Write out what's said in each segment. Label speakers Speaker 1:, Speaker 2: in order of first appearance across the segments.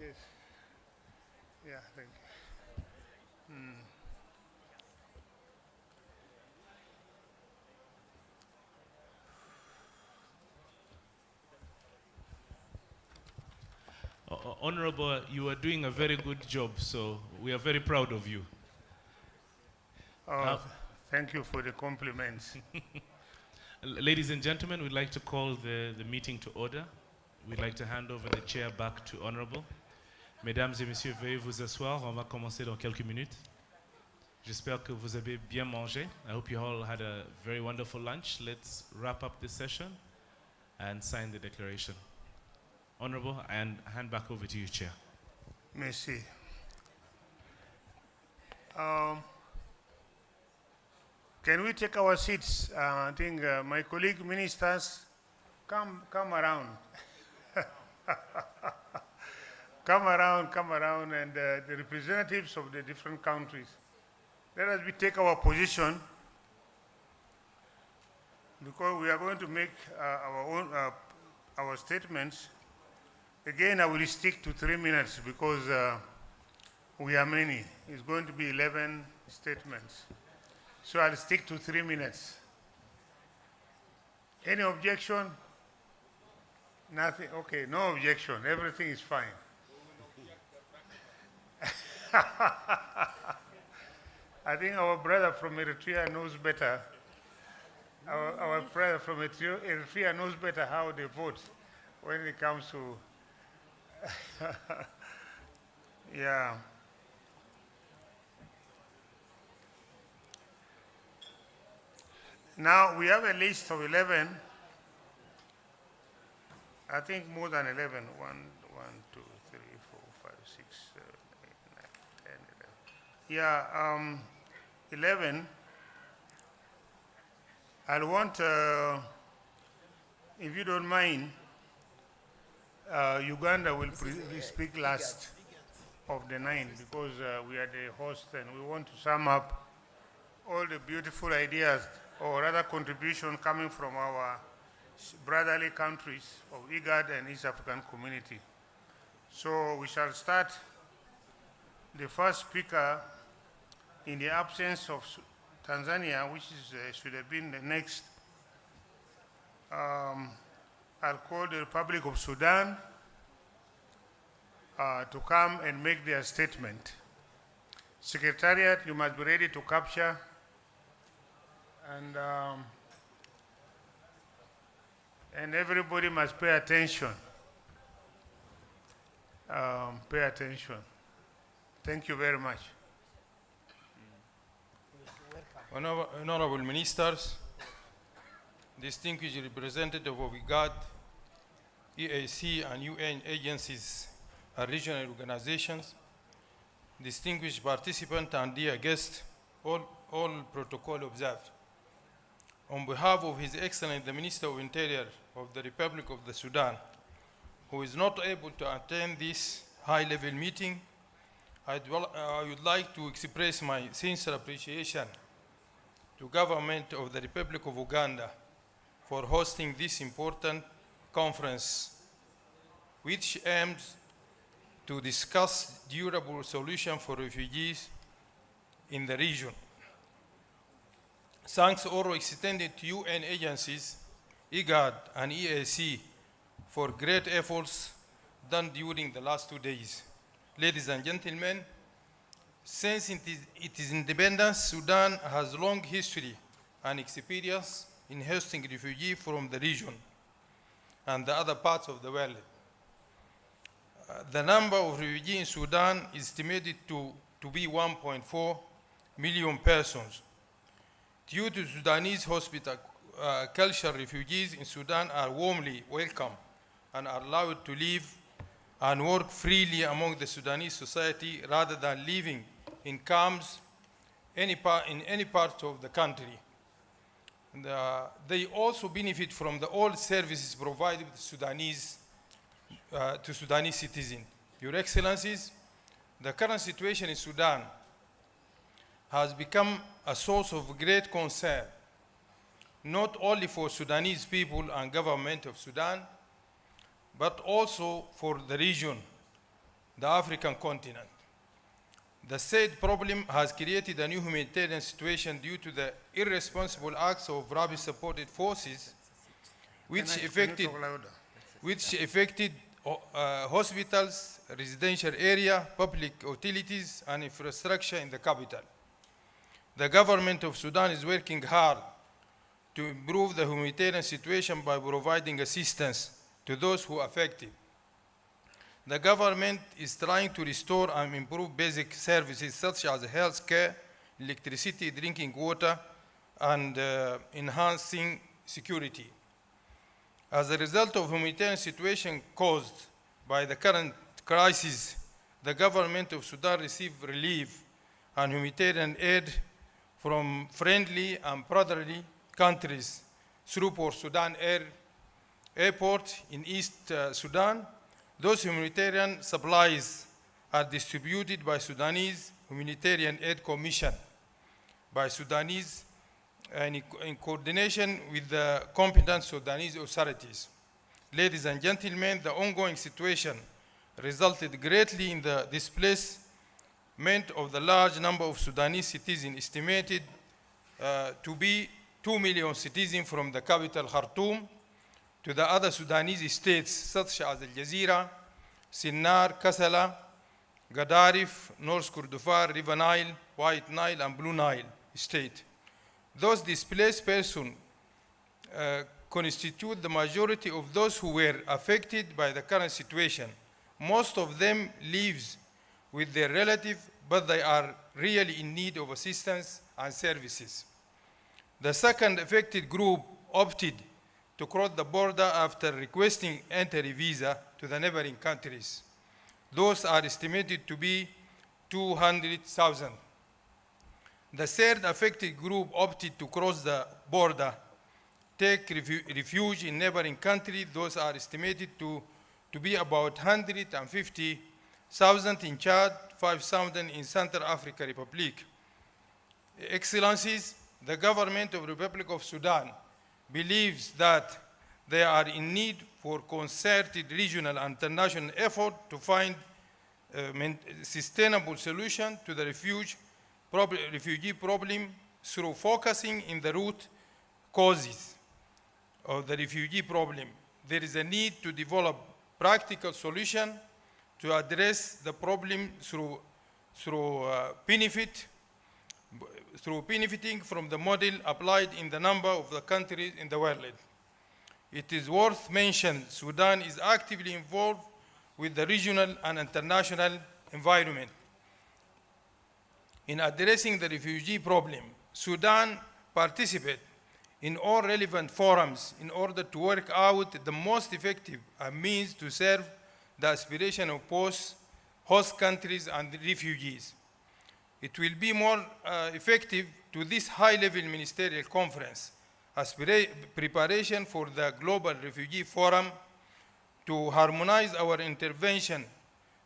Speaker 1: Yes. Yeah, thank you.
Speaker 2: Honorable, you are doing a very good job, so we are very proud of you.
Speaker 1: Oh, thank you for the compliments.
Speaker 2: Ladies and gentlemen, we'd like to call the meeting to order. We'd like to hand over the chair back to Honorable. Mesdames et messieurs, veuillez vous asseoir. On va commencer dans quelques minutes. J'espère que vous avez bien mangé. I hope you all had a very wonderful lunch. Let's wrap up this session and sign the declaration. Honorable, and hand back over to you, Chair.
Speaker 1: Merci. Can we take our seats? I think my colleague ministers, come around. come around, and the representatives of the different countries. Let us take our position, because we are going to make our statements. Again, I will stick to 3 minutes because we are many. It's going to be 11 statements. So I'll stick to 3 minutes. Any objection? Nothing? Okay, no objection. Everything is fine. I think our brother from Eritrea knows better. Our brother from Eritrea knows better how they vote when it comes to yeah. Now we have a list of 11. I think more than 11. 1, 2, 3, 4, 5, 6, 7, 8, 9, 10, 11. Yeah, 11. I want, if you don't mind, Uganda will speak last of the 9 because we are the host and we want to sum up all the beautiful ideas or other contribution coming from our brotherly countries of IGAD and East African Community. So we shall start. The first speaker, in the absence of Tanzania, which is, should have been the next, I'll call the Republic of Sudan to come and make their statement. Secretariat, you must be ready to capture, and everybody must pay attention. Pay attention. Thank you very much.
Speaker 3: Honorable Ministers, distinguished representative of IGAD, EAC and UN agencies and regional organizations, distinguished participants and dear guests, all protocol observed. On behalf of His Excellency the Minister of Interior of the Republic of the Sudan, who is not able to attend this high-level meeting, I would like to express my sincere appreciation to government of the Republic of Uganda for hosting this important conference, which aims to discuss durable solutions for refugees in the region. Thanks also extended to UN agencies, IGAD and EAC, for great efforts done during the last 2 days. Ladies and gentlemen, since its independence, Sudan has long history and experience in hosting refugees from the region and the other parts of the world. The number of refugees in Sudan is estimated to be 1.4 million persons. Due to Sudanese culture, refugees in Sudan are warmly welcome and are allowed to live and work freely among the Sudanese society rather than living in camps in any part of the country. And, they also benefit from all services provided to Sudanese citizens. Your Excellencies, the current situation in Sudan has become a source of great concern, not only for Sudanese people and government of Sudan, but also for the region. the African continent. The said problem has created a new humanitarian situation due to the irresponsible acts of rapid-supported forces which affected hospitals, residential area, public utilities, and infrastructure in the capital. The government of Sudan is working hard to improve the humanitarian situation by providing assistance to those who are affected. The government is trying to restore and improve basic services such as health care, electricity, drinking water, and enhancing security. As a result of humanitarian situation caused by the current crisis, the government of Sudan received relief and humanitarian aid from friendly and brotherly countries through Port Sudan Airport in East Sudan. Those humanitarian supplies are distributed by Sudanese Humanitarian Aid Commission, by Sudanese and in coordination with the competent Sudanese authorities. Ladies and gentlemen, the ongoing situation resulted greatly in the displacement of the large number of Sudanese citizens, estimated to be 2 million citizens from the capital Khartoum to the other Sudanese states such as Al Jazeera, Sinnar, Kassala, Gadarif, North Kordofan, River Nile, White Nile, and Blue Nile state. Those displaced persons constitute the majority of those who were affected by the current situation. Most of them live with their relatives, but they are really in need of assistance and services. The second affected group opted to cross the border after requesting entry visa to the neighboring countries. Those are estimated to be 200,000. The third affected group opted to cross the border, take refuge in neighboring countries. Those are estimated to be about 150,000 in Chad, 5,000 in Central African Republic. Excellencies, the government of the Republic of Sudan believes that they are in need for concerted regional and international effort to find a sustainable solution to the refugee problem through focusing in the root causes of the refugee problem. There is a need to develop practical solutions to address the problem through benefiting from the model applied in the number of the countries in the world. It is worth mentioning Sudan is actively involved with the regional and international environment. In addressing the refugee problem, Sudan participates in all relevant forums in order to work out the most effective means to serve the aspiration of both host countries and refugees. It will be more effective to this high-level ministerial conference as preparation for the Global Refugee Forum to harmonize our intervention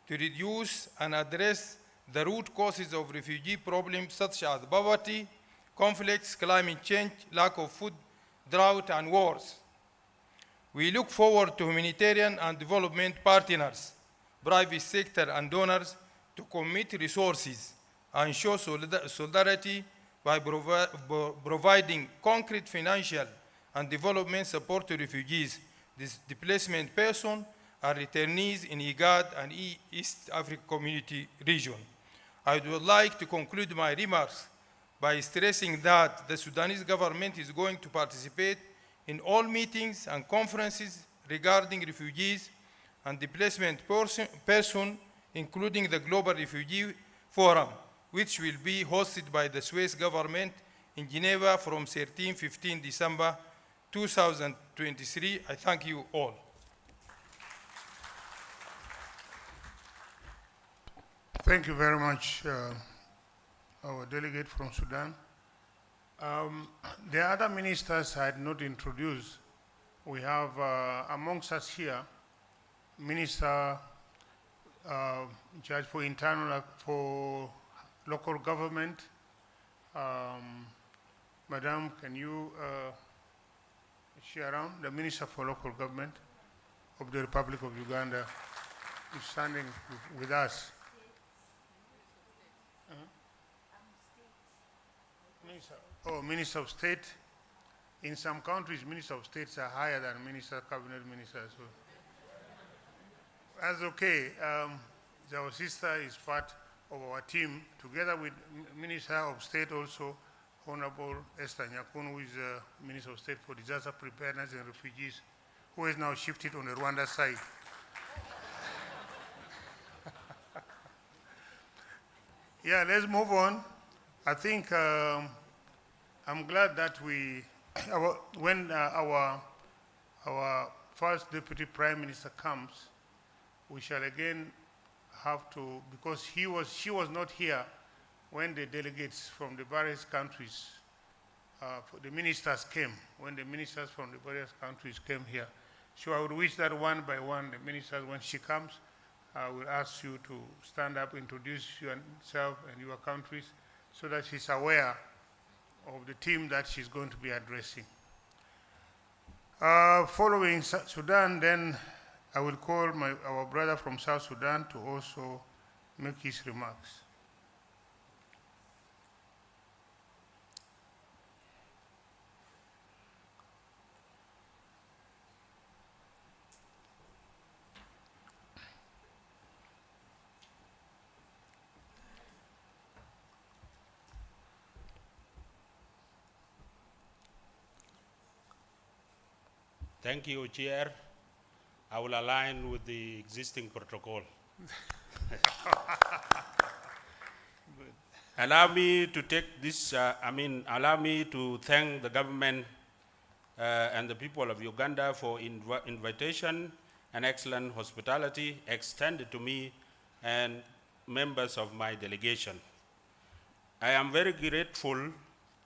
Speaker 3: to reduce and address the root causes of refugee problems such as poverty, conflicts, climate change, lack of food, drought, and wars. We look forward to humanitarian and development partners, private sector, and donors to commit resources and show solidarity by providing concrete financial and development support to refugees, displacement persons, and returnees in IGAD and East Africa Community region. I would like to conclude my remarks by stressing that the Sudanese government is going to participate in all meetings and conferences regarding refugees and displacement persons, including the Global Refugee Forum, which will be hosted by the Swiss government in Geneva from 13-15 December 2023. I thank you all.
Speaker 1: Thank you very much, our delegate from Sudan. The other ministers I had not introduced. We have amongst us here, Minister in charge for for local government. Madam, can you share around the Minister for Local Government of the Republic of Uganda is standing with us. Minister of State. In some countries, Minister of States are higher than cabinet ministers. So that's okay. Our sister is part of our team, together with Minister of State also, Honorable Esther Nyakun, who is Minister of State for Disaster Preparedness and Refugees, who has now shifted on the Rwanda side. Yeah, let's move on. I think I'm glad that when our first Deputy Prime Minister comes, we shall again have to, because she was not here when the delegates from the various countries, the ministers came, when the ministers from the various countries came here. So I would wish that one by one, the ministers, when she comes, I will ask you to stand up, introduce yourself and your countries, so that she's aware of the team that she's going to be addressing. Following Sudan, then I will call our brother from South Sudan to also make his remarks.
Speaker 4: Thank you, Chair. I will align with the existing protocol. Allow me to take this, allow me to thank the government and the people of Uganda for invitation and excellent hospitality extended to me and members of my delegation. I am very grateful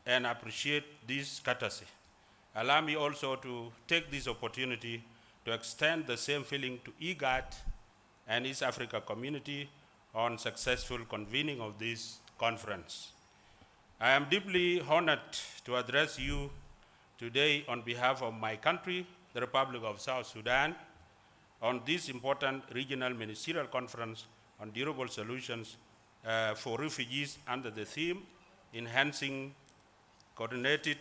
Speaker 4: and appreciate this courtesy. Allow me also to take this opportunity to extend the same feeling to IGAD and East Africa community on successful convening of this conference. I am deeply honored to address you today on behalf of my country, the Republic of South Sudan, on this important regional ministerial conference on durable solutions for refugees under the theme, Enhancing Coordinated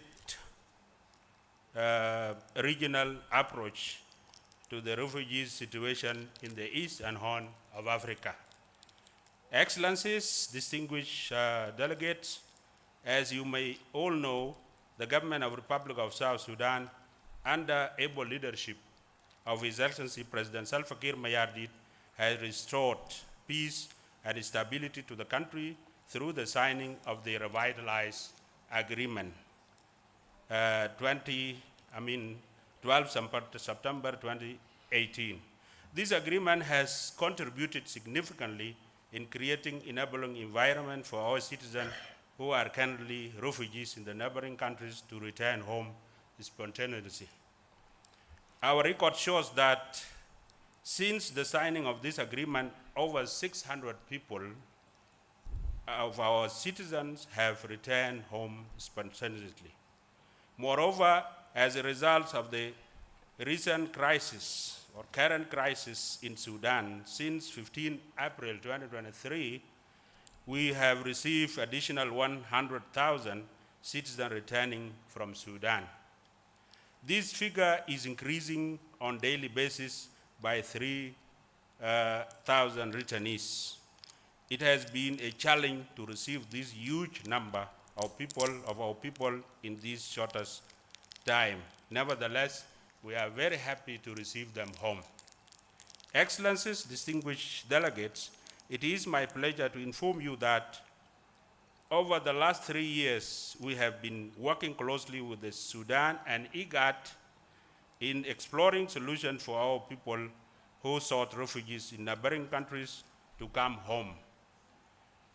Speaker 4: Regional Approach to the refugee situation in the East and Horn of Africa. Excellencies, distinguished delegates, as you may all know, the government of the Republic of South Sudan, under able leadership of His Excellency President Salva Kiir Mayardit, has restored peace and stability to the country through the signing of the revitalized agreement. 12 September 2018. This agreement has contributed significantly in creating enabling environment for our citizens who are currently refugees in the neighboring countries to return home spontaneously. Our record shows that since the signing of this agreement, over 600 people of our citizens have returned home spontaneously. Moreover, as a result of the recent crisis or current crisis in Sudan, since 15 April 2023, we have received additional 100,000 citizens returning from Sudan. This figure is increasing on a daily basis by 3,000 returnees. It has been a challenge to receive this huge number of our people in this shortest time. Nevertheless, we are very happy to receive them home. Excellencies, distinguished delegates, it is my pleasure to inform you that over the last 3 years, we have been working closely with the Sudan and IGAD in exploring solutions for our people who sought refugees in neighboring countries to come home.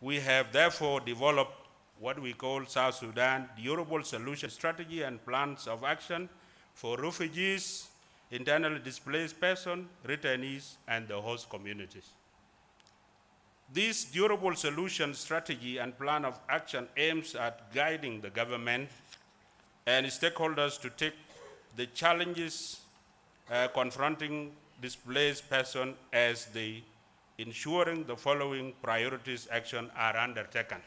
Speaker 4: We have therefore developed what we call South Sudan Durable Solution Strategy and Plans of Action for refugees, internally displaced persons, returnees, and the host communities. This durable solution strategy and plan of action aims at guiding the government and stakeholders to take the challenges confronting displaced persons as they ensuring the following priorities action are undertaken.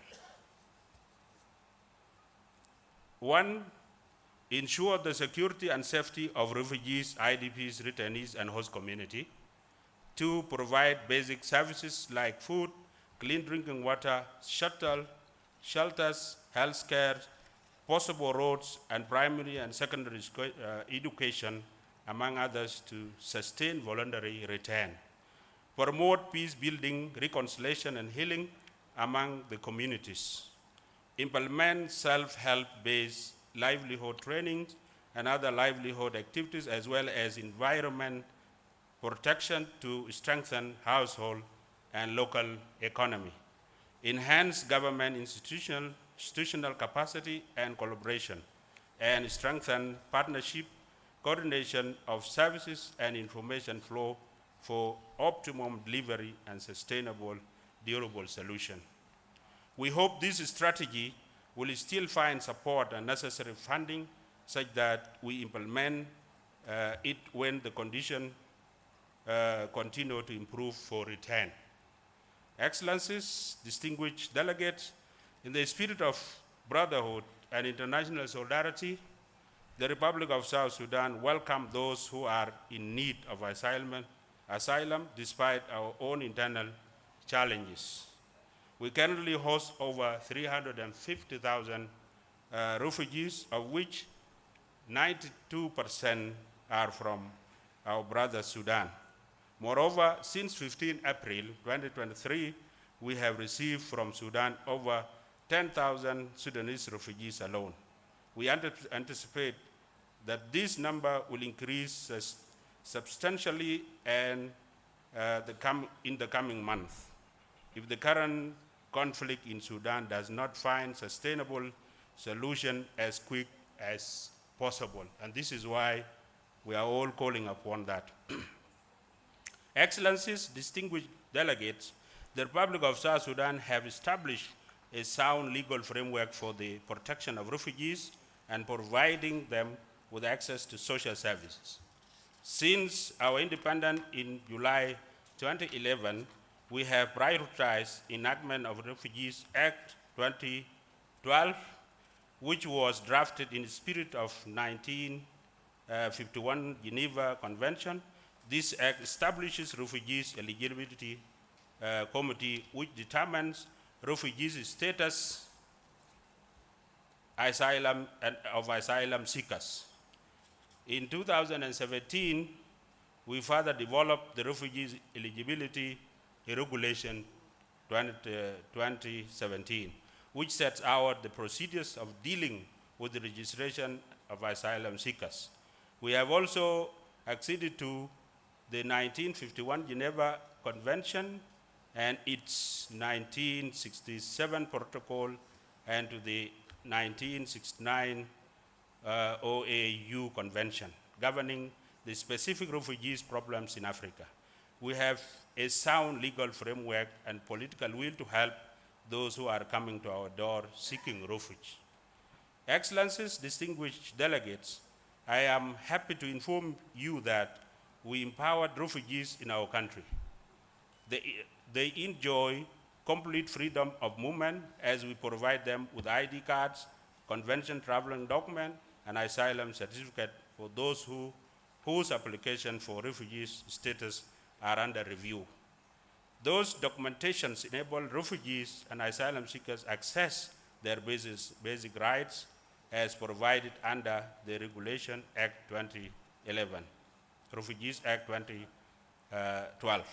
Speaker 4: 1, ensure the security and safety of refugees, IDPs, returnees, and host community. 2, provide basic services like food, clean drinking water, shelters, health care, possible roads, and primary and secondary education, among others, to sustain voluntary return. Promote peace building, reconciliation, and healing among the communities. Implement self-help based livelihood trainings and other livelihood activities, as well as environment protection to strengthen household and local economy. Enhance government institutional capacity and collaboration, and strengthen partnership, coordination of services and information flow for optimum delivery and sustainable, durable solution. We hope this strategy will still find support and necessary funding such that we implement it when the conditions continue to improve for return. Excellencies, distinguished delegates, in the spirit of brotherhood and international solidarity, the Republic of South Sudan welcomes those who are in need of asylum despite our own internal challenges. We currently host over 350,000 refugees, of which 92% are from our brother Sudan. Moreover, since 15 April 2023, we have received from Sudan over 10,000 Sudanese refugees alone. We anticipate that this number will increase substantially in the coming month if the current conflict in Sudan does not find sustainable solution as quick as possible. And this is why we are all calling upon that. Excellencies, distinguished delegates, the Republic of South Sudan have established a sound legal framework for the protection of refugees and providing them with access to social services. Since our independence in July 2011, we have prioritized enactment of Refugees Act 2012, which was drafted in the spirit of 1951 Geneva Convention. This act establishes refugees eligibility committee, which determines refugees' status of asylum seekers. In 2017, we further developed the Refugees Eligibility Regulation 2017, which sets out the procedures of dealing with the registration of asylum seekers. We have also acceded to the 1951 Geneva Convention and its 1967 protocol, and to the 1969 OAU Convention governing the specific refugees problems in Africa. We have a sound legal framework and political will to help those who are coming to our door seeking refuge. Excellencies, distinguished delegates, I am happy to inform you that we empowered refugees in our country. They enjoy complete freedom of movement as we provide them with ID cards, convention traveling document, and asylum certificate for those whose application for refugees status are under review. Those documentations enable refugees and asylum seekers access their basic rights as provided under the Regulation Act 2011, Refugees Act 2012.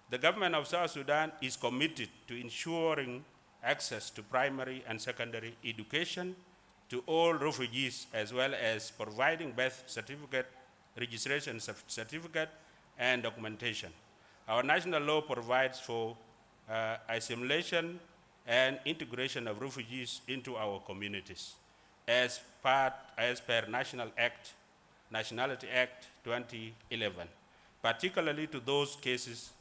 Speaker 4: The government of South Sudan is committed to ensuring access to primary and secondary education to all refugees, as well as providing birth certificate, registration certificate, and documentation. Our national law provides for assimilation and integration of refugees into our communities as per Nationality Act 2011, particularly to those cases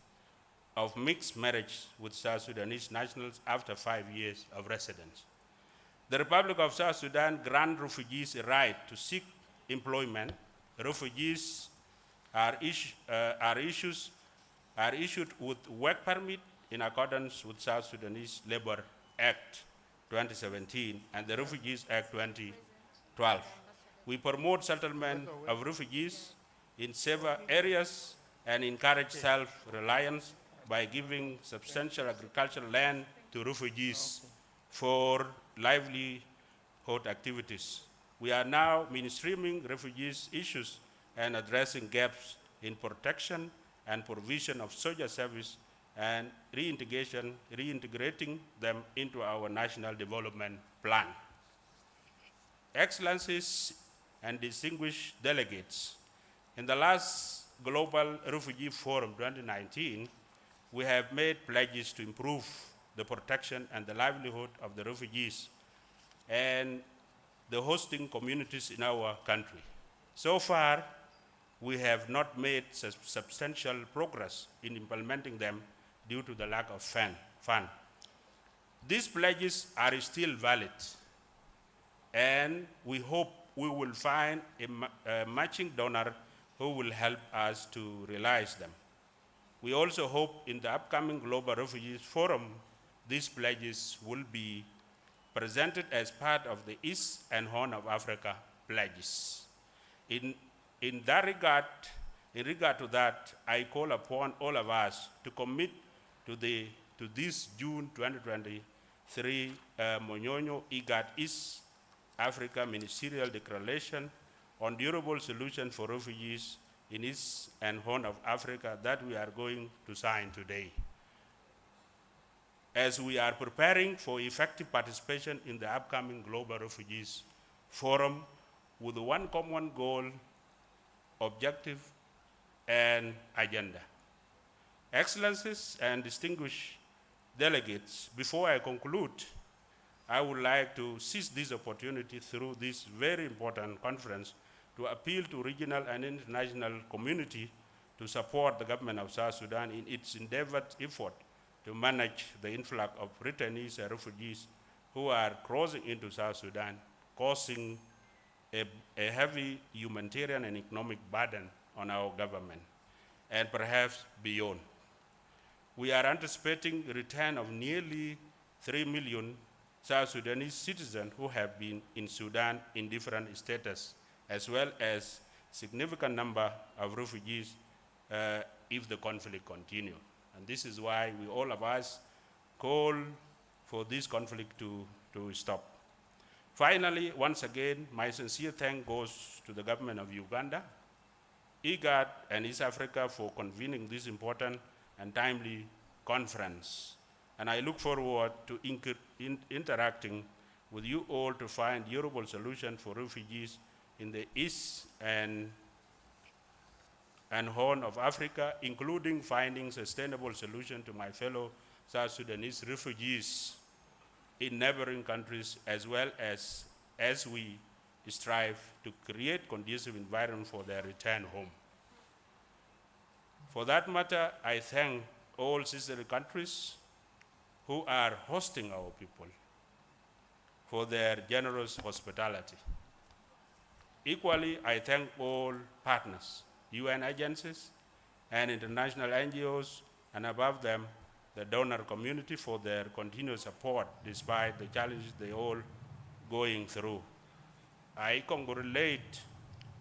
Speaker 4: of mixed marriage with South Sudanese nationals after 5 years of residence. The Republic of South Sudan grants refugees a right to seek employment. Refugees are issued are issued with work permit in accordance with South Sudanese Labor Act 2017 and the Refugees Act 2012. We promote settlement of refugees in several areas and encourage self-reliance by giving substantial agricultural land to refugees for livelihood activities. We are now mainstreaming refugees' issues and addressing gaps in protection and provision of social service and reintegrating them into our national development plan. Excellencies and distinguished delegates, in the last Global Refugee Forum 2019, we have made pledges to improve the protection and the livelihood of the refugees and the hosting communities in our country. So far, we have not made substantial progress in implementing them due to the lack of fund. These pledges are still valid, and we hope we will find a matching donor who will help us to realize them. We also hope in the upcoming Global Refugees Forum, these pledges will be presented as part of the East and Horn of Africa pledges. In regard to that, I call upon all of us to commit to this June 2023 Monyonyo IGAD-EAC Africa Ministerial Declaration on Durable Solution for Refugees in East and Horn of Africa that we are going to sign today. As we are preparing for effective participation in the upcoming Global Refugees Forum with one common goal, objective, and agenda. Excellencies and distinguished delegates, before I conclude, I would like to seize this opportunity through this very important conference to appeal to regional and international community to support the government of South Sudan in its endeavored effort to manage the influx of returnees and refugees who are crossing into South Sudan, causing a heavy humanitarian and economic burden on our government, and perhaps beyond. We are anticipating the return of nearly 3 million South Sudanese citizens who have been in Sudan in different status, as well as significant number of refugees if the conflict continues. And this is why we, all of us, call for this conflict to stop. Finally, once again, my sincere thanks goes to the government of Uganda, IGAD, and East Africa for convening this important and timely conference. And I look forward to interacting with you all to find durable solutions for refugees in the East and Horn of Africa, including finding sustainable solution to my fellow South Sudanese refugees in neighboring countries, as well as we strive to create conducive environment for their return home. For that matter, I thank all sister countries who are hosting our people for their generous hospitality. Equally, I thank all partners, UN agencies and international NGOs, and above them, the donor community for their continued support despite the challenges they all going through. I congratulate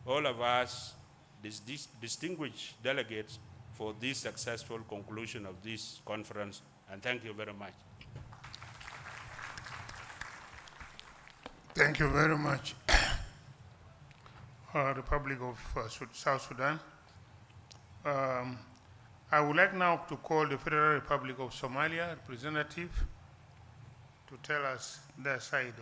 Speaker 4: all of us, these distinguished delegates, for this successful conclusion of this conference, and thank you very much.
Speaker 1: Thank you very much, Republic of South Sudan. I would like now to call the Federal Republic of Somalia representative to tell us their side.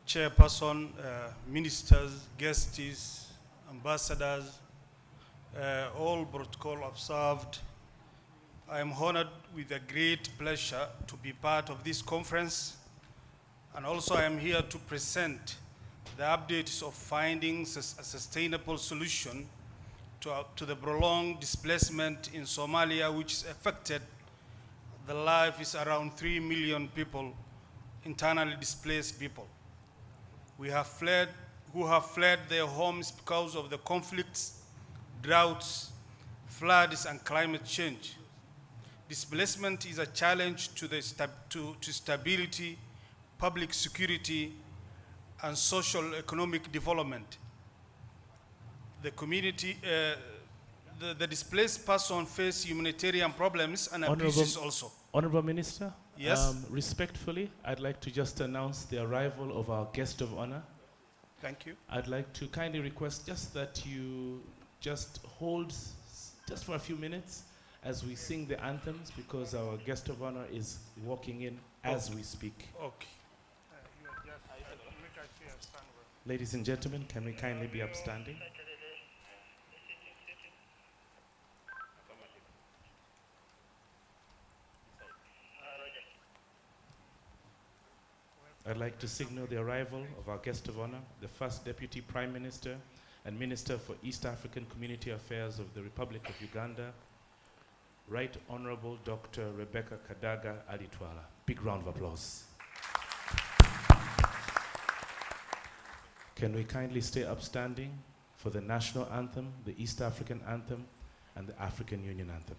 Speaker 5: Chairperson, ministers, guests, ambassadors, all protocol observed. I am honored with a great pleasure to be part of this conference, and also I am here to present The update is of finding a sustainable solution to the prolonged displacement in Somalia, which has affected the life is around 3 million people, internally displaced people. Who have fled their homes because of the conflicts, droughts, floods, and climate change. Displacement is a challenge to stability, public security, and social economic development. The community, the displaced person face humanitarian problems and abuses also.
Speaker 2: Honorable Minister,
Speaker 5: Yes.
Speaker 2: Respectfully, I'd like to just announce the arrival of our guest of honor.
Speaker 5: Thank you.
Speaker 2: I'd like to kindly request just that you just hold just for a few minutes as we sing the anthems, because our guest of honor is walking in as we speak.
Speaker 5: Okay.
Speaker 2: Ladies and gentlemen, can we kindly be upstanding? I'd like to signal the arrival of our guest of honor, the First Deputy Prime Minister and Minister for East African Community Affairs of the Republic of Uganda, Right Honorable Dr. Rebecca Kadaga Alitwala. Big round of applause. Can we kindly stay upstanding for the national anthem, the East African anthem, and the African Union anthem?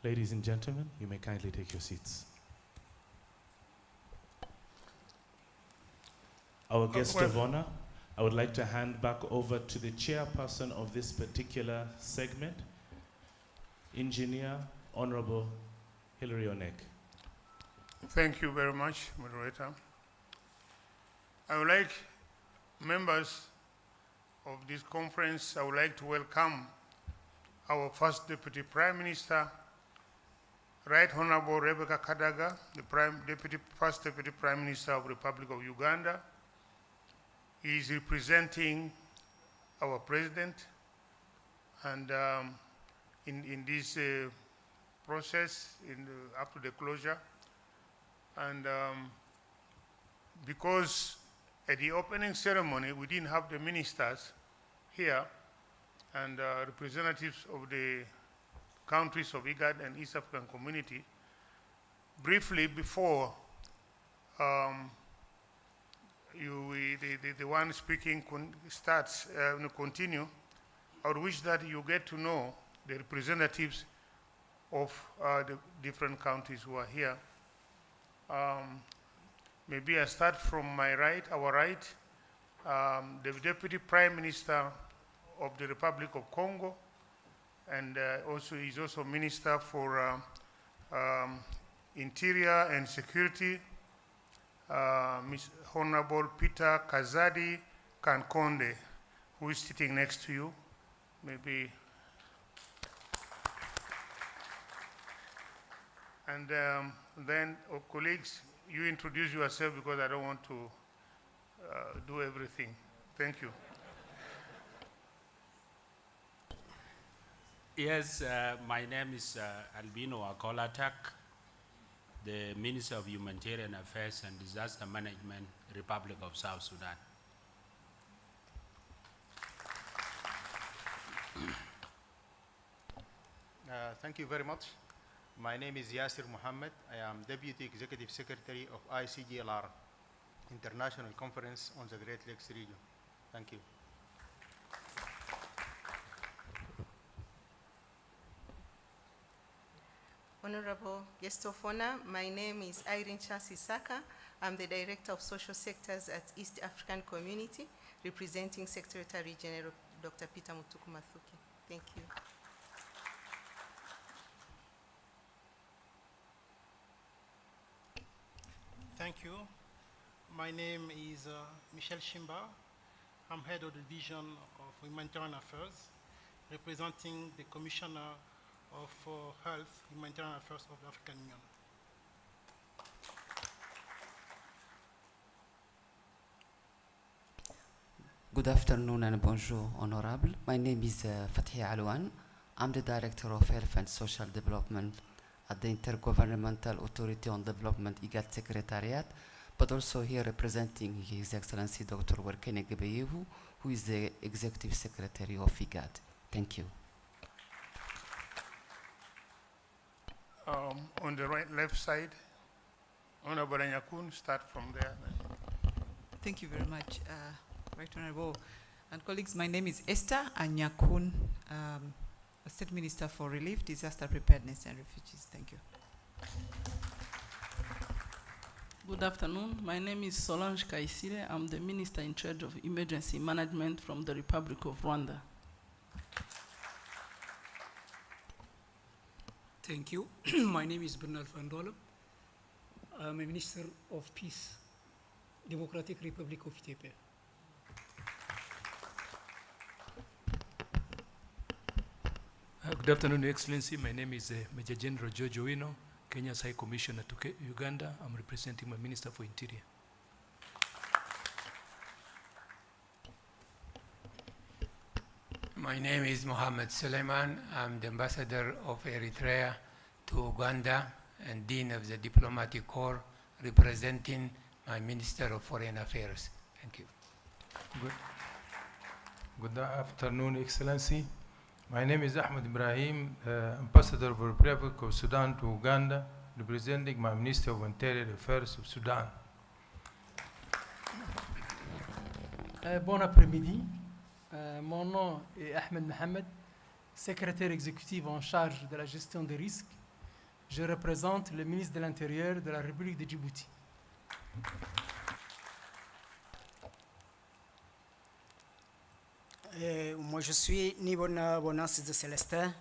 Speaker 2: Ladies and gentlemen, you may kindly take your seats. Our guest of honor, I would like to hand back over to the chairperson of this particular segment, Engineer Honorable Hilary Onek.
Speaker 1: Thank you very much, moderator. I would like members of this conference, I would like to welcome our First Deputy Prime Minister, Right Honorable Rebecca Kadaga, the First Deputy Prime Minister of the Republic of Uganda. He is representing our President, and in this process, up to the closure. And because At the opening ceremony, we didn't have the ministers here and representatives of the countries of IGAD and East African Community. Briefly, before the one speaking continue, I would wish that you get to know the representatives of the different countries who are here. Maybe I start from my right, our right, the Deputy Prime Minister of the Republic of Congo, and he's also Minister for Interior and Security, Honorable Peter Kazadi Kankonde, who is sitting next to you. Maybe. And then, colleagues, you introduce yourself because I don't want to do everything. Thank you.
Speaker 4: Yes, my name is Albino Akolatak, the Minister of Humanitarian Affairs and Disaster Management, Republic of South Sudan.
Speaker 6: Thank you very much. My name is Yasir Mohammed. I am Deputy Executive Secretary of ICGLR, International Conference on the Great Lakes Region. Thank you.
Speaker 7: Honorable Guest of Honor, my name is Irene Chasisaka. I'm the Director of Social Sectors at East African Community, representing Secretary General Dr. Peter Mutuku Mathuki. Thank you.
Speaker 8: Thank you. My name is Michel Shimba. I'm head of the Division of Humanitarian Affairs, representing the Commissioner of Health, Humanitarian Affairs of the African Union.
Speaker 9: Good afternoon and bonjour, Honorable. My name is Fathi Alouan. I'm the Director of Health and Social Development at the Intergovernmental Authority on Development IGAD Secretariat, but also here representing His Excellency Dr. Werkene Gebeyehu, who is the Executive Secretary of IGAD. Thank you.
Speaker 1: On the left side, Honorable Anyakun, start from there.
Speaker 10: Thank you very much, Right Honorable. And colleagues, my name is Esther Anyakun, State Minister for Relief, Disaster Preparedness and Refugees. Thank you.
Speaker 11: Good afternoon. My name is Solange Kaisire. I'm the Minister in charge of Emergency Management from the Republic of Rwanda.
Speaker 12: Thank you. My name is Bernard Van Dolle. I'm a Minister of Peace, Democratic Republic of Ethiopia.
Speaker 13: Good afternoon, Your Excellency. My name is Major General George Owino, Kenya's High Commissioner to Uganda. I'm representing my Minister for Interior.
Speaker 14: My name is Mohammed Suleiman. I'm the Ambassador of Eritrea to Uganda and Dean of the Diplomatic Corps, representing my Minister of Foreign Affairs. Thank you.
Speaker 3: Good afternoon, Excellency. My name is Ahmed Ibrahim, Ambassador of the Republic of Sudan to Uganda, representing my Minister of Interior Affairs of Sudan.
Speaker 12: Bon après-midi. Mon nom est Ahmed Mohamed, secrétaire exécutif en charge de la gestion des risques. Je représente le ministre de l'Intérieur de la République de Djibouti.
Speaker 15: Moi, je suis Nibona Bonas de Célestin.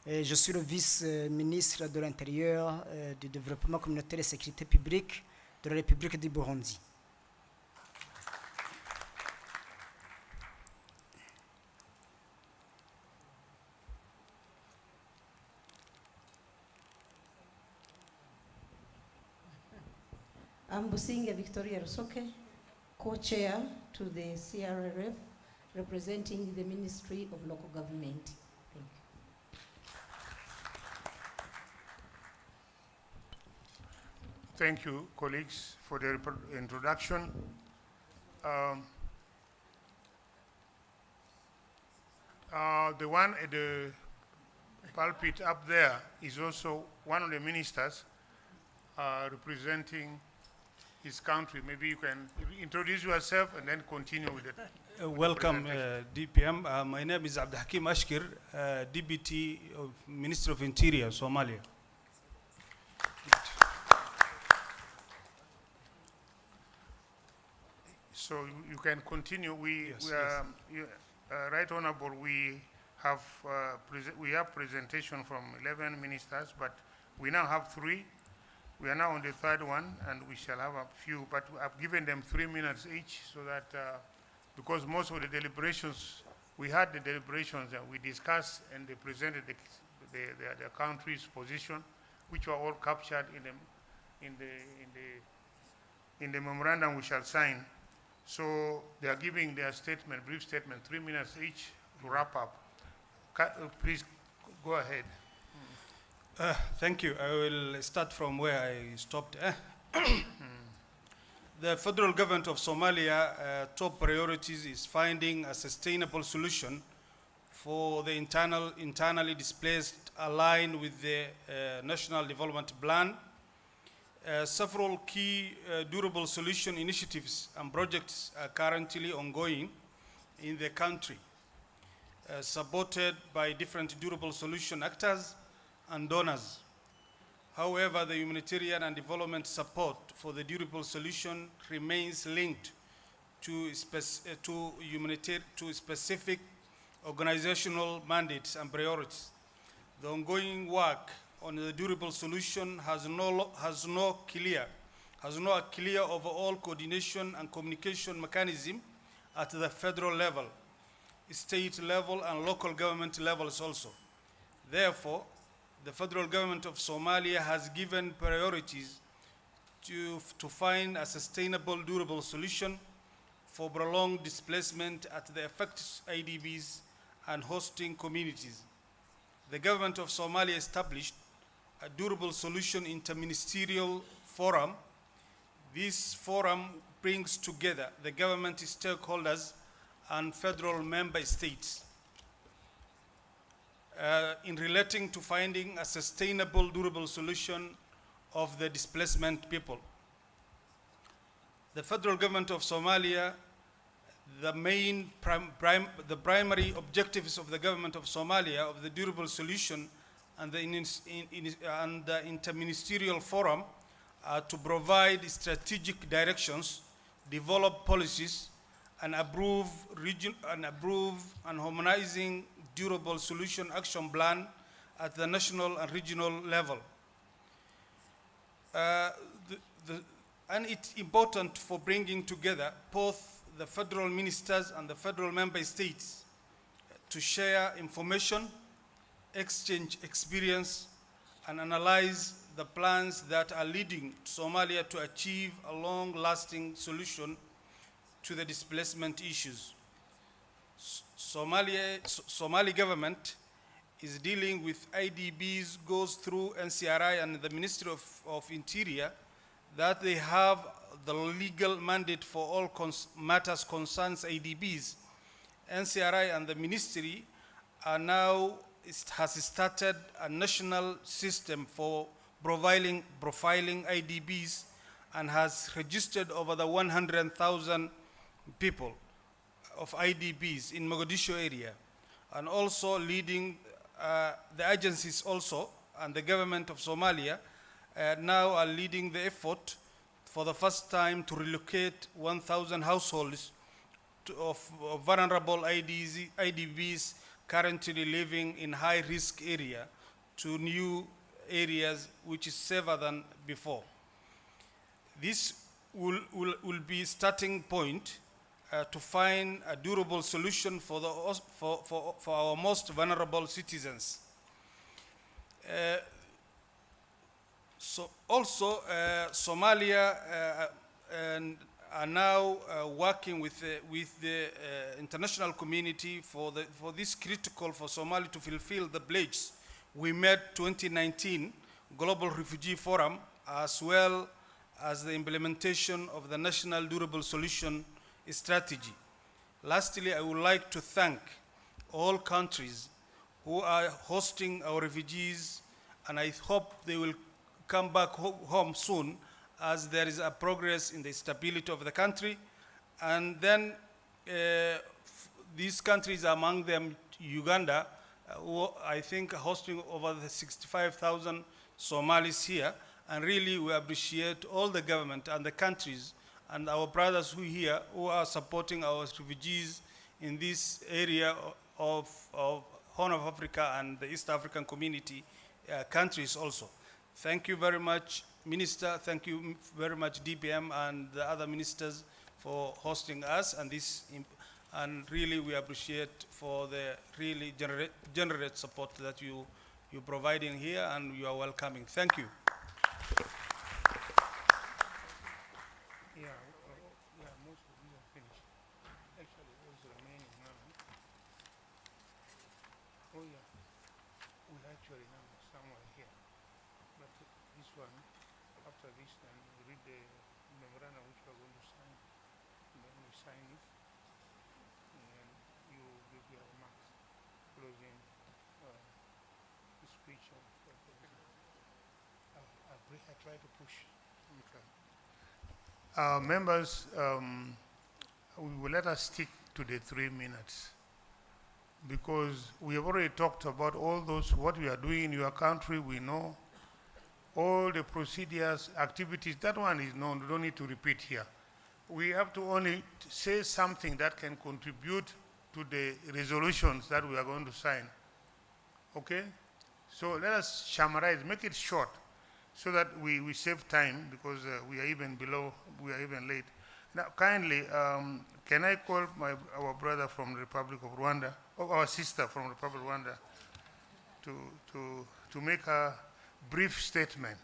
Speaker 15: Je suis le vice-ministre de l'Intérieur, du Développement communautaire et sécurité publique de la République du Burundi.
Speaker 16: I'm Businga Victoria Rusoke, co-chair to the CRRF, representing the Ministry of Local Government. Thank you.
Speaker 1: Thank you, colleagues, for the introduction. The one at the pulpit up there is also one of the ministers representing his country. Maybe you can introduce yourself and then continue with it.
Speaker 5: Welcome, DPM. My name is Abdul Hakim Ashkir, Deputy of Minister of Interior, Somalia.
Speaker 1: So you can continue.
Speaker 5: Yes,
Speaker 1: Right Honorable, we have presentation from 11 ministers, but we now have 3. We are now on the 3rd one, and we shall have a few, but I've given them 3 minutes each, so that because most of the deliberations, we had the deliberations and we discussed, and they presented the country's position, which were all captured in the memorandum we shall sign. So they are giving their statement, brief statement, 3 minutes each to wrap up. Please go ahead.
Speaker 5: Thank you. I will start from where I stopped. The federal government of Somalia top priorities is finding a sustainable solution for the internally displaced aligned with the National Development Plan. Several key durable solution initiatives and projects are currently ongoing in the country, supported by different durable solution actors and donors. However, the humanitarian and development support for the durable solution remains linked to specific organizational mandates and priorities. The ongoing work on the durable solution has no clear overall coordination and communication mechanism at the federal level, state level, and local government levels also. Therefore, the federal government of Somalia has given priorities to find a sustainable, durable solution for prolonged displacement at the affected IDPs and hosting communities. The government of Somalia established a durable solution interministerial forum. This forum brings together the government stakeholders and federal member states in relating to finding a sustainable, durable solution of the displacement people. The federal government of Somalia, the primary objectives of the government of Somalia of the durable solution and the interministerial forum are to provide strategic directions, develop policies, and approve and harmonizing durable solution action plan at the national and regional level. And it's important for bringing together both the federal ministers and the federal member states to share information, exchange experience, and analyze the plans that are leading Somalia to achieve a long-lasting solution to the displacement issues. Somali government is dealing with IDPs, goes through NCRI and the Ministry of Interior, that they have the legal mandate for all matters concerns IDPs. NCRI and the ministry are now has started a national system for profiling IDPs and has registered over the 100,000 people of IDPs in Mogadishu area, and also leading the agencies also and the government of Somalia now are leading the effort for the first time to relocate 1,000 households of vulnerable IDPs currently living in high-risk area to new areas which is safer than before. This will be starting point to find a durable solution for our most vulnerable citizens. So also, Somalia are now working with the international community for this critical for Somalia to fulfill the pledge we made 2019 Global Refugee Forum, as well as the implementation of the National Durable Solution strategy. Lastly, I would like to thank all countries who are hosting our refugees, and I hope they will come back home soon as there is a progress in the stability of the country. And then these countries, among them Uganda, who I think hosting over the 65,000 Somalis here, and really we appreciate all the government and the countries and our brothers who here who are supporting our refugees in this area of Horn of Africa and the East African community countries also. Thank you very much, Minister. Thank you very much, DPM and the other ministers for hosting us, and this, and really we appreciate for the really generous support that you're providing here, and you are welcoming. Thank you.
Speaker 1: Most of these are finished. Actually, what's remaining now? Oh yeah, we actually have somewhere here. But this one, after this, then we read the memorandum which we are going to sign. And then we sign it. And then you give your remarks, closing the speech. I try to push. Okay. Members, we will let us stick to the 3 minutes because we have already talked about all those, what we are doing in your country, we know. All the procedures, activities, that one is known, we don't need to repeat here. We have to only say something that can contribute to the resolutions that we are going to sign. Okay? So let us summarize, make it short, so that we save time because we are even late. Now, kindly, can I call our brother from the Republic of Rwanda, or our sister from the Republic of Rwanda, to make a brief statement?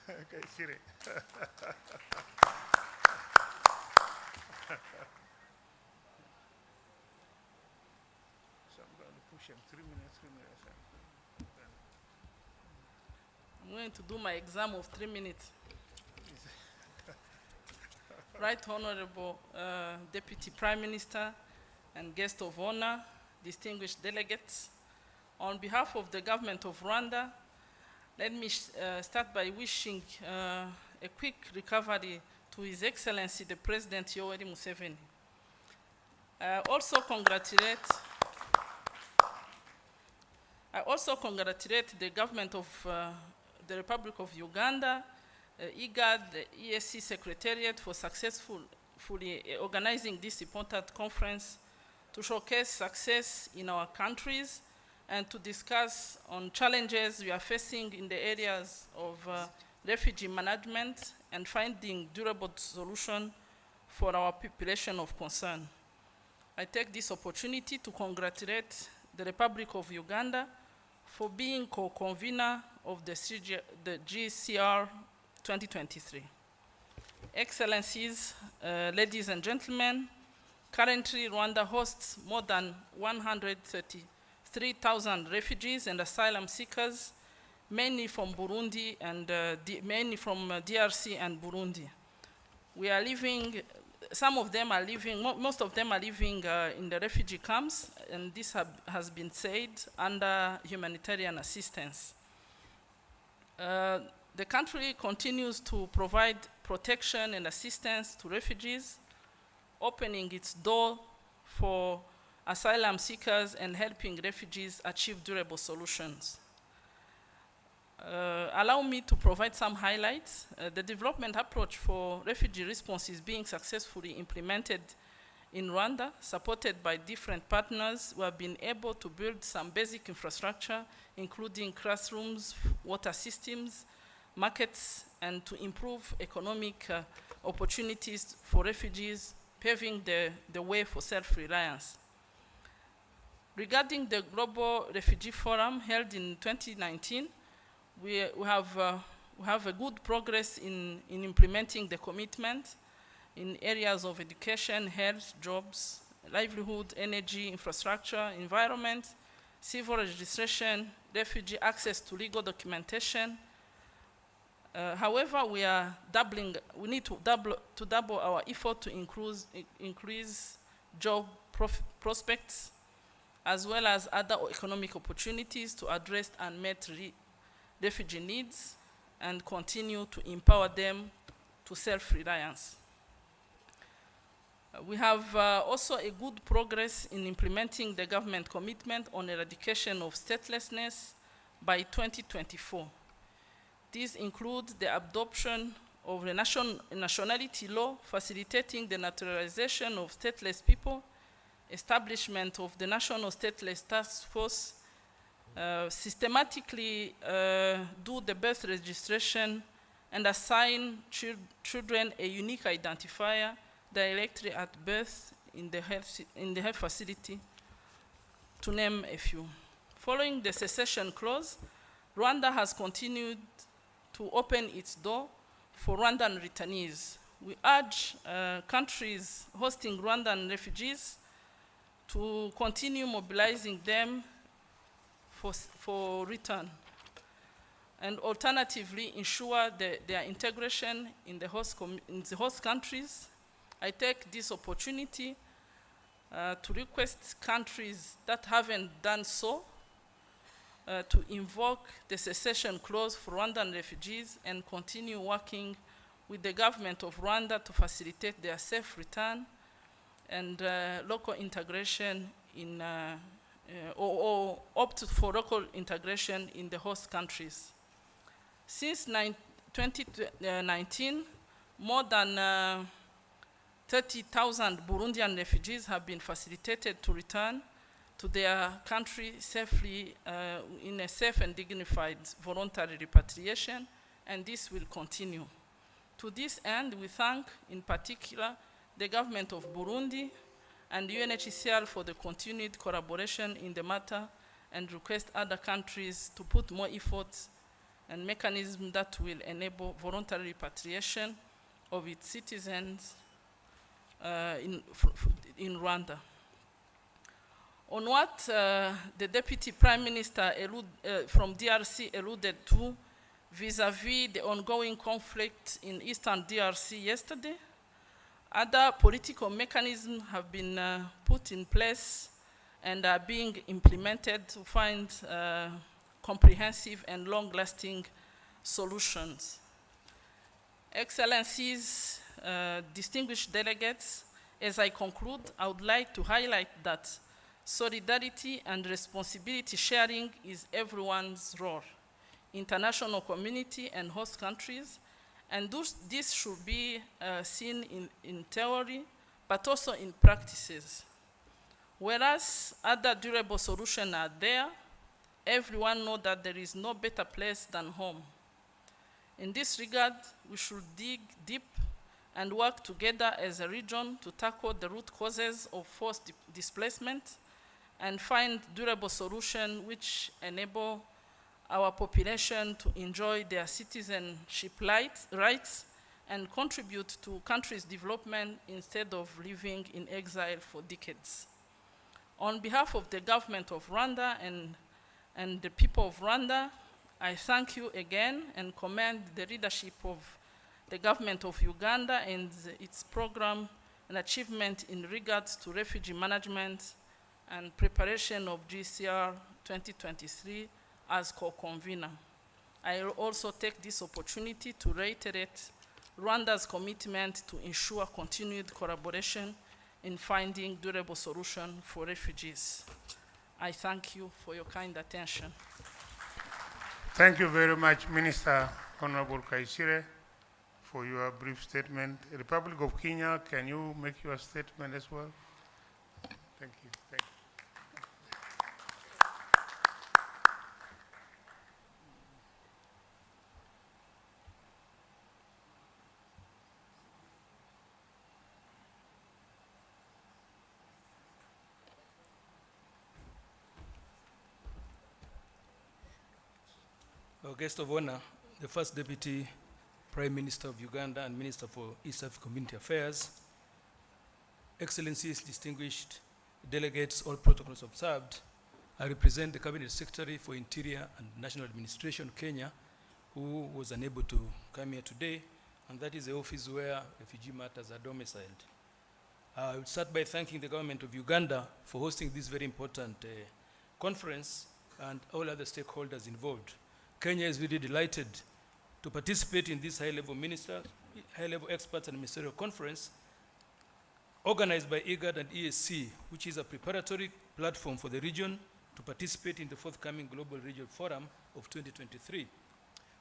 Speaker 1: Okay, Siri. So I'm going to push him 3 minutes.
Speaker 11: I'm going to do my exam of 3 minutes. Right Honorable Deputy Prime Minister and guest of honor, distinguished delegates, on behalf of the government of Rwanda, let me start by wishing a quick recovery to His Excellency the President Yoweri Museveni. I also congratulate the government of the Republic of Uganda, IGAD-EAC Secretariat for successfully organizing this important conference to showcase success in our countries and to discuss on challenges we are facing in the areas of refugee management and finding durable solutions for our population of concern. I take this opportunity to congratulate the Republic of Uganda for being co-convener of the GCR 2023. Excellencies, ladies and gentlemen, currently Rwanda hosts more than 133,000 refugees and asylum seekers, mainly from Burundi and mainly from DRC and Burundi. We are living, some of them are living, most of them are living in the refugee camps, and this has been said under humanitarian assistance. The country continues to provide protection and assistance to refugees, opening its door for asylum seekers and helping refugees achieve durable solutions. Allow me to provide some highlights. The development approach for refugee response is being successfully implemented in Rwanda, supported by different partners who have been able to build some basic infrastructure, including classrooms, water systems, markets, and to improve economic opportunities for refugees, paving the way for self-reliance. Regarding the Global Refugee Forum held in 2019, we have a good progress in implementing the commitment in areas of education, health, jobs, livelihood, energy, infrastructure, environment, civil registration, refugee access to legal documentation, However, we need to double our effort to increase job prospects, as well as other economic opportunities to address unmet refugee needs and continue to empower them to self-reliance. We have also a good progress in implementing the government commitment on eradication of statelessness by 2024. These include the adoption of a nationality law facilitating the naturalization of stateless people, establishment of the National Stateless Task Force, systematically do the birth registration and assign children a unique identifier directly at birth in the health facility, to name a few. Following the cessation clause, Rwanda has continued to open its door for Rwandan returnees. We urge countries hosting Rwandan refugees to continue mobilizing them for return, and alternatively ensure their integration in the host countries. I take this opportunity to request countries that haven't done so to invoke the cessation clause for Rwandan refugees and continue working with the government of Rwanda to facilitate their safe return and local integration in, or opt for local integration in the host countries. Since 2019, more than 30,000 Burundian refugees have been facilitated to return to their country safely in a safe and dignified voluntary repatriation, and this will continue. To this end, we thank in particular the government of Burundi and UNHCR for the continued collaboration in the matter, and request other countries to put more effort and mechanisms that will enable voluntary repatriation of its citizens in Rwanda. On what the Deputy Prime Minister from DRC alluded to vis-à-vis the ongoing conflict in Eastern DRC yesterday, other political mechanisms have been put in place and are being implemented to find comprehensive and long-lasting solutions. Excellencies, distinguished delegates, as I conclude, I would like to highlight that solidarity and responsibility sharing is everyone's role, international community and host countries, and this should be seen in theory, but also in practices. Whereas other durable solutions are there, everyone knows that there is no better place than home. In this regard, we should dig deep and work together as a region to tackle the root causes of forced displacement and find durable solutions which enable our population to enjoy their citizenship rights and contribute to country's development instead of living in exile for decades. On behalf of the government of Rwanda and the people of Rwanda, I thank you again and commend the leadership of the government of Uganda and its program and achievement in regards to refugee management and preparation of GCR 2023 as co-convener. I will also take this opportunity to reiterate Rwanda's commitment to ensure continued collaboration in finding durable solutions for refugees. I thank you for your kind attention.
Speaker 1: Thank you very much, Minister Honorable Kaisire, for your brief statement. Republic of Kenya, can you make your statement as well? Thank you. Thank you.
Speaker 13: Our guest of honor, the First Deputy Prime Minister of Uganda and Minister for East African Community Affairs, Excellencies, distinguished delegates, all protocols observed, I represent the Cabinet Secretary for Interior and National Administration, Kenya, who was unable to come here today, and that is the office where refugee matters are domiciled. I will start by thanking the government of Uganda for hosting this very important conference and all other stakeholders involved. Kenya is really delighted to participate in this high-level experts and ministerial conference organized by IGAD and EAC, which is a preparatory platform for the region to participate in the forthcoming Global Regional Forum of 2023.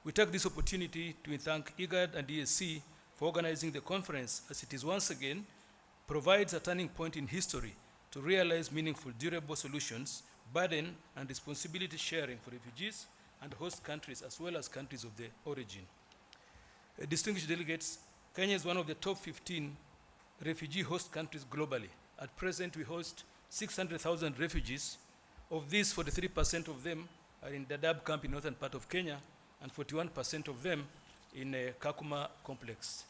Speaker 13: We take this opportunity to thank IGAD and EAC for organizing the conference, as it is once again provides a turning point in history to realize meaningful, durable solutions, burden and responsibility sharing for refugees and host countries, as well as countries of their origin. Distinguished delegates, Kenya is one of the top 15 refugee host countries globally. At present, we host 600,000 refugees. Of these, 43% of them are in Dadaab camp in northern part of Kenya, and 41% of them in Kakuma complex.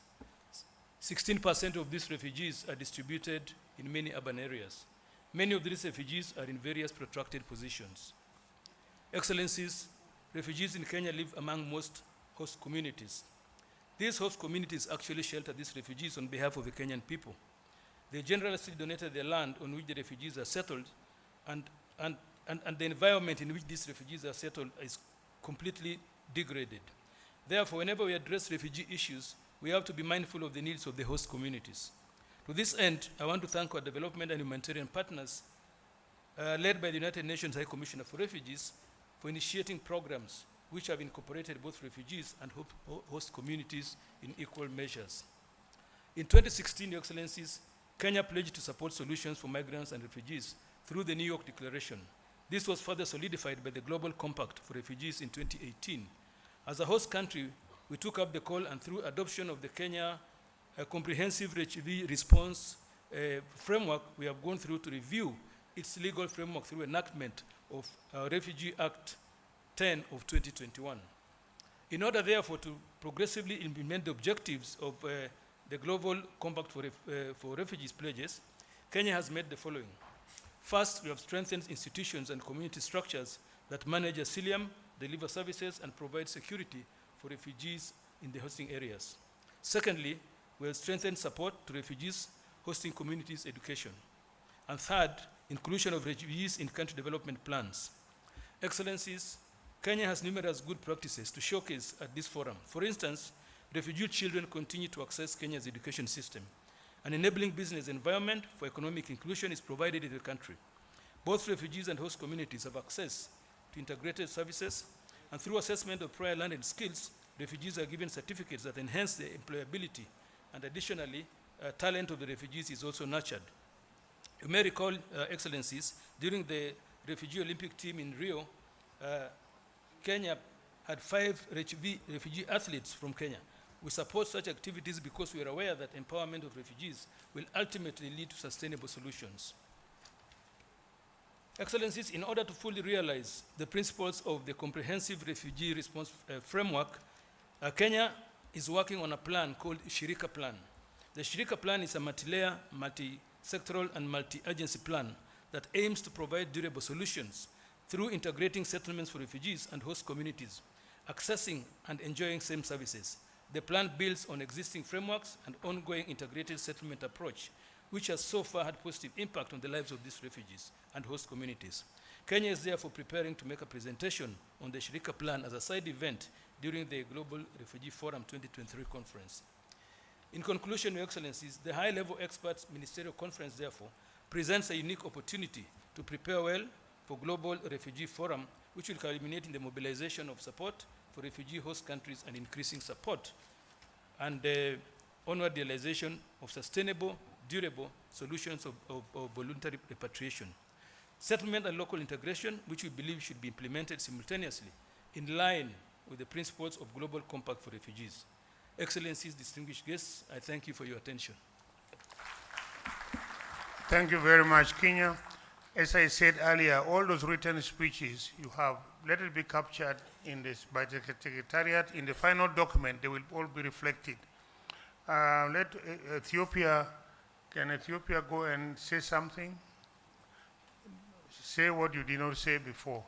Speaker 13: 16% of these refugees are distributed in many urban areas. Many of these refugees are in various protracted positions. Excellencies, refugees in Kenya live among most host communities. These host communities actually shelter these refugees on behalf of the Kenyan people. They generously donated their land on which the refugees are settled, and the environment in which these refugees are settled is completely degraded. Therefore, whenever we address refugee issues, we have to be mindful of the needs of the host communities. To this end, I want to thank our development and humanitarian partners, led by the United Nations High Commissioner for Refugees, for initiating programs which have incorporated both refugees and host communities in equal measures. In 2016, Your Excellencies, Kenya pledged to support solutions for migrants and refugees through the New York Declaration. This was further solidified by the Global Compact for Refugees in 2018. As a host country, we took up the call, and through adoption of the Kenya Comprehensive Refugee Response Framework, we have gone through to review its legal framework through enactment of Refugee Act 10 of 2021. In order, therefore, to progressively implement the objectives of the Global Compact for Refugees pledges, Kenya has made the following. First, we have strengthened institutions and community structures that manage asylum, deliver services, and provide security for refugees in the hosting areas. Secondly, we have strengthened support to refugees hosting communities' education. And third, inclusion of refugees in country development plans. Excellencies, Kenya has numerous good practices to showcase at this forum. For instance, refugee children continue to access Kenya's education system. An enabling business environment for economic inclusion is provided in the country. Both refugees and host communities have access to integrated services, and through assessment of prior learned skills, refugees are given certificates that enhance their employability, and additionally, talent of the refugees is also nurtured. You may recall, Excellencies, during the Refugee Olympic team in Rio, Kenya had 5 refugee athletes from Kenya. We support such activities because we are aware that empowerment of refugees will ultimately lead to sustainable solutions. Excellencies, in order to fully realize the principles of the Comprehensive Refugee Response Framework, Kenya is working on a plan called Shirika Plan. The Shirika Plan is a multi-layer, multi-sectoral, and multi-agency plan that aims to provide durable solutions through integrating settlements for refugees and host communities, accessing and enjoying same services. The plan builds on existing frameworks and ongoing integrated settlement approach, which has so far had positive impact on the lives of these refugees and host communities. Kenya is therefore preparing to make a presentation on the Shirika Plan as a side event during the Global Refugee Forum 2023 conference. In conclusion, Your Excellencies, the high-level experts ministerial conference, therefore, presents a unique opportunity to prepare well for Global Refugee Forum, which will culminate in the mobilization of support for refugee host countries and increasing support and the onward realization of sustainable, durable solutions of voluntary repatriation. Settlement and local integration, which we believe should be implemented simultaneously in line with the principles of Global Compact for Refugees. Excellencies, distinguished guests, I thank you for your attention.
Speaker 1: Thank you very much, Kenya. As I said earlier, all those written speeches you have, let it be captured in this by the Secretariat. In the final document, they will all be reflected. Let Ethiopia, can Ethiopia go and say something? Say what you did not say before.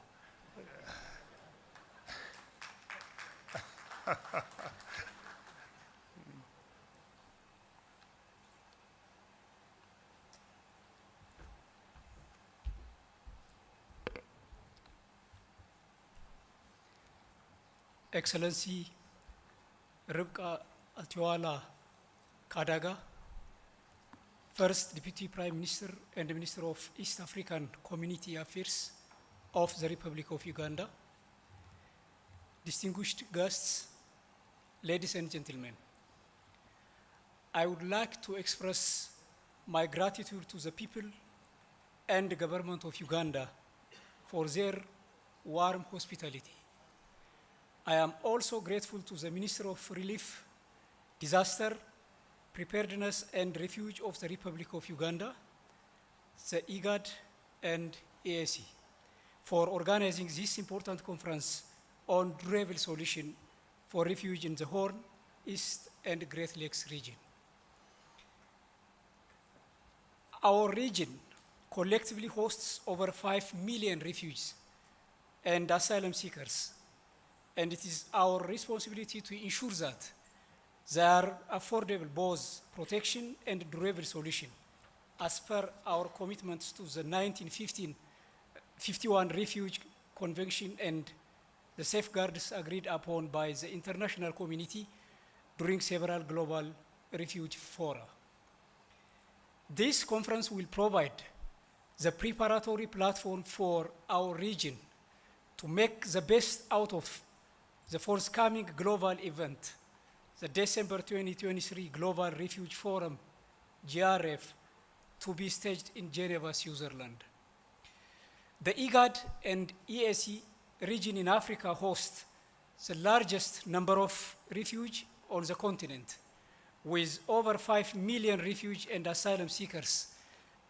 Speaker 12: Excellency Ribka Altiwala Kadaga, First Deputy Prime Minister and Minister of East African Community Affairs of the Republic of Uganda, distinguished guests, ladies and gentlemen, I would like to express my gratitude to the people and the government of Uganda for their warm hospitality. I am also grateful to the Minister of Relief, Disaster, Preparedness and Refuge of the Republic of Uganda, the IGAD and EAC, for organizing this important conference on durable solution for refuge in the Horn, East and Great Lakes region. Our region collectively hosts over 5 million refugees and asylum seekers, and it is our responsibility to ensure that there are affordable both protection and durable solution as per our commitments to the 1951 Refugee Convention and the safeguards agreed upon by the international community during several global refuge fora. This conference will provide the preparatory platform for our region to make the best out of the forthcoming global event, the December 2023 Global Refuge Forum, GRF, to be staged in Geneva, Switzerland. The IGAD and EAC region in Africa hosts the largest number of refugees on the continent, with over 5 million refugee and asylum seekers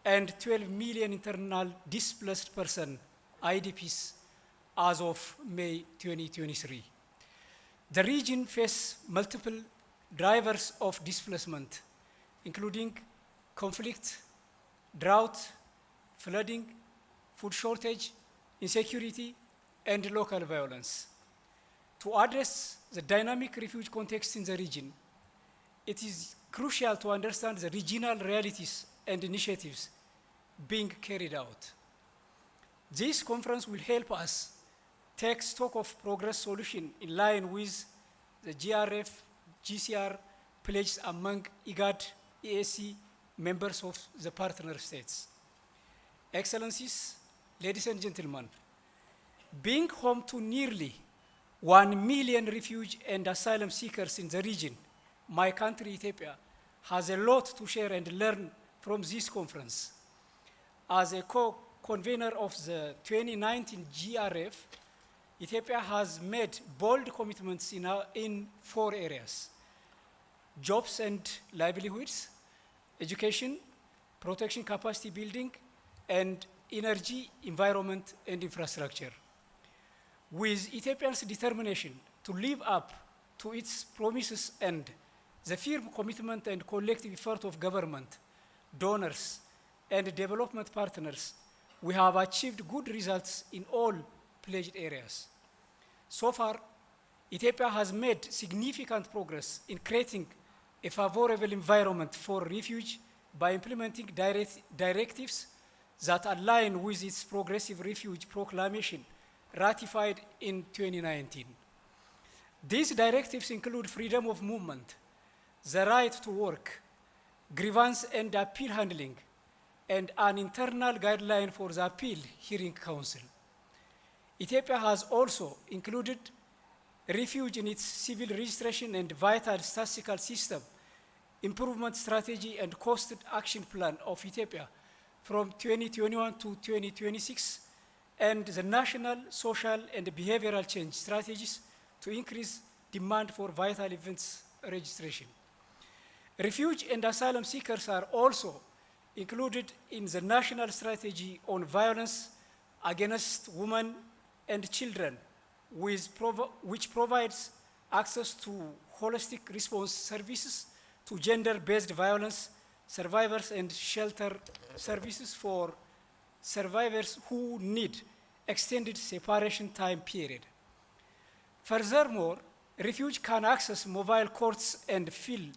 Speaker 12: and 12 million internal displaced persons, IDPs, as of May 2023. The region faces multiple drivers of displacement, including conflict, drought, flooding, food shortage, insecurity, and local violence. To address the dynamic refugee context in the region, it is crucial to understand the regional realities and initiatives being carried out. This conference will help us take stock of progress solution in line with the GRF, GCR pledges among IGAD, EAC members of the partner states. Excellencies, ladies and gentlemen, being home to nearly 1 million refugee and asylum seekers in the region, my country, Ethiopia, has a lot to share and learn from this conference. As a co-convener of the 2019 GRF, Ethiopia has made bold commitments in 4 areas: jobs and livelihoods, education, protection capacity building, and energy, environment, and infrastructure. With Ethiopia's determination to live up to its promises and the firm commitment and collective effort of government, donors, and development partners, we have achieved good results in all pledged areas. So far, Ethiopia has made significant progress in creating a favorable environment for refuge by implementing directives that align with its progressive refuge proclamation ratified in 2019. These directives include freedom of movement, the right to work, grievance and appeal handling, and an internal guideline for the appeal hearing council. Ethiopia has also included refuge in its civil registration and vital statistical system improvement strategy and cost action plan of Ethiopia from 2021 to 2026, and the national social and behavioral change strategies to increase demand for vital events registration. Refuge and asylum seekers are also included in the national strategy on violence against women and children, which provides access to holistic response services to gender-based violence, survivors and shelter services for survivors who need extended separation time period. Furthermore, refugees can access mobile courts and free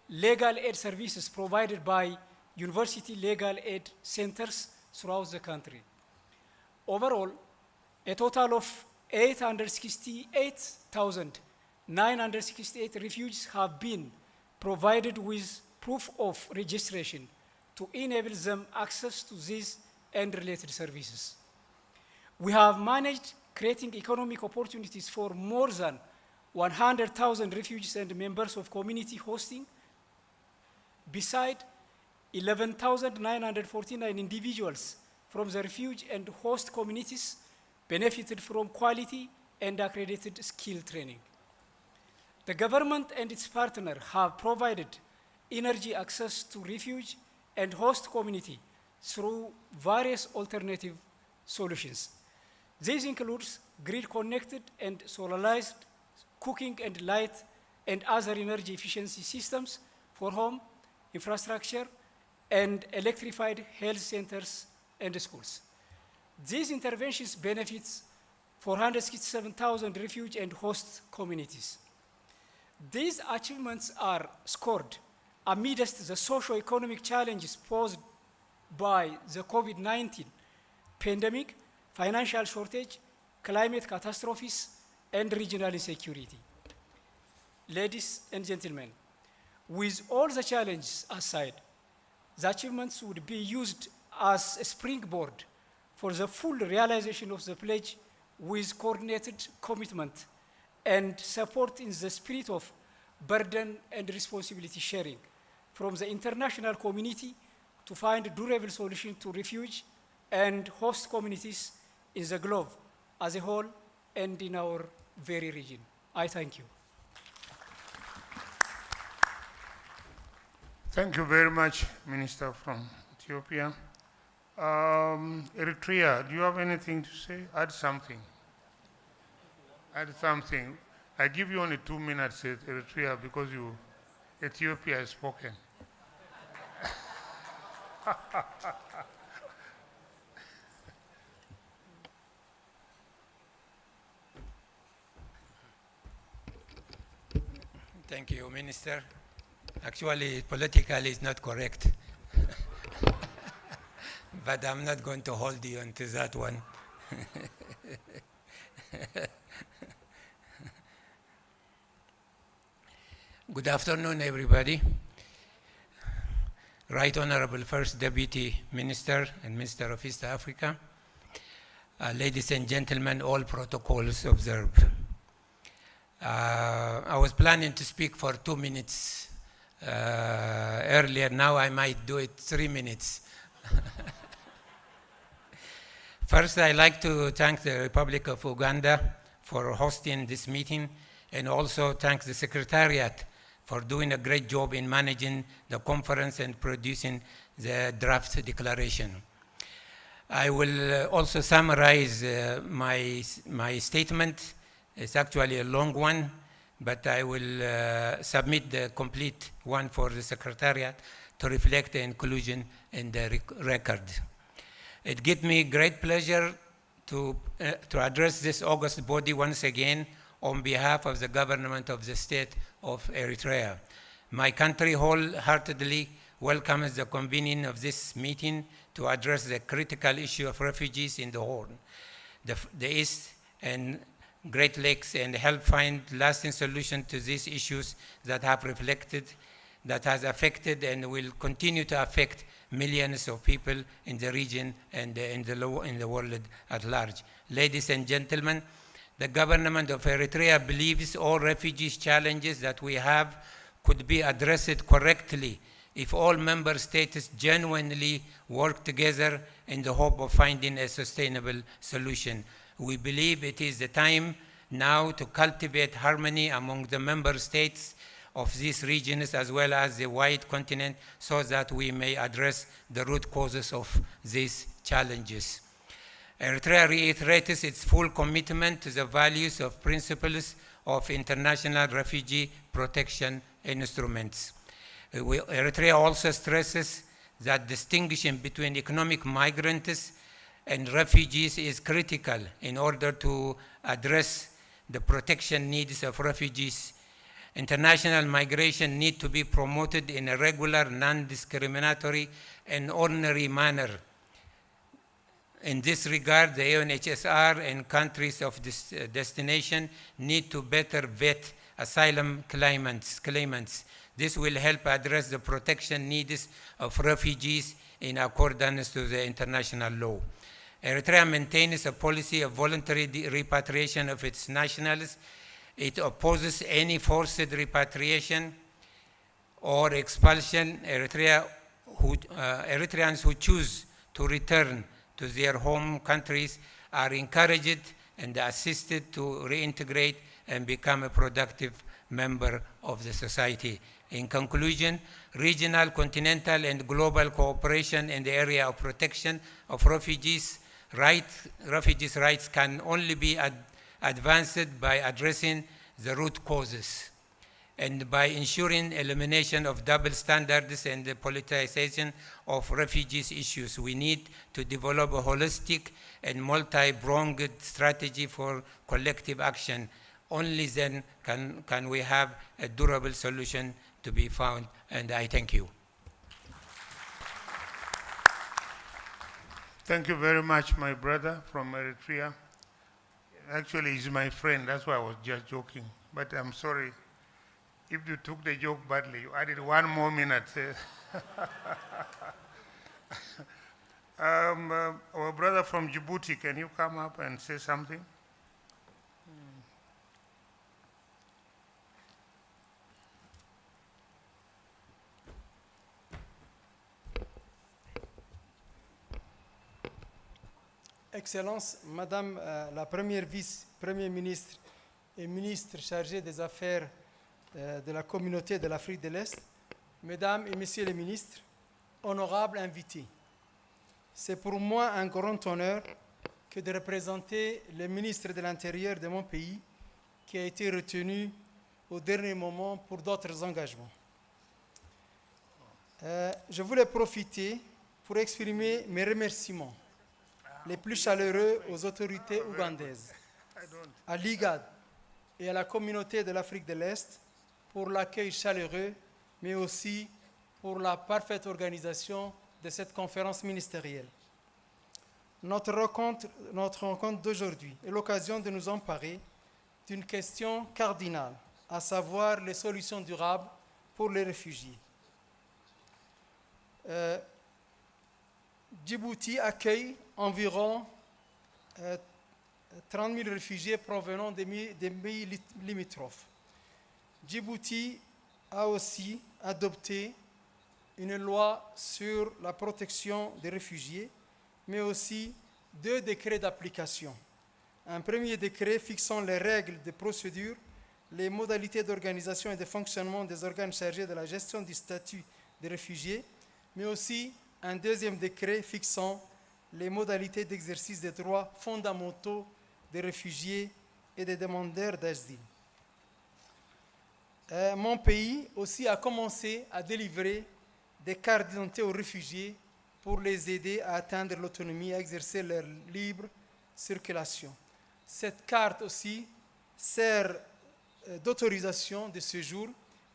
Speaker 12: legal aid services provided by university legal aid centers throughout the country. Overall, a total of 868,968 refugees have been provided with proof of registration to enable them access to these and related services. We have managed creating economic opportunities for more than 100,000 refugees and members of community hosting, beside 11,949 individuals from the refugee and host communities benefited from quality and accredited skill training. The government and its partners have provided energy access to refugee and host community through various alternative solutions. This includes grid-connected and solarized cooking and light and other energy efficiency systems for home, infrastructure, and electrified health centers and schools. These interventions benefit 467,000 refugee and host communities. These achievements are scored amidst the socio-economic challenges posed by the COVID-19 pandemic, financial shortage, climate catastrophes, and regional insecurity. Ladies and gentlemen, with all the challenges aside, the achievements would be used as a springboard for the full realization of the pledge with coordinated commitment and support in the spirit of burden and responsibility sharing from the international community to find durable solutions to refugee and host communities in the globe as a whole and in our very region. I thank you.
Speaker 1: Thank you very much, Minister from Ethiopia. Eritrea, do you have anything to say? Add something. Add something. I give you only 2 minutes, Eritrea, because Ethiopia has spoken.
Speaker 14: Thank you, Minister. Actually, politically, it's not correct. But I'm not going to hold you onto that one. Good afternoon, everybody. Right Honorable First Deputy Minister and Minister of East Africa, ladies and gentlemen, all protocols observed. I was planning to speak for 2 minutes earlier. Now I might do it 3 minutes. First, I'd like to thank the Republic of Uganda for hosting this meeting, and also thank the Secretariat for doing a great job in managing the conference and producing the draft declaration. I will also summarize my statement. It's actually a long one, but I will submit the complete one for the Secretariat to reflect the inclusion in the record. It gives me great pleasure to address this august body once again on behalf of the government of the state of Eritrea. My country wholeheartedly welcomes the convening of this meeting to address the critical issue of refugees in the Horn, the East and Great Lakes, and help find lasting solutions to these issues that has affected and will continue to affect millions of people in the region and in the world at large. Ladies and gentlemen, the government of Eritrea believes all refugees challenges that we have could be addressed correctly if all member states genuinely work together in the hope of finding a sustainable solution. We believe it is the time now to cultivate harmony among the member states of these regions as well as the wide continent so that we may address the root causes of these challenges. Eritrea reiterates its full commitment to the values of principles of international refugee protection instruments. Eritrea also stresses that distinction between economic migrants and refugees is critical in order to address the protection needs of refugees. International migration need to be promoted in a regular, non-discriminatory, and ordinary manner. In this regard, the UNHCR and countries of destination need to better vet asylum claimants. This will help address the protection needs of refugees in accordance to the international law. Eritrea maintains a policy of voluntary repatriation of its nationals. It opposes any forced repatriation or expulsion. Eritreans who choose to return to their home countries are encouraged and assisted to reintegrate and become a productive member of the society. In conclusion, regional, continental, and global cooperation in the area of protection of refugees' rights can only be advanced by addressing the root causes and by ensuring elimination of double standards and the politicization of refugees issues. We need to develop a holistic and multi-pronged strategy for collective action. Only then can we have a durable solution to be found, and I thank you.
Speaker 1: Thank you very much, my brother from Eritrea. Actually, he's my friend, that's why I was just joking. But I'm sorry, if you took the joke badly, you added 1 more minute. Our brother from Djibouti, can you come up and say something?
Speaker 12: Excellence, Madame la première vice-première ministre et ministre chargée des Affaires de la Communauté de l'Afrique de l'Est, Mesdames et Messieurs les ministres, honorables invités, c'est pour moi un grand honneur que de représenter le ministre de l'Intérieur de mon pays qui a été retenu au dernier moment pour d'autres engagements. Je voulais profiter pour exprimer mes remerciements les plus chaleureux aux autorités ougandaises, à l'IGAD et à la communauté de l'Afrique de l'Est pour l'accueil chaleureux, mais aussi pour la parfaite organisation de cette conférence ministérielle. Notre rencontre d'aujourd'hui est l'occasion de nous emparer d'une question cardinale, à savoir les solutions durables pour les réfugiés. Djibouti accueille environ 30 000 réfugiés provenant des pays limitrophes. Djibouti a aussi adopté une loi sur la protection des réfugiés, mais aussi 2 décrets d'application. Un premier décret fixant les règles de procédure, les modalités d'organisation et de fonctionnement des organes chargés de la gestion du statut des réfugiés, mais aussi un deuxième décret fixant les modalités d'exercice des droits fondamentaux des réfugiés et des demandeurs d'asile. Mon pays aussi a commencé à délivrer des cartes d'identité aux réfugiés pour les aider à atteindre l'autonomie et à exercer leur libre circulation. Cette carte aussi sert d'autorisation de séjour,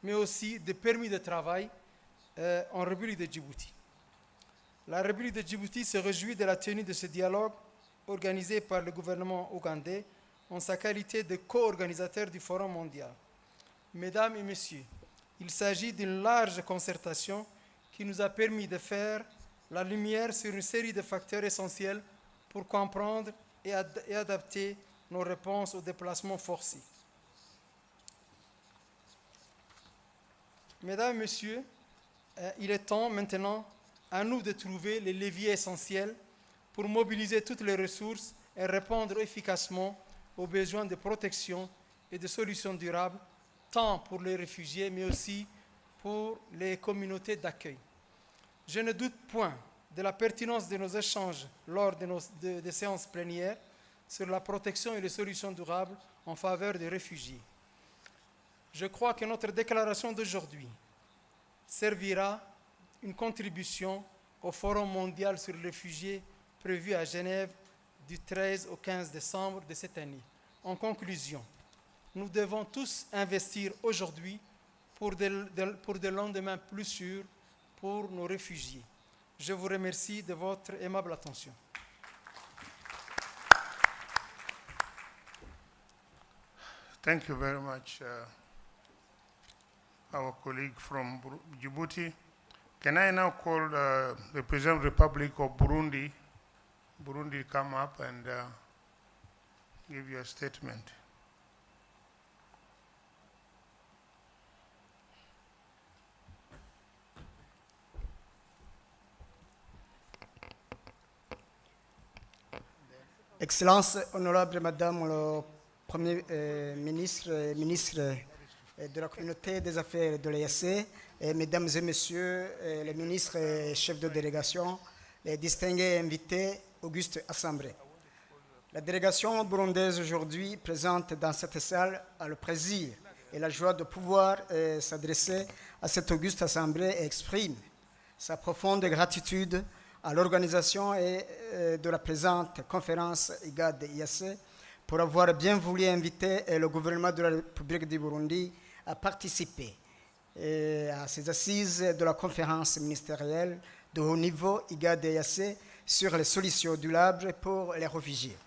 Speaker 12: mais aussi de permis de travail en République de Djibouti. La République de Djibouti se réjouit de la tenue de ce dialogue organisé par le gouvernement ougandais en sa qualité de co-organisateur du Forum mondial. Mesdames et Messieurs, il s'agit d'une large concertation qui nous a permis de faire la lumière sur une série de facteurs essentiels pour comprendre et adapter nos réponses aux déplacements forcés. Mesdames et Messieurs, il est temps maintenant à nous de trouver les leviers essentiels pour mobiliser toutes les ressources et répondre efficacement aux besoins de protection et de solutions durables, tant pour les réfugiés, mais aussi pour les communautés d'accueil. Je ne doute point de la pertinence de nos échanges lors des séances plénières sur la protection et les solutions durables en faveur des réfugiés. Je crois que notre déclaration d'aujourd'hui servira une contribution au Forum mondial sur les réfugiés prévu à Genève du 13 au 15 décembre de cette année. En conclusion, nous devons tous investir aujourd'hui pour des lendemains plus sûrs pour nos réfugiés. Je vous remercie de votre aimable attention.
Speaker 1: Thank you very much, our colleague from Djibouti. Can I now call the President of the Republic of Burundi? Burundi, come up and give you a statement.
Speaker 15: Excellences, honorable Madame le Premier ministre et ministre de la Communauté des Affaires de l'EAC, Mesdames et Messieurs les ministres et chefs de délégation, les distingués invités, auguste assemblée. La délégation burundaise aujourd'hui présente dans cette salle a le plaisir et la joie de pouvoir s'adresser à cette auguste assemblée et exprime sa profonde gratitude à l'organisation de la présente conférence IGAD-EAC pour avoir bien voulu inviter le gouvernement de la République du Burundi à participer à ces assises de la conférence ministérielle de haut niveau IGAD-EAC sur les solutions durables pour les réfugiés.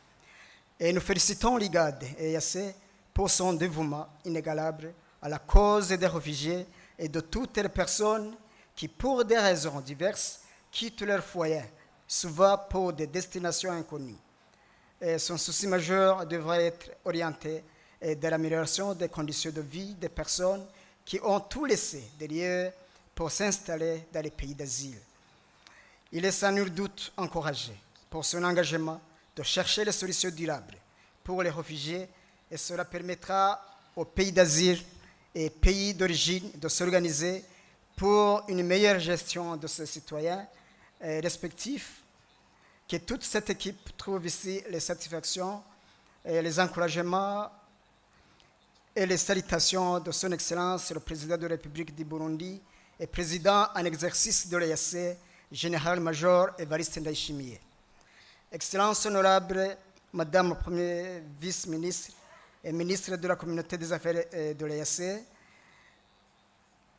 Speaker 15: Et nous félicitons l'IGAD-EAC pour son dévouement inégalable à la cause des réfugiés et de toutes les personnes qui, pour des raisons diverses, quittent leur foyer, souvent pour des destinations inconnues. Et son souci majeur devrait être orienté dans l'amélioration des conditions de vie des personnes qui ont tout laissé derrière pour s'installer dans les pays d'asile. Il est sans nul doute encouragé pour son engagement de chercher les solutions durables pour les réfugiés et cela permettra aux pays d'asile et pays d'origine de s'organiser pour une meilleure gestion de ces citoyens respectifs, que toute cette équipe trouve ici les satisfactions et les encouragements et les salutations de son Excellence le Président de la République du Burundi et Président en exercice de l'EAC, Général-Major Evariste Ndayishimiye. Excellence honorable, Madame la Première Vice-ministre et Ministre de la Communauté des Affaires de l'EAC,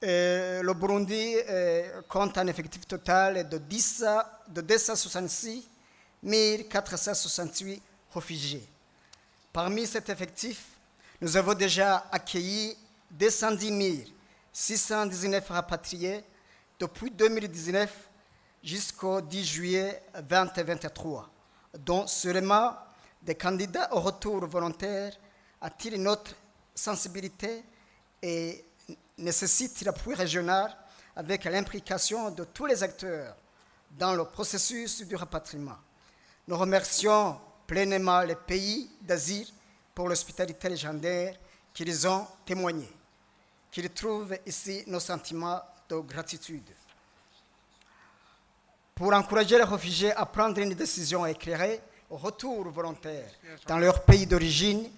Speaker 15: le Burundi compte un effectif total de 266 468 réfugiés. Parmi cet effectif, nous avons déjà accueilli 210 619 rapatriés depuis 2019 jusqu'au 10 juillet 2023, dont seulement des candidats au retour volontaire attirent notre sensibilité et nécessitent l'appui régional avec l'implication de tous les acteurs dans le processus du rapatriement. Nous remercions pleinement les pays d'asile pour l'hospitalité légendaire qu'ils ont témoigné, qu'ils trouvent ici nos sentiments de gratitude. Pour encourager les réfugiés à prendre une décision éclairée au retour volontaire dans leur pays d'origine,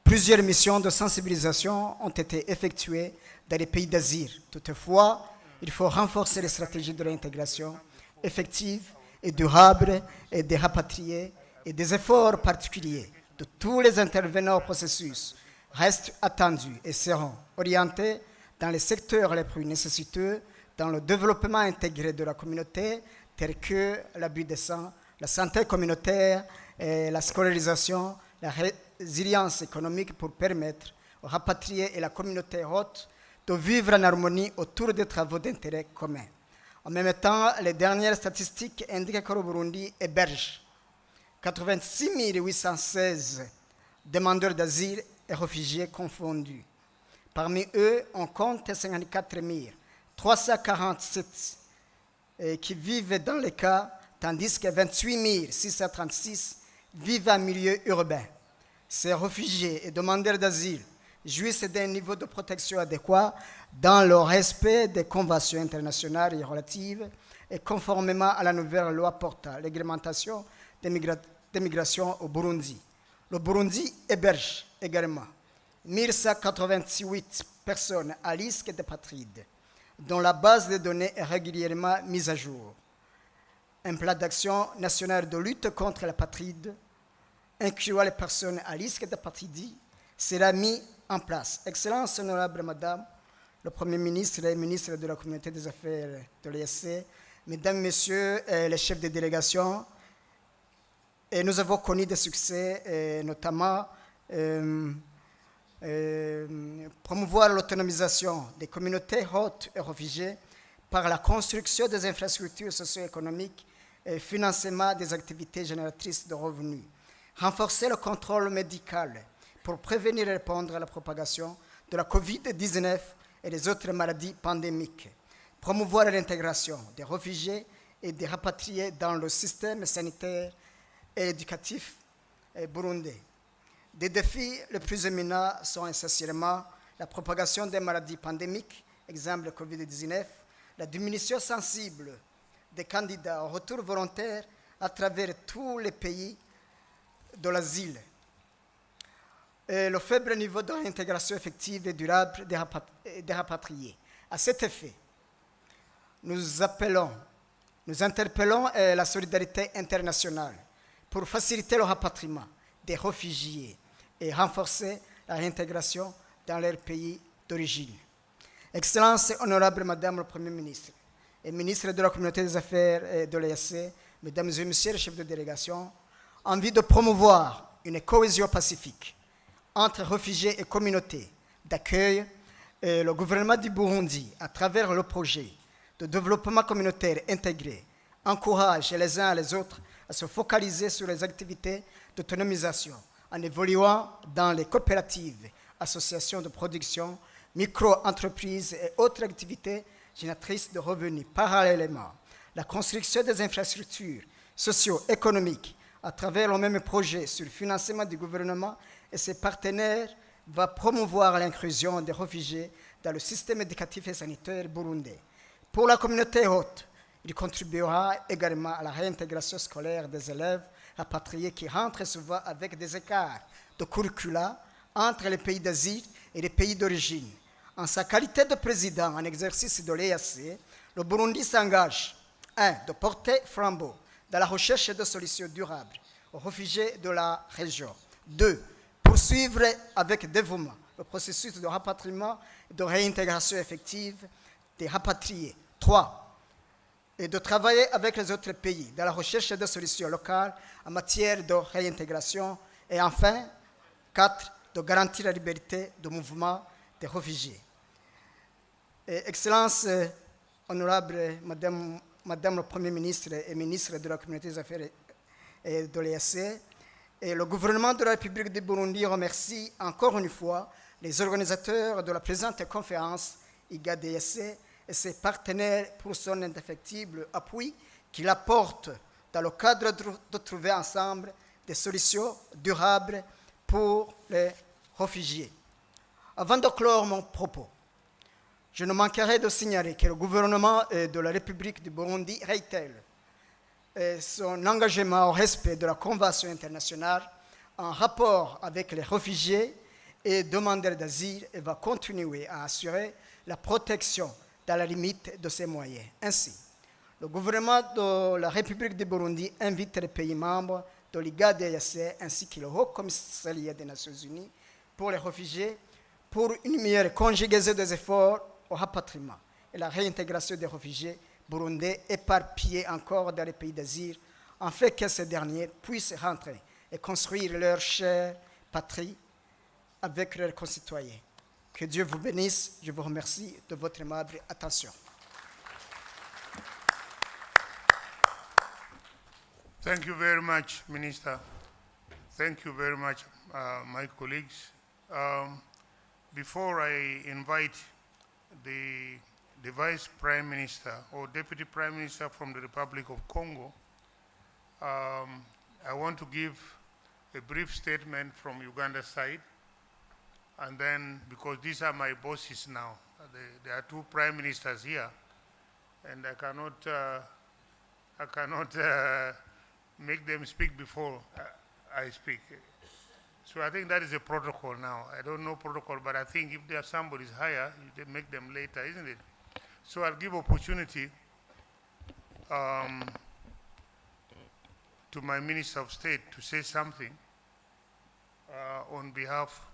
Speaker 15: plusieurs missions de sensibilisation ont été effectuées dans les pays d'asile. Toutefois, il faut renforcer les stratégies de l'intégration effective et durable et des rapatriés et des efforts particuliers de tous les intervenants au processus restent attendus et seront orientés dans les secteurs les plus nécessiteux dans le développement intégré de la communauté, tels que l'abus de sang, la santé communautaire, et la scolarisation, la résilience économique pour permettre aux rapatriés et la communauté haute de vivre en harmonie autour des travaux d'intérêt commun. En même temps, les dernières statistiques indiquent que le Burundi héberge 86 816 demandeurs d'asile et réfugiés confondus. Parmi eux, on compte 54 347 qui vivent dans les cas, tandis que 28 636 vivent en milieu urbain. Ces réfugiés et demandeurs d'asile jouissent d'un niveau de protection adéquat dans le respect des conventions internationales et relatives et conformément à la nouvelle loi portant réglementation des migrations au Burundi. Le Burundi héberge également 1188 personnes à risque d'apatride, dont la base de données est régulièrement mise à jour. Un plan d'action national de lutte contre l'apatride, incluant les personnes à risque d'apatridie, sera mis en place. Excellences, honorable Madame, le Premier ministre et ministre de la Communauté des Affaires de l'EAC, Mesdames, Messieurs les chefs de délégation, et nous avons connu des succès, notamment promouvoir l'autonomisation des communautés hôtes et réfugiées par la construction des infrastructures socio-économiques et financement des activités génératrices de revenus. Renforcer le contrôle médical pour prévenir et répondre à la propagation de la COVID-19 et des autres maladies pandémiques. Promouvoir l'intégration des réfugiés et des rapatriés dans le système sanitaire et éducatif burundais. Des défis les plus éminents sont essentiellement la propagation des maladies pandémiques, exemple le COVID-19, la diminution sensible des candidats au retour volontaire à travers tous les pays de l'asile, et le faible niveau de l'intégration effective et durable des rapatriés. À cet effet, nous interpellons la solidarité internationale pour faciliter le rapatriement des réfugiés et renforcer la réintégration dans leur pays d'origine. Excellences, honorable Madame le Premier ministre et ministre de la Communauté des Affaires de l'EAC, Mesdames et Messieurs les chefs de délégation, en vue de promouvoir une cohésion pacifique entre réfugiés et communautés d'accueil, le gouvernement du Burundi, à travers le projet de développement communautaire intégré, encourage les uns et les autres à se focaliser sur les activités d'autonomisation en évoluant dans les coopératives, associations de production, micro-entreprises et autres activités génératrices de revenus. Parallèlement, la construction des infrastructures socio-économiques à travers le même projet sur le financement du gouvernement et ses partenaires va promouvoir l'inclusion des réfugiés dans le système éducatif et sanitaire burundais. Pour la communauté haute, il contribuera également à la réintégration scolaire des élèves rapatriés qui rentrent souvent avec des écarts de curricula entre les pays d'asile et les pays d'origine. En sa qualité de président en exercice de l'EAC, le Burundi s'engage 1. De porter flambeau dans la recherche de solutions durables aux réfugiés de la région. 2. Poursuivre avec dévouement le processus de rapatriement et de réintégration effective des rapatriés. 3. Et de travailler avec les autres pays dans la recherche de solutions locales en matière de réintégration. Et enfin, 4. De garantir la liberté de mouvement des réfugiés. Excellences, honorable Madame le Premier ministre et ministre de la Communauté des Affaires et de l'EAC, et le gouvernement de la République du Burundi remercie encore une fois les organisateurs de la présente conférence IGAD-EAC et ses partenaires pour son indéfectible appui qu'il apporte dans le cadre de trouver ensemble des solutions durables pour les réfugiés. Avant de clore mon propos, je ne manquerai de signaler que le gouvernement de la République du Burundi réitère son engagement au respect de la Convention internationale en rapport avec les réfugiés et demandeurs d'asile et va continuer à assurer la protection dans la limite de ses moyens. Ainsi, le gouvernement de la République du Burundi invite les pays membres de l'IGAD-EAC ainsi que le Haut Commissariat des Nations Unies pour les réfugiés pour une meilleure conjugaison des efforts au rapatriement et la réintégration des réfugiés burundais éparpillés encore dans les pays d'asile, afin que ces derniers puissent rentrer et construire leur chère patrie avec leurs concitoyens. Que Dieu vous bénisse. Je vous remercie de votre aimable attention.
Speaker 1: Thank you very much, Minister. Thank you very much, my colleagues. Before I invite the Vice Prime Minister or Deputy Prime Minister from the Republic of Congo, I want to give a brief statement from Uganda's side. And then, because these are my bosses now, there are two prime ministers here, and I cannot make them speak before I speak. So I think that is a protocol now. I don't know protocol, but I think if there somebody's higher, you make them later, isn't it? So I'll give opportunity to my Minister of State to say something on behalf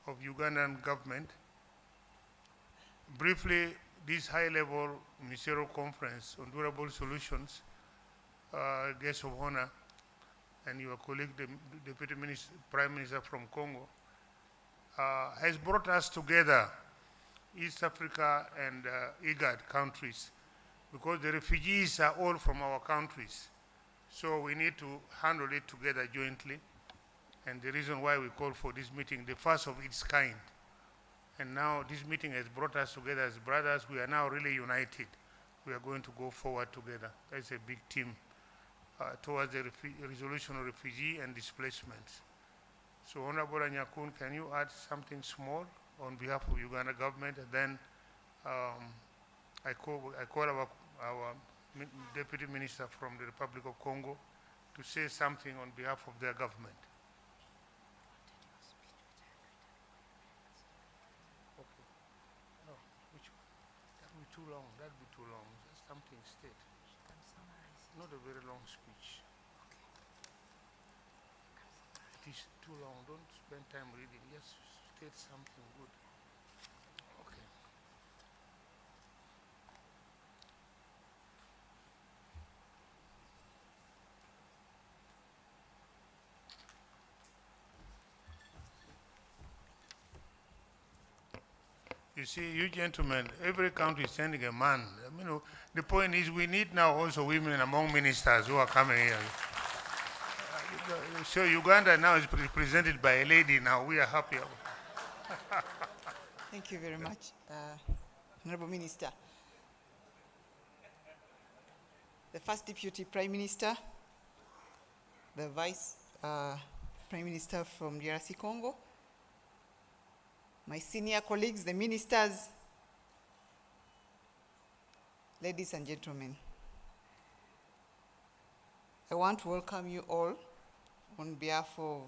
Speaker 1: of Ugandan government. Briefly, this high-level ministerial conference on durable solutions, guest of honor, and your colleague, the Deputy Prime Minister from Congo, has brought us together, East Africa and IGAD countries, because the refugees are all from our countries. So we need to handle it together jointly. And the reason why we call for this meeting, the first of its kind. And now this meeting has brought us together as brothers. We are now really united. We are going to go forward together. That's a big team towards the resolution of refugee and displacements. So Honorable Anyakun, can you add something small on behalf of Uganda government? And then I call our Deputy Minister from the Republic of Congo to say something on behalf of their government. Okay. No, which one? That would be too long. That would be too long. Just something state. Not a very long speech. It is too long. Don't spend time reading. Just state something good. Okay. You see, you gentlemen, every country is sending a man. You know, the point is we need now also women among ministers who are coming here. So Uganda now is represented by a lady now. We are happy.
Speaker 10: Thank you very much, Honorable Minister. The First Deputy Prime Minister, the Vice Prime Minister from DRC Congo, my senior colleagues, the ministers, ladies and gentlemen, I want to welcome you all on behalf of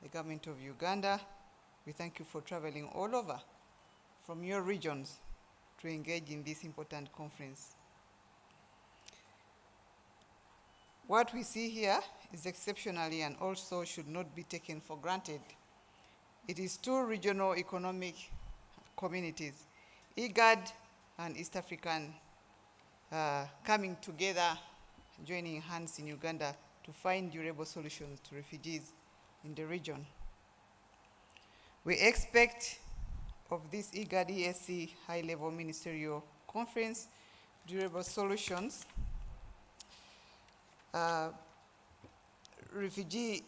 Speaker 10: the government of Uganda. We thank you for traveling all over from your regions to engage in this important conference. What we see here is exceptionally and also should not be taken for granted. It is two regional economic communities, IGAD and East African, coming together, joining hands in Uganda to find durable solutions to refugees in the region. We expect of this IGAD-EAC high-level ministerial conference durable solutions. Refugee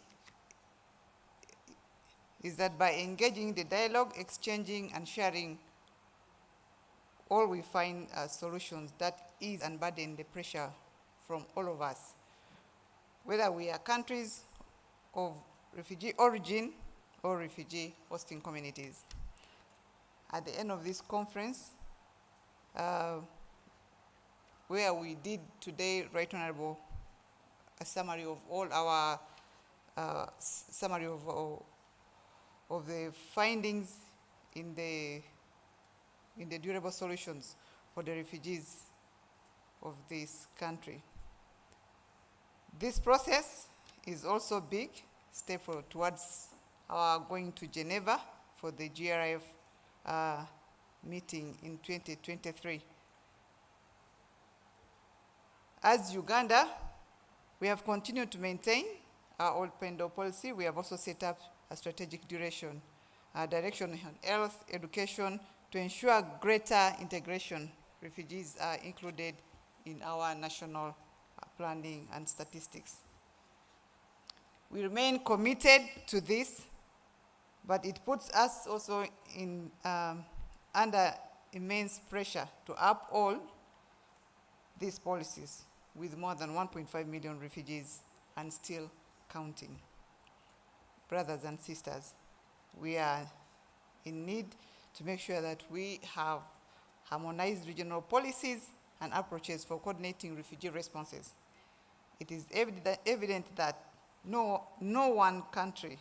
Speaker 10: is that by engaging the dialogue, exchanging and sharing, all we find solutions that ease and burden the pressure from all of us, whether we are countries of refugee origin or refugee hosting communities. At the end of this conference, where we did today, Right Honorable, a summary of all our summary of the findings in the durable solutions for the refugees of this country. This process is also a big step towards our going to Geneva for the GRF meeting in 2023. As Uganda, we have continued to maintain our open door policy. We have also set up a strategic direction on health, education, to ensure greater integration. Refugees are included in our national planning and statistics. We remain committed to this, but it puts us also in, under immense pressure to uphold these policies with more than 1.5 million refugees and still counting. Brothers and sisters, we are in need to make sure that we have harmonized regional policies and approaches for coordinating refugee responses. It is evident that no one country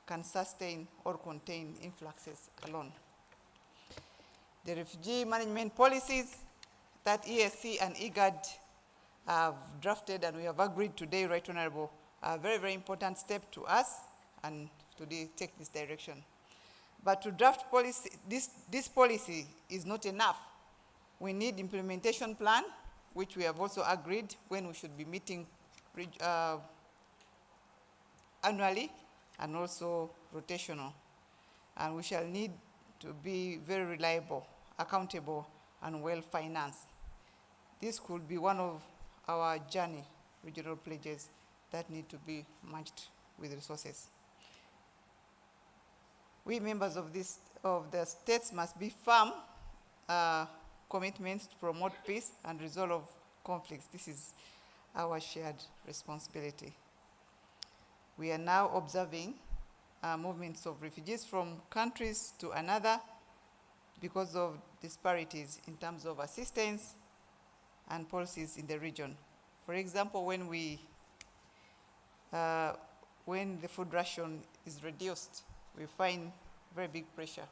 Speaker 10: can sustain or contain influxes alone. The refugee management policies that EAC and IGAD have drafted and we have agreed today, Right Honorable, are a very, very important step to us and to take this direction. But to draft policy, this policy is not enough. We need implementation plan, which we have also agreed when we should be meeting annually and also rotational. And we shall need to be very reliable, accountable, and well-financed. This could be one of our journey regional pledges that need to be matched with resources. We members of the states must be firm commitments to promote peace and resolve conflicts. This is our shared responsibility. We are now observing movements of refugees from countries to another because of disparities in terms of assistance and policies in the region. For example, when the food ration is reduced, we find very big pressure.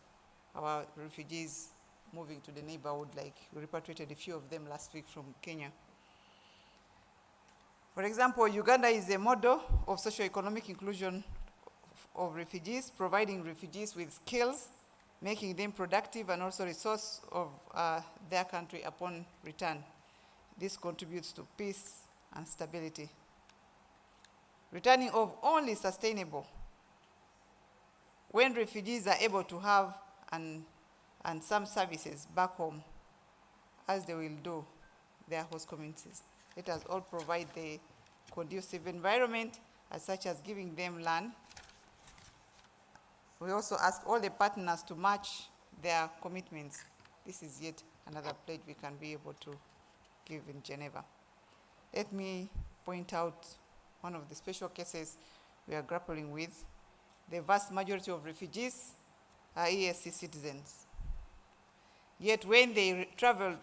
Speaker 10: Our refugees moving to the neighborhood, like we repatriated a few of them last week from Kenya. For example, Uganda is a model of socio-economic inclusion of refugees, providing refugees with skills, making them productive, and also a source of their country upon return. This contributes to peace and stability. Returning of only sustainable when refugees are able to have and some services back home, as they will do their host communities. Let us all provide the conducive environment, such as giving them land. We also ask all the partners to match their commitments. This is yet another pledge we can be able to give in Geneva. Let me point out one of the special cases we are grappling with. The vast majority of refugees are EAC citizens. Yet when they travel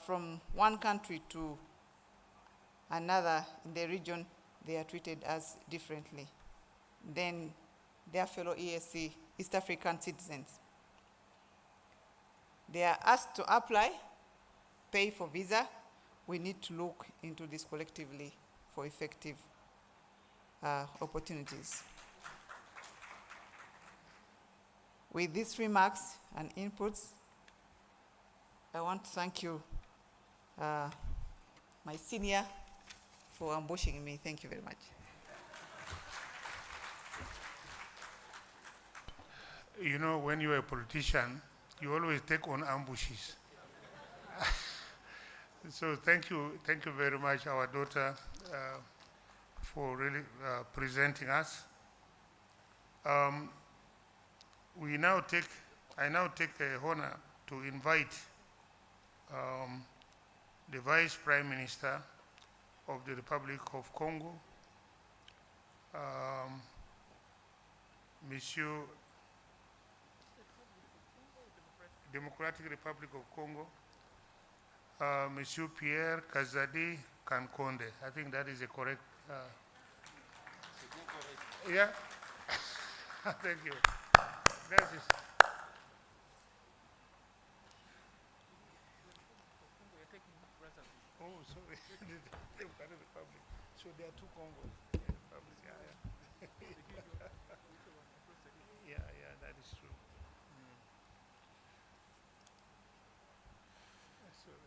Speaker 10: from one country to another in the region, they are treated as differently than their fellow EAC East African citizens. They are asked to apply, pay for visa. We need to look into this collectively for effective opportunities. With these remarks and inputs, I want to thank you, my senior, for ambushing me. Thank you very much.
Speaker 1: You know, when you're a politician, you always take on ambushes. So thank you very much, our daughter, for really presenting us. I now take the honor to invite the Vice Prime Minister of the Republic of Congo, Monsieur Democratic Republic of Congo, Monsieur Pierre Kazadi Kankonde. I think that is a correct. Yeah. Thank you. That is. Oh, sorry. Democratic Republic. So there are two Congos. Yeah, that is true.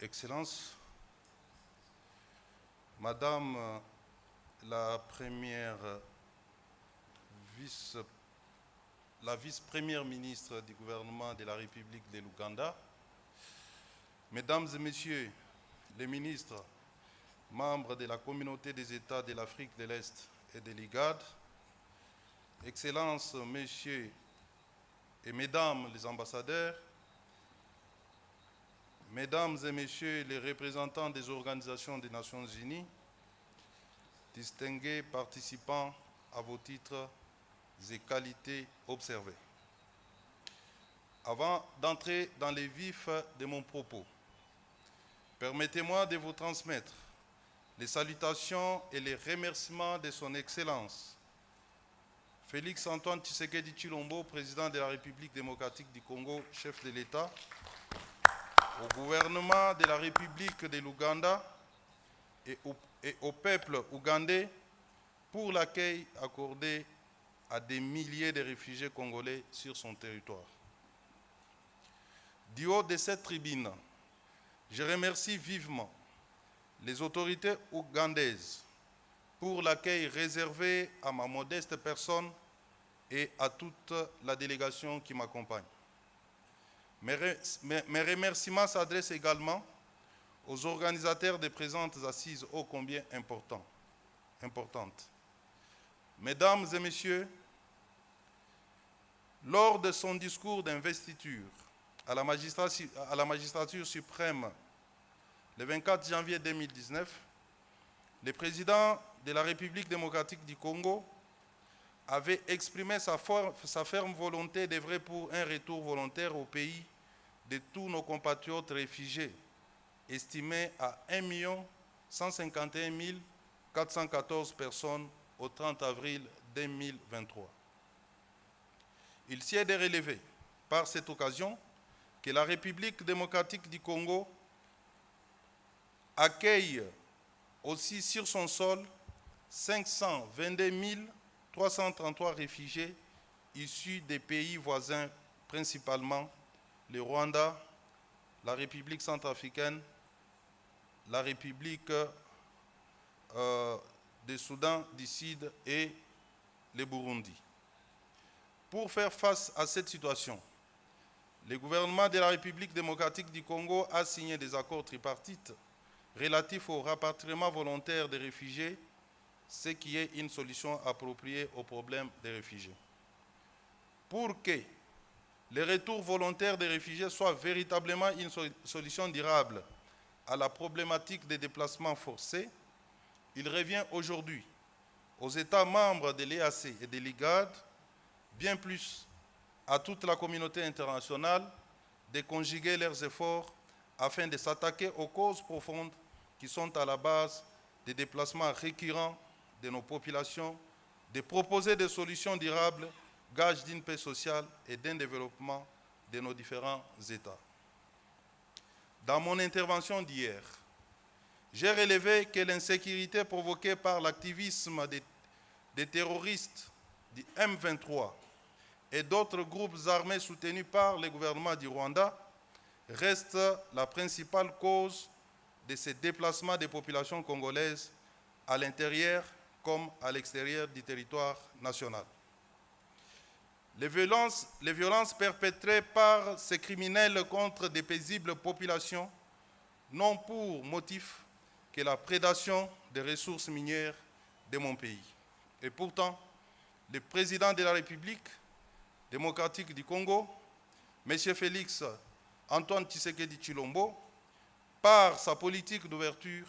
Speaker 17: Excellences, Madame la vice-première ministre du gouvernement de la République de l'Ouganda, Mesdames et Messieurs les ministres, membres de la communauté des États de l'Afrique de l'Est et de l'IGAD, Excellences, Messieurs et Mesdames les ambassadeurs, Mesdames et Messieurs les représentants des organisations des Nations Unies, distingués participants à vos titres et qualités observés. Avant d'entrer dans les vifs de mon propos, permettez-moi de vous transmettre les salutations et les remerciements de son Excellence, Félix Antoine Tshisekedi Tshilombo, président de la République démocratique du Congo, chef de l'État, au gouvernement de la République de l'Ouganda et au peuple ougandais pour l'accueil accordé à des milliers de réfugiés congolais sur son territoire. Du haut de cette tribune, je remercie vivement les autorités ougandaises pour l'accueil réservé à ma modeste personne et à toute la délégation qui m'accompagne. Mes remerciements s'adressent également aux organisateurs des présentes assises ô combien importantes. Mesdames et messieurs, lors de son discours d'investiture à la magistrature suprême le 24 janvier 2019, le président de la République démocratique du Congo avait exprimé sa ferme volonté d'œuvrer pour un retour volontaire au pays de tous nos compatriotes réfugiés, estimés à 1 151 414 personnes au 30 avril 2023. Il s'y est de relever, par cette occasion, que la République démocratique du Congo accueille aussi sur son sol 522 333 réfugiés issus des pays voisins, principalement le Rwanda, la République centrafricaine, la République du Soudan du Sud et le Burundi. Pour faire face à cette situation, le gouvernement de la République démocratique du Congo a signé des accords tripartites relatifs au rapatriement volontaire des réfugiés, ce qui est une solution appropriée au problème des réfugiés. Pour que le retour volontaire des réfugiés soit véritablement une solution durable à la problématique des déplacements forcés, il revient aujourd'hui aux États membres de l'EAC et de l'IGAD, bien plus à toute la communauté internationale, de conjuguer leurs efforts afin de s'attaquer aux causes profondes qui sont à la base des déplacements récurrents de nos populations, de proposer des solutions durables, gages d'une paix sociale et d'un développement de nos différents États. Dans mon intervention d'hier, j'ai relevé que l'insécurité provoquée par l'activisme des terroristes du M23 et d'autres groupes armés soutenus par le gouvernement du Rwanda reste la principale cause de ces déplacements des populations congolaises à l'intérieur comme à l'extérieur du territoire national. Les violences perpétrées par ces criminels contre des paisibles populations n'ont pour motif que la prédation des ressources minières de mon pays. Et pourtant, le président de la République démocratique du Congo, M. Félix Antoine Tshisekedi Tshilombo, par sa politique d'ouverture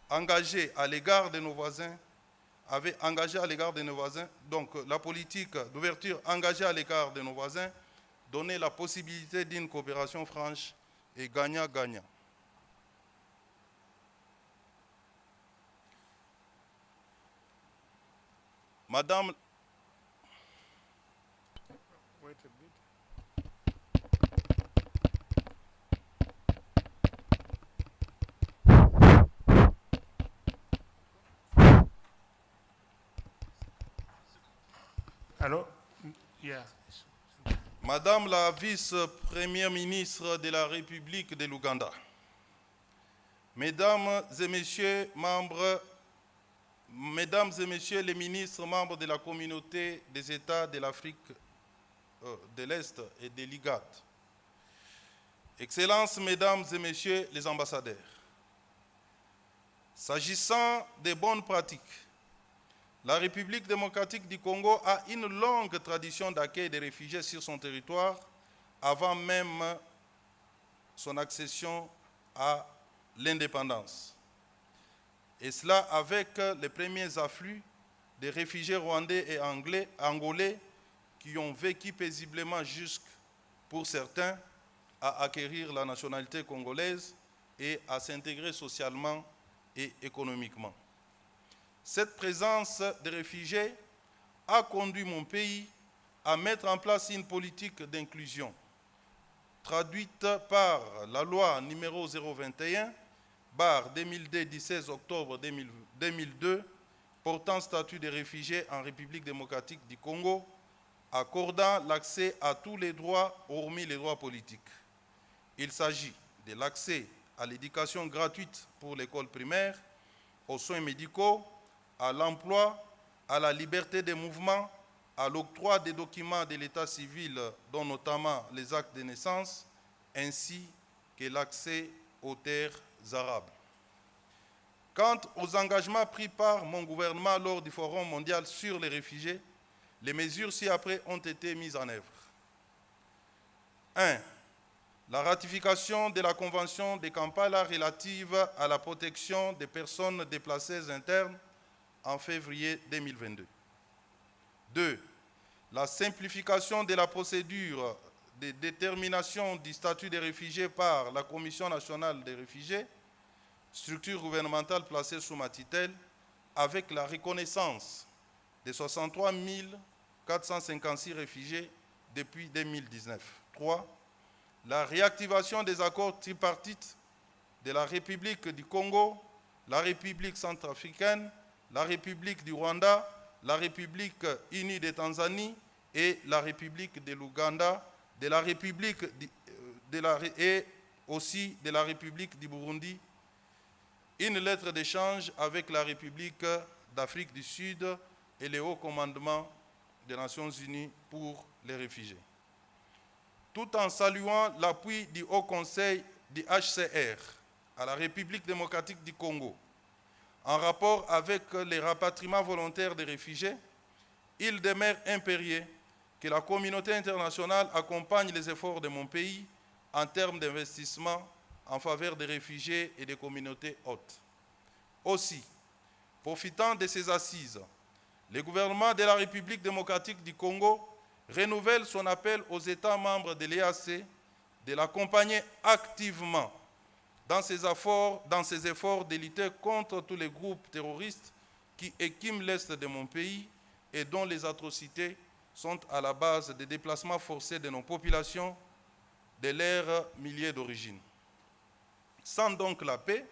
Speaker 17: engagée à l'égard de nos voisins, avait engagé à l'égard de nos voisins, donc la politique d'ouverture engagée à l'égard de nos voisins donnait la possibilité d'une coopération franche et gagnant-gagnant. Madame,
Speaker 1: Wait a bit. Allô? Yeah.
Speaker 17: Madame la vice-première ministre de la République de l'Ouganda, Mesdames et Messieurs les ministres membres de la communauté des États de l'Afrique de l'Est et de l'IGAD, Excellences, Mesdames et Messieurs les ambassadeurs, s'agissant des bonnes pratiques, la République démocratique du Congo a une longue tradition d'accueil des réfugiés sur son territoire avant même son accession à l'indépendance. Et cela avec les premiers afflux des réfugiés rwandais et angolais qui ont vécu paisiblement jusque, pour certains, à acquérir la nationalité congolaise et à s'intégrer socialement et économiquement. Cette présence de réfugiés a conduit mon pays à mettre en place une politique d'inclusion, traduite par la loi numéro 021/2002 du 16 octobre 2002, portant statut de réfugié en République démocratique du Congo, accordant l'accès à tous les droits hormis les droits politiques. Il s'agit de l'accès à l'éducation gratuite pour l'école primaire, aux soins médicaux, à l'emploi, à la liberté de mouvement, à l'octroi des documents de l'état civil, dont notamment les actes de naissance, ainsi que l'accès aux terres arables. Quant aux engagements pris par mon gouvernement lors du Forum mondial sur les réfugiés, les mesures ci-après ont été mises en œuvre. 1. La ratification de la Convention de Kampala relative à la protection des personnes déplacées internes en février 2022. 2. La simplification de la procédure de détermination du statut des réfugiés par la Commission nationale des réfugiés, structure gouvernementale placée sous ma tutelle, avec la reconnaissance de 63 456 réfugiés depuis 2019. 3. La réactivation des accords tripartites de la République du Congo, la République centrafricaine, la République du Rwanda, la République unie de Tanzanie et la République de l'Ouganda, et aussi de la République du Burundi, une lettre d'échange avec la République d'Afrique du Sud et le Haut Commandement des Nations Unies pour les réfugiés. Tout en saluant l'appui du Haut Conseil du HCR à la République démocratique du Congo, en rapport avec les rapatriements volontaires des réfugiés, il demeure impérieux que la communauté internationale accompagne les efforts de mon pays en termes d'investissement en faveur des réfugiés et des communautés hôtes. Aussi, profitant de ces assises, le gouvernement de la République démocratique du Congo renouvelle son appel aux États membres de l'EAC de l'accompagner activement dans ses efforts de lutter contre tous les groupes terroristes qui écument l'Est de mon pays et dont les atrocités sont à la base des déplacements forcés de nos populations de leurs milliers d'origine. Sans donc la paix,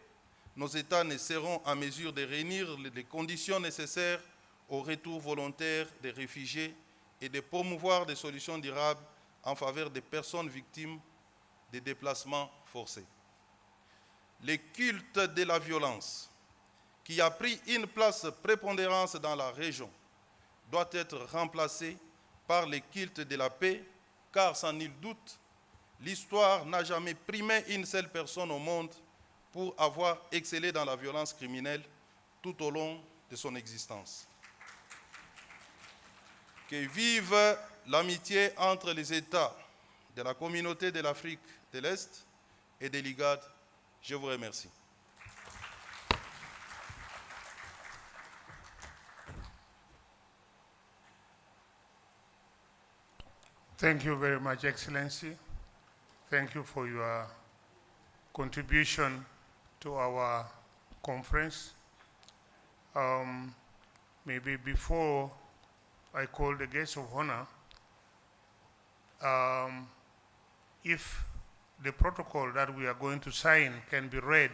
Speaker 17: nos États ne seront en mesure de réunir les conditions nécessaires au retour volontaire des réfugiés et de promouvoir des solutions durables en faveur des personnes victimes des déplacements forcés. Le culte de la violence, qui a pris une place prépondérante dans la région, doit être remplacé par le culte de la paix, car sans nul doute, l'histoire n'a jamais primé une seule personne au monde pour avoir excellé dans la violence criminelle tout au long de son existence. Que vive l'amitié entre les États de la communauté de l'Afrique de l'Est et de l'IGAD. Je vous remercie.
Speaker 1: Thank you very much, Excellency. Thank you for your contribution to our conference. Maybe before I call the guest of honor, if the protocol that we are going to sign can be read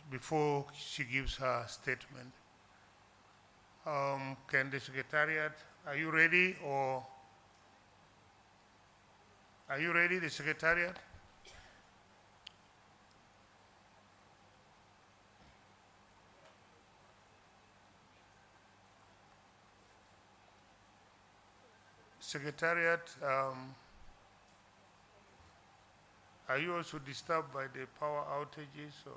Speaker 1: before she gives her statement. Can the Secretariat, are you ready, or are you ready, the Secretariat? Secretariat, are you also disturbed by the power outages? Or?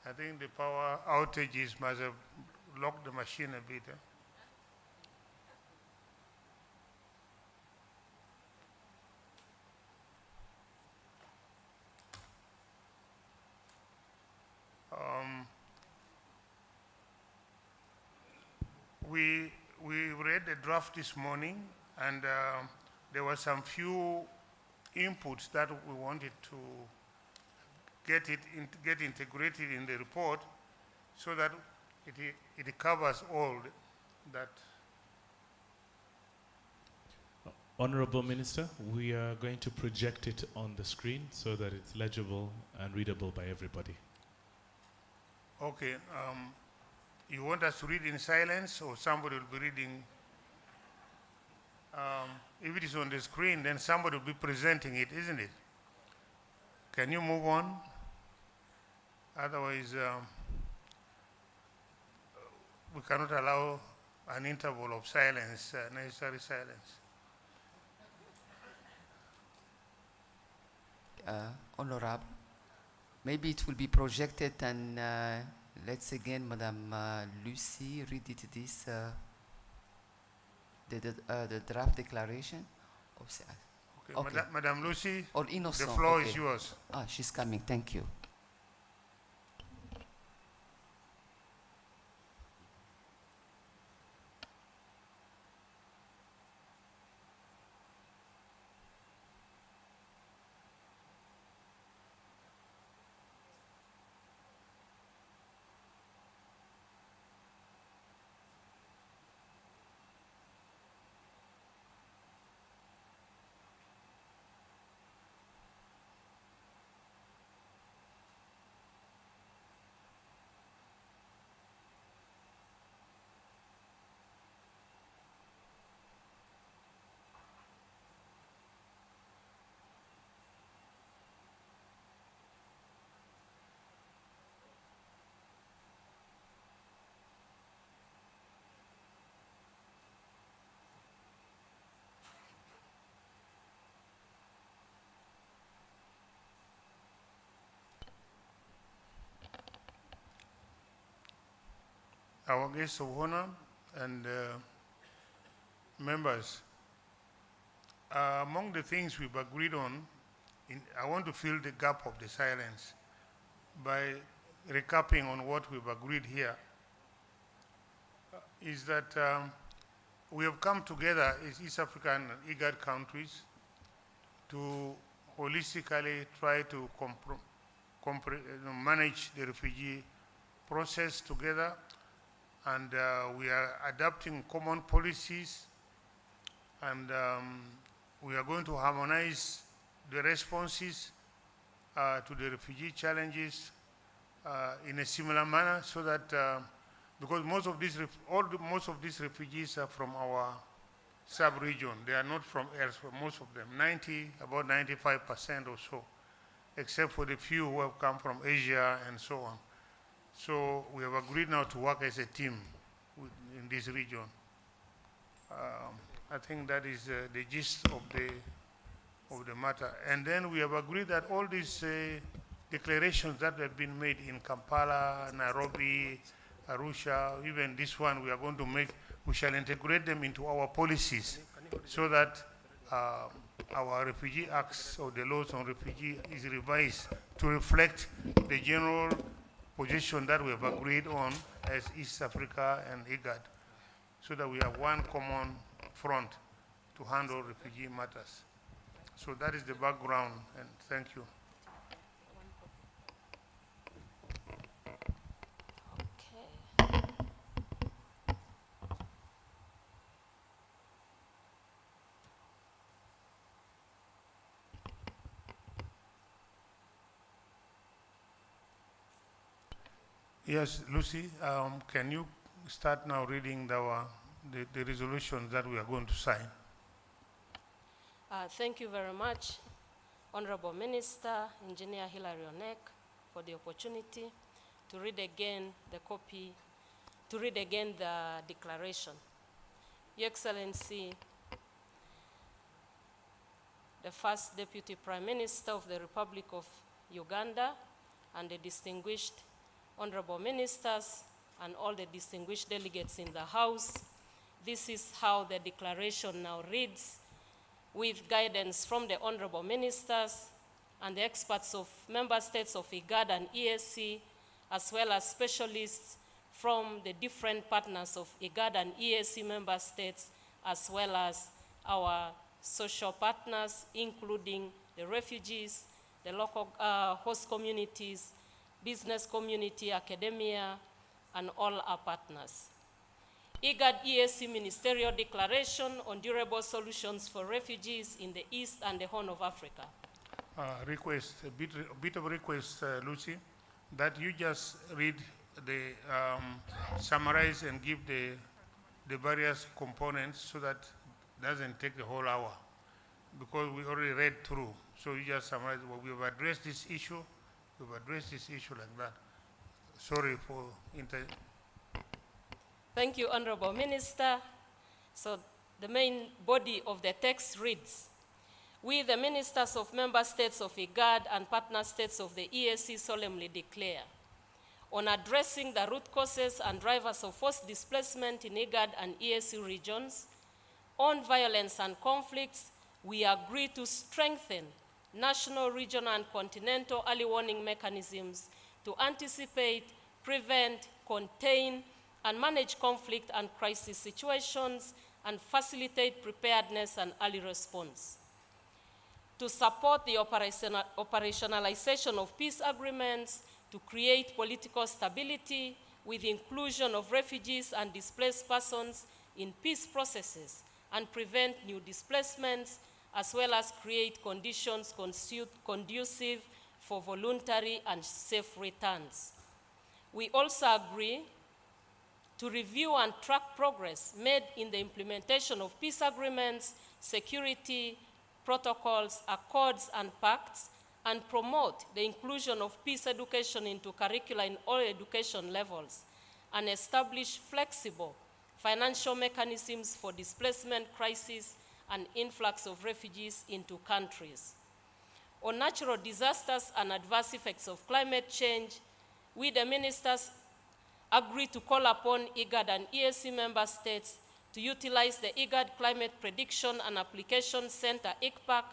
Speaker 1: I think the power outages must have locked the machine a bit. We read the draft this morning, and there were some few inputs that we wanted to get integrated in the report so that it covers all that.
Speaker 2: Honorable Minister, we are going to project it on the screen so that it's legible and readable by everybody.
Speaker 1: Okay. You want us to read in silence, or somebody will be reading? If it is on the screen, then somebody will be presenting it, isn't it? Can you move on? Otherwise, we cannot allow an interval of silence, necessary silence.
Speaker 9: Honorable, maybe it will be projected and let's again, Madam Lucy, read it this, the draft declaration.
Speaker 1: Okay. Madam Lucy,
Speaker 9: or Innocent.
Speaker 1: the floor is yours.
Speaker 9: Ah, she's coming, thank you.
Speaker 1: Our guests of honor and members, among the things we've agreed on, I want to fill the gap of the silence by recapping on what we've agreed here, is that we have come together as East African and IGAD countries to holistically try to manage the refugee process together, and we are adopting common policies, and we are going to harmonize the responses to the refugee challenges in a similar manner, so that because most of these refugees are from our sub-region. They are not from elsewhere, most of them, about 95% or so, except for the few who have come from Asia and so on. So we have agreed now to work as a team in this region. I think that is the gist of the matter. And then we have agreed that all these declarations that have been made in Kampala, Nairobi, Arusha, even this one we are going to make, we shall integrate them into our policies so that our refugee acts or the laws on refugee is revised to reflect the general position that we have agreed on as East Africa and IGAD, so that we have one common front to handle refugee matters. So that is the background, and thank you. Yes, Lucy, can you start now reading the resolutions that we are going to sign?
Speaker 18: Thank you very much, Honorable Minister, Engineer Hilary Onek, for the opportunity to read again the declaration. Your Excellency, the First Deputy Prime Minister of the Republic of Uganda, and the distinguished Honorable Ministers and all the distinguished delegates in the House, this is how the declaration now reads, with guidance from the Honorable Ministers and the experts of Member States of IGAD and EAC, as well as specialists from the different partners of IGAD and EAC Member States, as well as our social partners, including the refugees, the local host communities, business community, academia, and all our partners. IGAD-EAC Ministerial Declaration on Durable Solutions for Refugees in the East and the Horn of Africa.
Speaker 1: A bit of request, Lucy, that you just read summarize and give the various components so that it doesn't take the whole hour, because we already read through. So you just summarize, well, we've addressed this issue like that. Sorry for
Speaker 18: Thank you, Honorable Minister. So the main body of the text reads, we, the ministers of member states of IGAD and partner states of the EAC, solemnly declare, on addressing the root causes and drivers of forced displacement in IGAD and EAC regions, on violence and conflicts, we agree to strengthen national, regional, and continental early warning mechanisms to anticipate, prevent, contain, and manage conflict and crisis situations, and facilitate preparedness and early response. To support the operationalization of peace agreements, to create political stability with inclusion of refugees and displaced persons in peace processes, and prevent new displacements, as well as create conditions conducive for voluntary and safe returns. We also agree to review and track progress made in the implementation of peace agreements, security protocols, accords, and pacts, and promote the inclusion of peace education into curricula in all education levels, and establish flexible financial mechanisms for displacement crisis and influx of refugees into countries. On natural disasters and adverse effects of climate change, we, the ministers, agree to call upon IGAD and EAC member states to utilize the IGAD Climate Prediction and Application Center, ICPAC,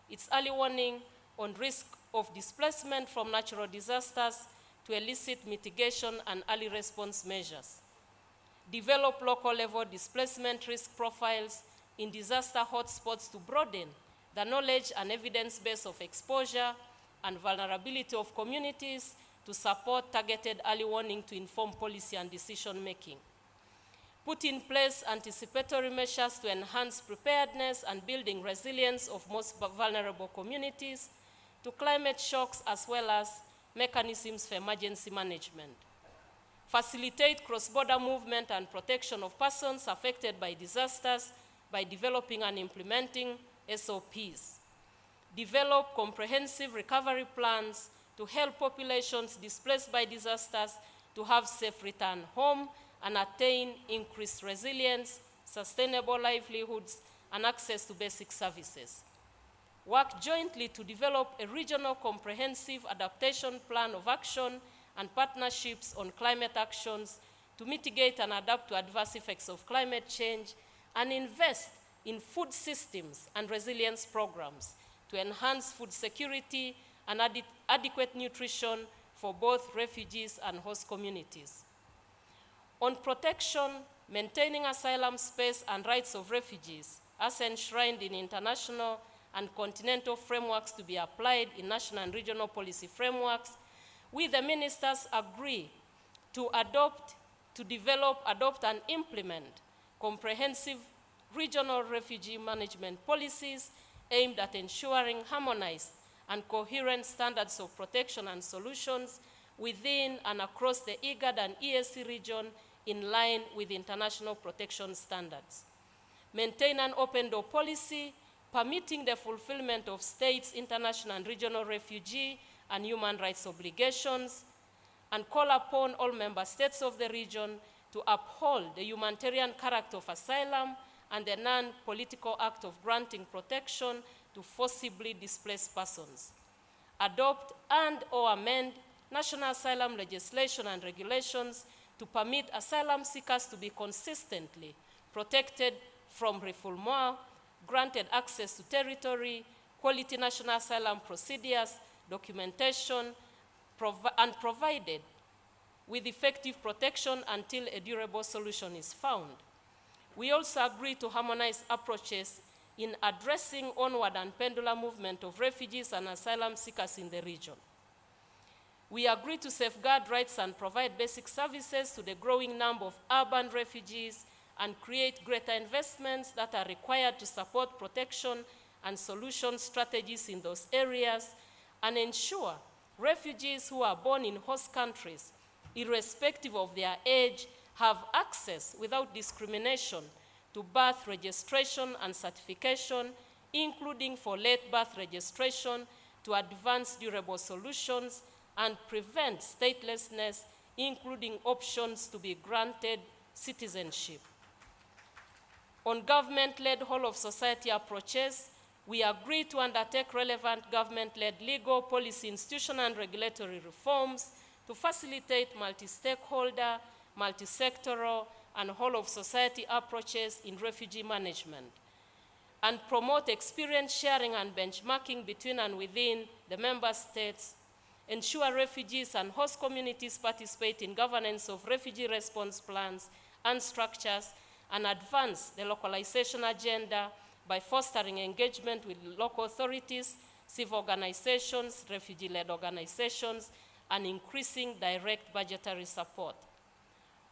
Speaker 18: its early warning on risk of displacement from natural disasters to elicit mitigation and early response measures. Develop local level displacement risk profiles in disaster hotspots to broaden the knowledge and evidence base of exposure and vulnerability of communities to support targeted early warning to inform policy and decision making. Put in place anticipatory measures to enhance preparedness and building resilience of most vulnerable communities to climate shocks, as well as mechanisms for emergency management. Facilitate cross-border movement and protection of persons affected by disasters by developing and implementing SOPs. Develop comprehensive recovery plans to help populations displaced by disasters to have safe return home and attain increased resilience, sustainable livelihoods, and access to basic services. Work jointly to develop a regional comprehensive adaptation plan of action and partnerships on climate actions to mitigate and adapt to adverse effects of climate change, and invest in food systems and resilience programs to enhance food security and adequate nutrition for both refugees and host communities. On protection, maintaining asylum space and rights of refugees as enshrined in international and continental frameworks to be applied in national and regional policy frameworks, we, the ministers, agree to develop, adopt, and implement comprehensive regional refugee management policies aimed at ensuring harmonized and coherent standards of protection and solutions within and across the IGAD and EAC region in line with international protection standards. Maintain an open door policy permitting the fulfillment of states' international and regional refugee and human rights obligations, and call upon all member states of the region to uphold the humanitarian character of asylum and the non-political act of granting protection to forcibly displaced persons. Adopt and/or amend national asylum legislation and regulations to permit asylum seekers to be consistently protected from refoulement, granted access to territory, quality national asylum procedures, documentation, and provided with effective protection until a durable solution is found. We also agree to harmonize approaches in addressing onward and pendulum movement of refugees and asylum seekers in the region. We agree to safeguard rights and provide basic services to the growing number of urban refugees and create greater investments that are required to support protection and solution strategies in those areas, and ensure refugees who are born in host countries irrespective of their age, have access without discrimination to birth registration and certification, including for late birth registration, to advance durable solutions and prevent statelessness, including options to be granted citizenship. On government-led whole-of-society approaches, we agree to undertake relevant government-led legal, policy, institutional, and regulatory reforms to facilitate multi-stakeholder, multi-sectoral, and whole-of-society approaches in refugee management, and promote experience sharing and benchmarking between and within the member states, ensure refugees and host communities participate in governance of refugee response plans and structures, and advance the localization agenda by fostering engagement with local authorities, civil organizations, refugee-led organizations, and increasing direct budgetary support.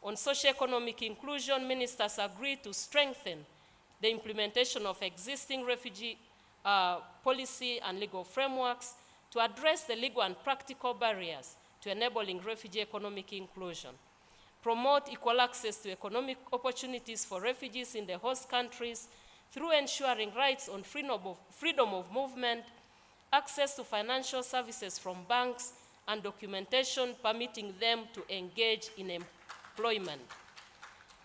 Speaker 18: On socio-economic inclusion, ministers agreed to strengthen the implementation of existing refugee policy and legal frameworks to address the legal and practical barriers to enabling refugee economic inclusion, promote equal access to economic opportunities for refugees in the host countries through ensuring rights on freedom of movement, access to financial services from banks, and documentation permitting them to engage in employment.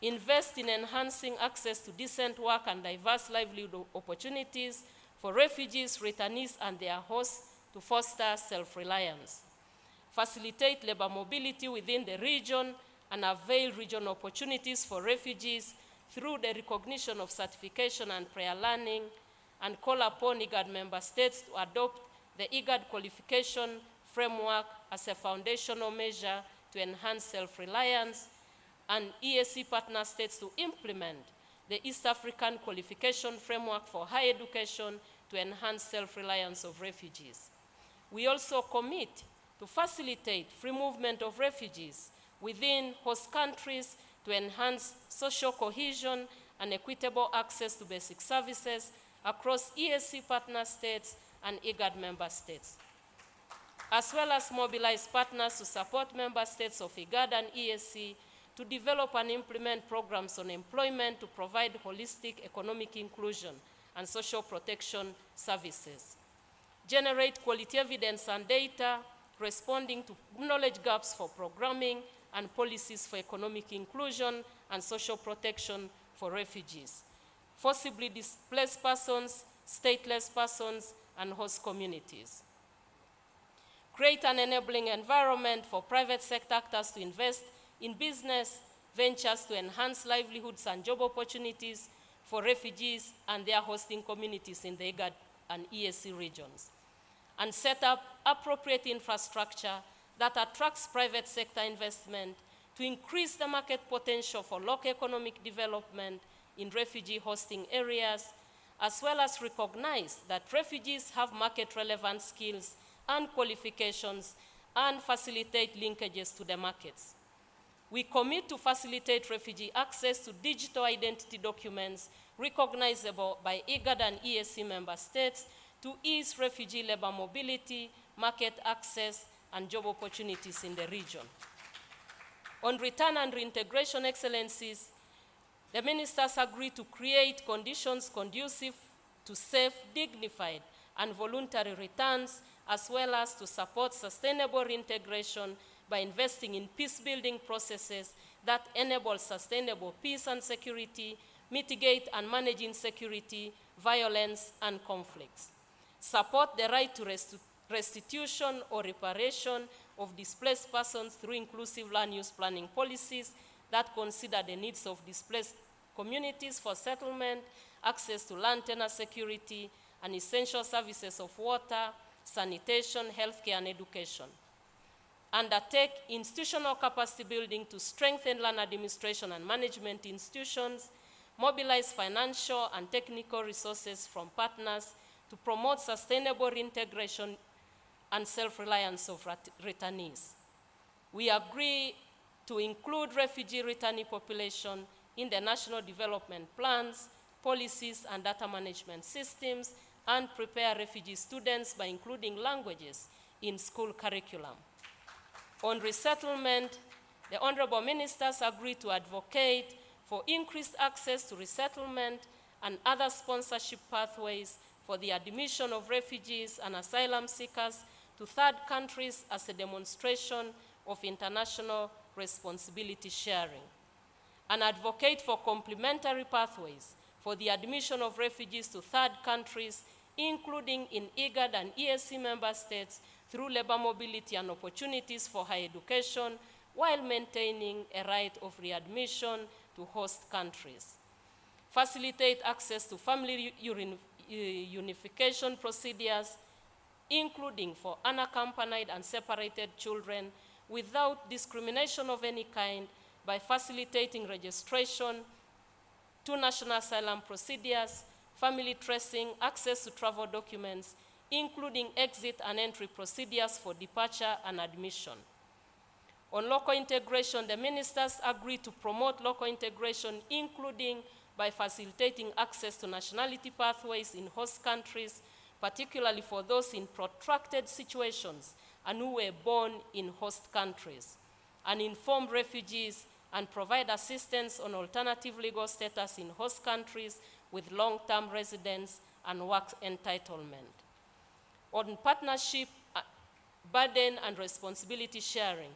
Speaker 18: Invest in enhancing access to decent work and diverse livelihood opportunities for refugees, returnees, and their hosts to foster self-reliance. Facilitate labor mobility within the region and avail regional opportunities for refugees through the recognition of certification and prior learning, and call upon IGAD member states to adopt the IGAD qualification framework as a foundational measure to enhance self-reliance, and EAC partner states to implement the East African qualification framework for higher education to enhance self-reliance of refugees. We also commit to facilitate free movement of refugees within host countries to enhance social cohesion and equitable access to basic services across EAC partner states and IGAD member states, as well as mobilize partners to support member states of IGAD and EAC to develop and implement programs on employment to provide holistic economic inclusion and social protection services. Generate quality evidence and data responding to knowledge gaps for programming and policies for economic inclusion and social protection for refugees, forcibly displaced persons, stateless persons, and host communities. Create an enabling environment for private sector actors to invest in business ventures to enhance livelihoods and job opportunities for refugees and their hosting communities in the IGAD and EAC regions, and set up appropriate infrastructure that attracts private sector investment to increase the market potential for local economic development in refugee hosting areas, as well as recognize that refugees have market-relevant skills and qualifications and facilitate linkages to the markets. We commit to facilitate refugee access to digital identity documents recognizable by IGAD and EAC member states to ease refugee labor mobility, market access, and job opportunities in the region. On return and reintegration excellencies, the ministers agreed to create conditions conducive to safe, dignified, and voluntary returns, as well as to support sustainable reintegration by investing in peace-building processes that enable sustainable peace and security, mitigate and manage insecurity, violence, and conflicts. Support the right to restitution or reparation of displaced persons through inclusive land use planning policies that consider the needs of displaced communities for settlement, access to land tenure security, and essential services of water, sanitation, healthcare, and education. Undertake institutional capacity building to strengthen land administration and management institutions, mobilize financial and technical resources from partners to promote sustainable reintegration and self-reliance of returnees. We agree to include refugee returnee population in the national development plans, policies, and data management systems, and prepare refugee students by including languages in school curriculum. On resettlement, the honorable ministers agreed to advocate for increased access to resettlement and other sponsorship pathways for the admission of refugees and asylum seekers to third countries as a demonstration of international responsibility sharing, and advocate for complementary pathways for the admission of refugees to third countries, including in IGAD and EAC member states, through labor mobility and opportunities for higher education, while maintaining a right of readmission to host countries. Facilitate access to family unification procedures, including for unaccompanied and separated children, without discrimination of any kind, by facilitating registration to national asylum procedures, family tracing, access to travel documents, including exit and entry procedures for departure and admission. On local integration, the ministers agreed to promote local integration, including by facilitating access to nationality pathways in host countries, particularly for those in protracted situations and who were born in host countries, and inform refugees and provide assistance on alternative legal status in host countries with long-term residence and work entitlement. On partnership, burden and responsibility sharing,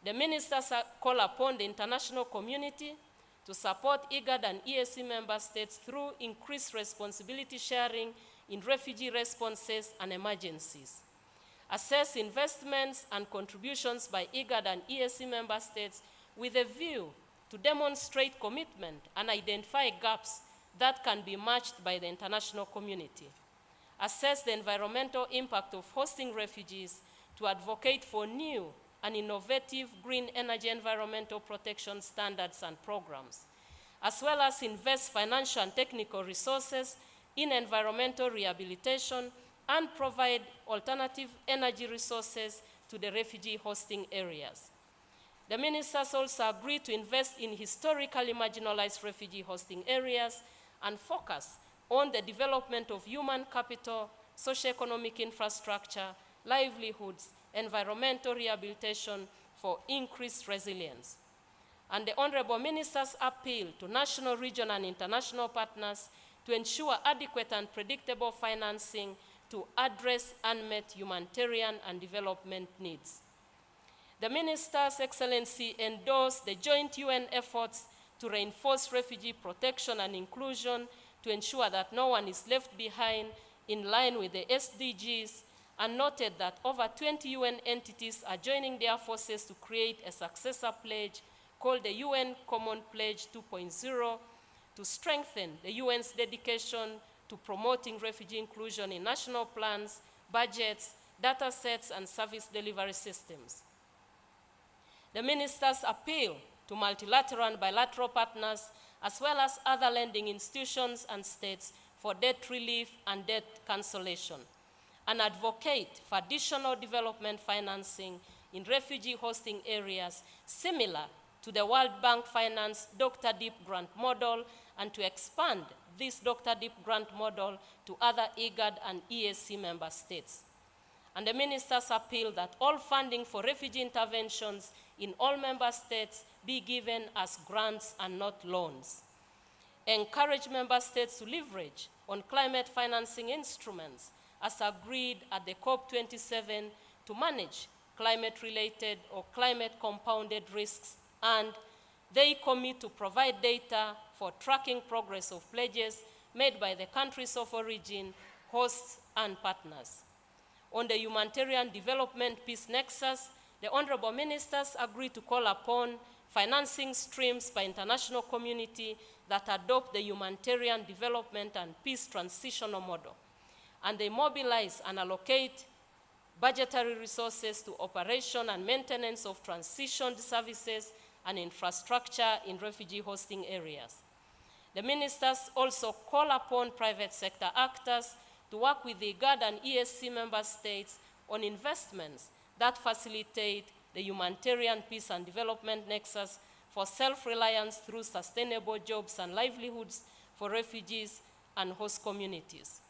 Speaker 18: the ministers call upon the international community to support IGAD and EAC member states through increased responsibility sharing in refugee responses and emergencies. Assess investments and contributions by IGAD and EAC member states with a view to demonstrate commitment and identify gaps that can be matched by the international community. Assess the environmental impact of hosting refugees to advocate for new and innovative green energy environmental protection standards and programs, as well as invest financial and technical resources in environmental rehabilitation and provide alternative energy resources to the refugee hosting areas. The ministers also agreed to invest in historically marginalized refugee hosting areas and focus on the development of human capital, socioeconomic infrastructure, livelihoods, environmental rehabilitation for increased resilience. And the honorable ministers appeal to national, regional, and international partners to ensure adequate and predictable financing to address unmet humanitarian and development needs. The ministers, Excellency, endorse the joint UN efforts to reinforce refugee protection and inclusion to ensure that no one is left behind in line with the SDGs, and noted that over 20 UN entities are joining their forces to create a successor pledge called the UN Common Pledge 2.0 to strengthen the UN's dedication to promoting refugee inclusion in national plans, budgets, data sets, and service delivery systems. The ministers appeal to multilateral and bilateral partners, as well as other lending institutions and states, for debt relief and debt cancellation, and advocate for additional development financing in refugee hosting areas similar to the World Bank financed Dr. Deep grant model, and to expand this Dr. Deep grant model to other IGAD and EAC member states. And the ministers appeal that all funding for refugee interventions in all member states be given as grants and not loans. Encourage member states to leverage on climate financing instruments as agreed at the COP27 to manage climate-related or climate-compounded risks, and they commit to provide data for tracking progress of pledges made by the countries of origin, hosts, and partners. On the humanitarian development peace nexus, the honorable ministers agreed to call upon financing streams by international community that adopt the humanitarian development and peace transitional model, and they mobilize and allocate budgetary resources to operation and maintenance of transition services and infrastructure in refugee hosting areas. The ministers also call upon private sector actors to work with the IGAD and EAC member states on investments that facilitate the humanitarian peace and development nexus for self-reliance through sustainable jobs and livelihoods for refugees and host communities.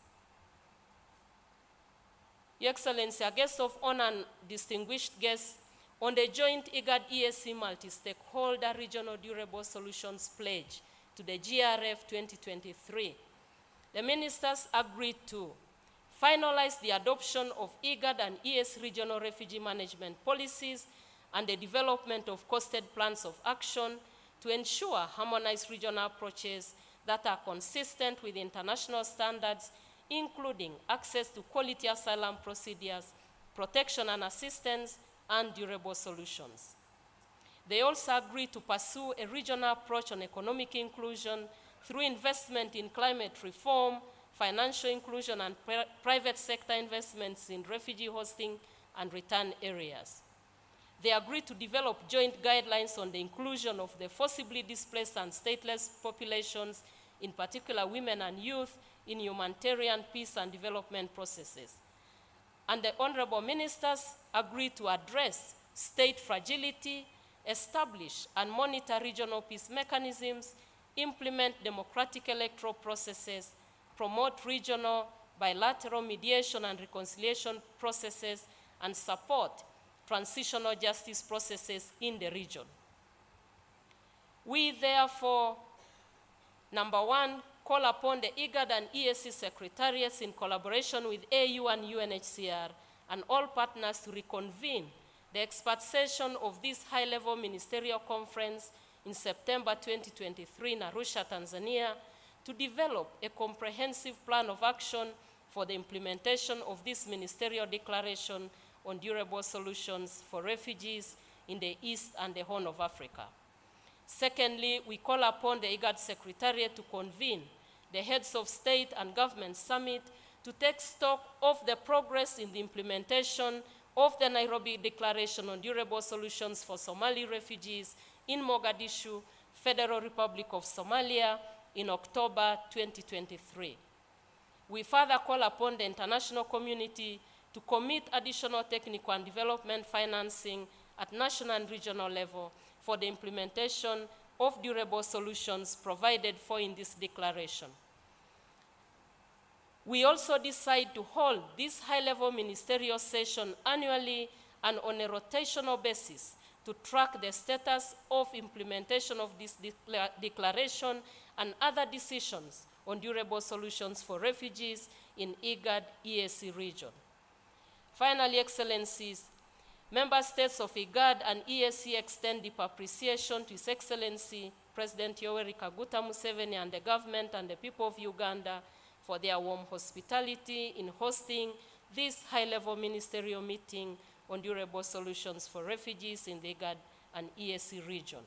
Speaker 18: Your Excellency, a guest of honor and distinguished guests, on the joint IGAD-EAC multi-stakeholder regional durable solutions pledge to the GRF 2023, the ministers agreed to finalize the adoption of IGAD and EAC regional refugee management policies and the development of costed plans of action to ensure harmonized regional approaches that are consistent with international standards, including access to quality asylum procedures, protection and assistance, and durable solutions. They also agreed to pursue a regional approach on economic inclusion through investment in climate reform, financial inclusion, and private sector investments in refugee hosting and return areas. They agreed to develop joint guidelines on the inclusion of the forcibly displaced and stateless populations, in particular women and youth, in humanitarian peace and development processes. And the honorable ministers agreed to address state fragility, establish and monitor regional peace mechanisms, implement democratic electoral processes, promote regional bilateral mediation and reconciliation processes, and support transitional justice processes in the region. We therefore, number one, call upon the IGAD and EAC secretariats in collaboration with AU and UNHCR and all partners to reconvene the expert session of this high-level ministerial conference in September 2023 in Arusha, Tanzania, to develop a comprehensive plan of action for the implementation of this ministerial declaration on durable solutions for refugees in the East and the Horn of Africa. Secondly, we call upon the IGAD Secretariat to convene the Heads of State and Government Summit to take stock of the progress in the implementation of the Nairobi Declaration on Durable Solutions for Somali Refugees in Mogadishu, Federal Republic of Somalia, in October 2023. We further call upon the international community to commit additional technical and development financing at national and regional level for the implementation of durable solutions provided for in this declaration. We also decide to hold this high-level ministerial session annually and on a rotational basis to track the status of implementation of this declaration and other decisions on durable solutions for refugees in IGAD-EAC region. Finally, Excellencies, Member States of IGAD and EAC extend deep appreciation to His Excellency President Yoweri Kaguta Museveni and the government and the people of Uganda for their warm hospitality in hosting this high-level ministerial meeting on durable solutions for refugees in the IGAD and EAC region.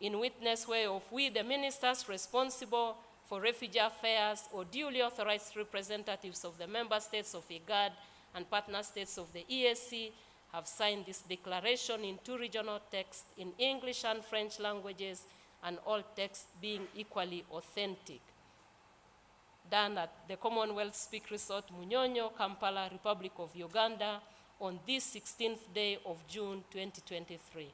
Speaker 18: In witness whereof we, the ministers responsible for refugee affairs or duly authorized representatives of the member states of IGAD and partner states of the EAC, have signed this declaration in 2 regional texts in English and French languages, and all texts being equally authentic. Done at the Commonwealth Speak Resort, Munyonyo, Kampala, Republic of Uganda, on this 16th day of June 2023.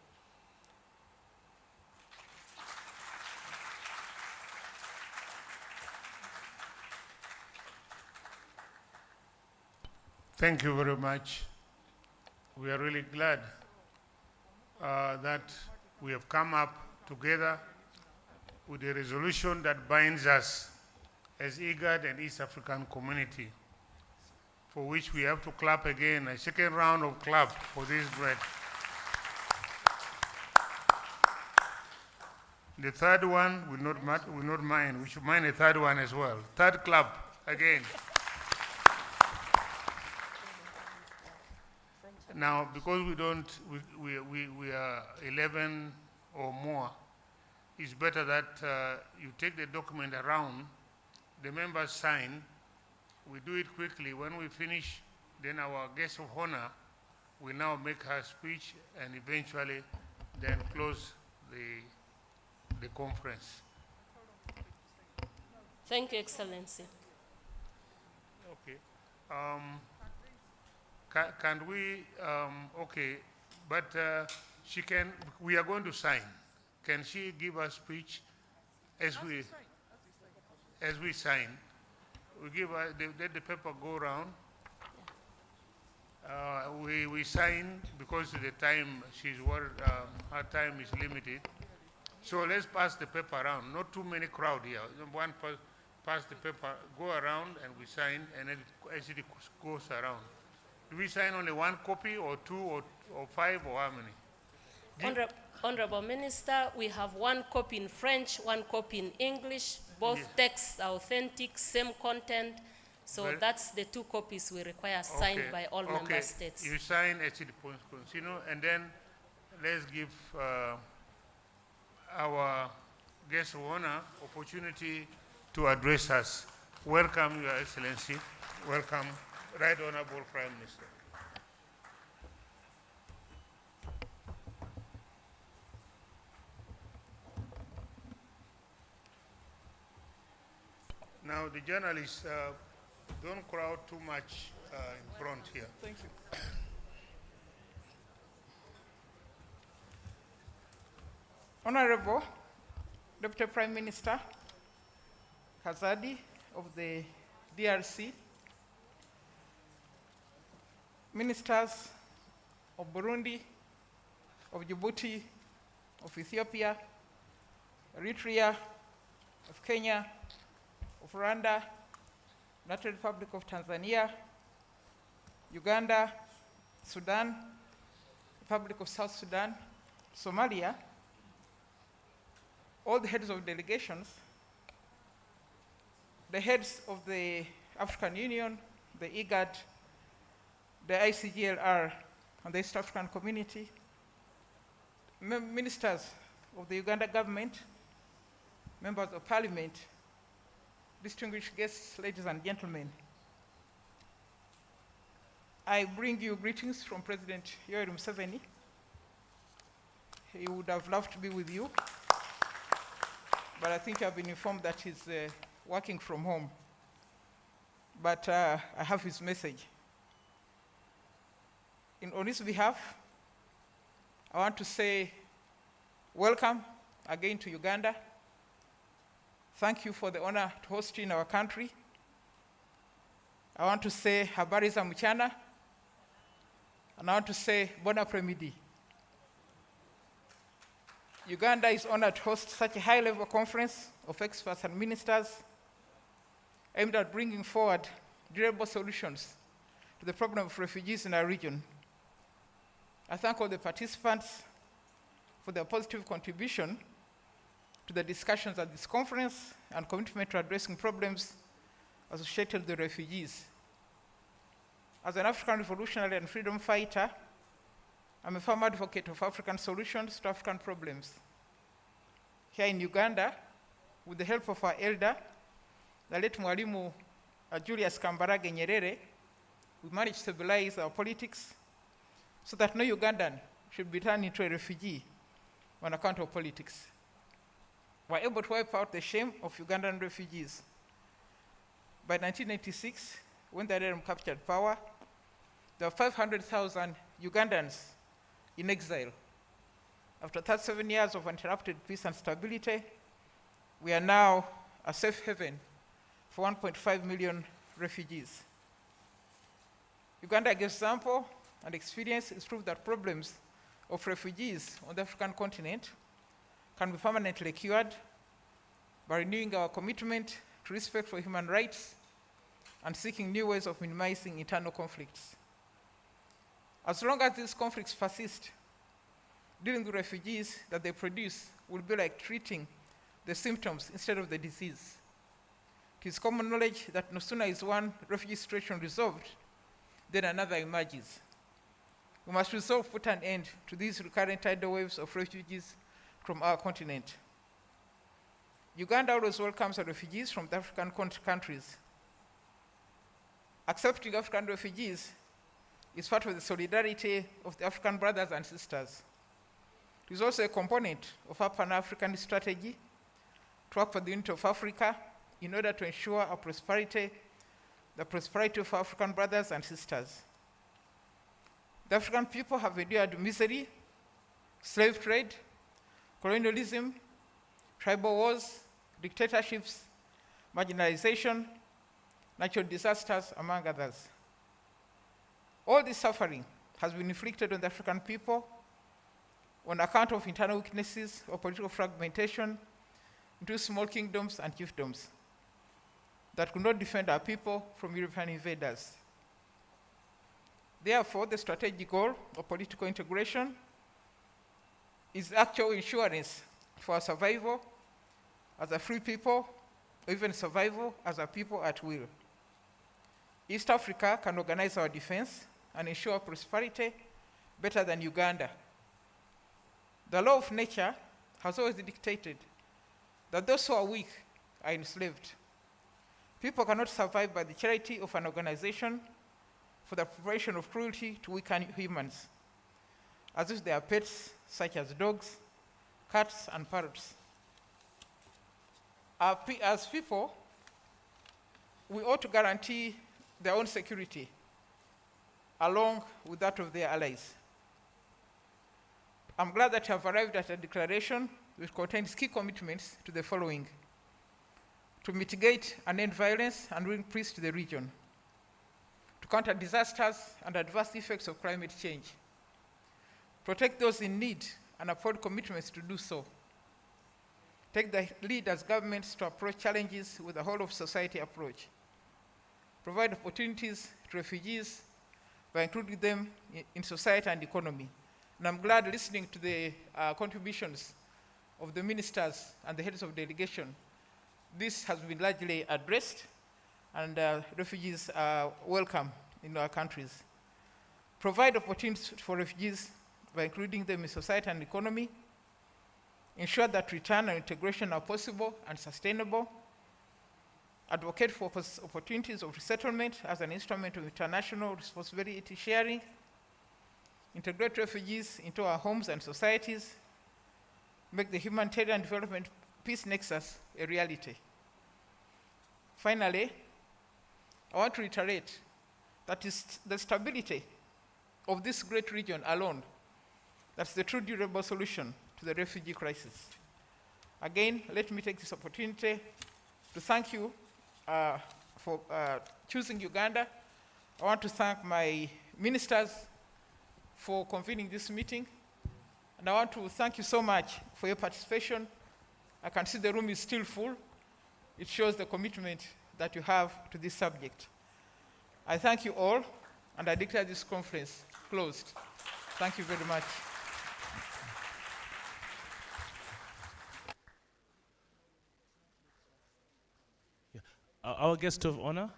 Speaker 1: Thank you very much. We are really glad that we have come up together with a resolution that binds us as IGAD and East African community, for which we have to clap again, a second round of clap for this great. The third one will not mind. We should mind the third one as well. Third clap again. Now, because we are 11 or more, it's better that you take the document around, the members sign, we do it quickly. When we finish, then our guest of honor will now make her speech and eventually then close the conference.
Speaker 18: Thank you, Excellency.
Speaker 1: Okay. Can we, okay, but we are going to sign. Can she give a speech as we sign? We give her, let the paper go around. We sign because the time her time is limited. So let's pass the paper around. Not too many crowd here. One pass the paper, go around, and we sign, and then as it goes around. Do we sign only one copy, or two, or five, or how many?
Speaker 18: Honorable Minister, we have one copy in French, one copy in English. Both texts are authentic, same content. So
Speaker 1: Well,
Speaker 18: that's the 2 copies we require signed by all member states.
Speaker 1: You sign and then let's give our guest of honor opportunity to address us. Welcome, Your Excellency. Welcome, Right Honorable Prime Minister. Now, the journalists, don't crowd too much in front here.
Speaker 10: Thank you. Honorable Deputy Prime Minister Kazadi of the DRC, ministers of Burundi, of Djibouti, of Ethiopia, Eritrea, of Kenya, of Rwanda, United Republic of Tanzania, Uganda, Sudan, Republic of South Sudan, Somalia, all the heads of delegations, the heads of the African Union, the IGAD, the ICGLR, and the East African Community, ministers of the Uganda government, members of parliament, distinguished guests, ladies and gentlemen. I bring you greetings from President Yoweri Museveni. He would have loved to be with you, but I think I've been informed that he's working from home. But I have his message. On his behalf, I want to say welcome again to Uganda. Thank you for the honor to host you in our country. I want to say habari za mchana, and I want to say bon après-midi. Uganda is honored to host such a high-level conference of experts and ministers aimed at bringing forward durable solutions to the problem of refugees in our region. I thank all the participants for their positive contribution to the discussions at this conference and commitment to addressing problems associated with the refugees. As an African revolutionary and freedom fighter, I'm a firm advocate of African solutions to African problems. Here in Uganda, with the help of our elder, the late Mwalimu Julius Kambarage Nyerere, we managed to stabilize our politics so that no Ugandan should be turned into a refugee on account of politics. We were able to wipe out the shame of Ugandan refugees. By 1986, when the RRM captured power, there were 500,000 Ugandans in exile. After 37 years of uninterrupted peace and stability, we are now a safe haven for 1.5 million refugees. Uganda's example and experience is proof that problems of refugees on the African continent can be permanently cured by renewing our commitment to respect for human rights and seeking new ways of minimizing internal conflicts. As long as these conflicts persist, dealing with refugees that they produce will be like treating the symptoms instead of the disease. It is common knowledge that no sooner is one refugee situation resolved, then another emerges. We must resolve to put an end to these recurrent tidal waves of refugees from our continent. Uganda always welcomes refugees from the African countries. Accepting African refugees is part of the solidarity of the African brothers and sisters. It is also a component of our Pan-African strategy to work for the unity of Africa in order to ensure our prosperity, the prosperity of African brothers and sisters. The African people have endured misery, slave trade, colonialism, tribal wars, dictatorships, marginalization, natural disasters, among others.
Speaker 19: All this suffering has been inflicted on the African people on account of internal weaknesses or political fragmentation into small kingdoms and chiefdoms that could not defend our people from European invaders. Therefore, the strategic goal of political integration is actual insurance for our survival as a free people, or even survival as a people at will. East Africa can organize our defense and ensure prosperity better than Uganda. The law of nature has always dictated that those who are weak are enslaved. People cannot survive by the charity of an organization for the prevention of cruelty to weaker humans, as if they are pets such as dogs, cats, and parrots. As people, we ought to guarantee their own security along with that of their allies. I'm glad that you have arrived at a declaration which contains key commitments to the following: to mitigate and end violence and bring peace to the region, to counter disasters and adverse effects of climate change, protect those in need and uphold commitments to do so, take the lead as governments to approach challenges with a whole of society approach, provide opportunities to refugees by including them in society and economy. And I'm glad listening to the contributions of the ministers and the heads of delegation. This has been largely addressed, and refugees are welcome in our countries. Provide opportunities for refugees by including them in society and economy. Ensure that return and integration are possible and sustainable. Advocate for opportunities of resettlement as an instrument of international responsibility sharing. Integrate refugees into our homes and societies. Make the humanitarian development peace nexus a reality. Finally, I want to reiterate that it's the stability of this great region alone that's the true durable solution to the refugee crisis. Again, let me take this opportunity to thank you for choosing Uganda. I want to thank my ministers for convening this meeting, and I want to thank you so much for your participation. I can see the room is still full. It shows the commitment that you have to this subject. I thank you all, and I declare this conference closed. Thank you very much.
Speaker 2: Our guest of honor,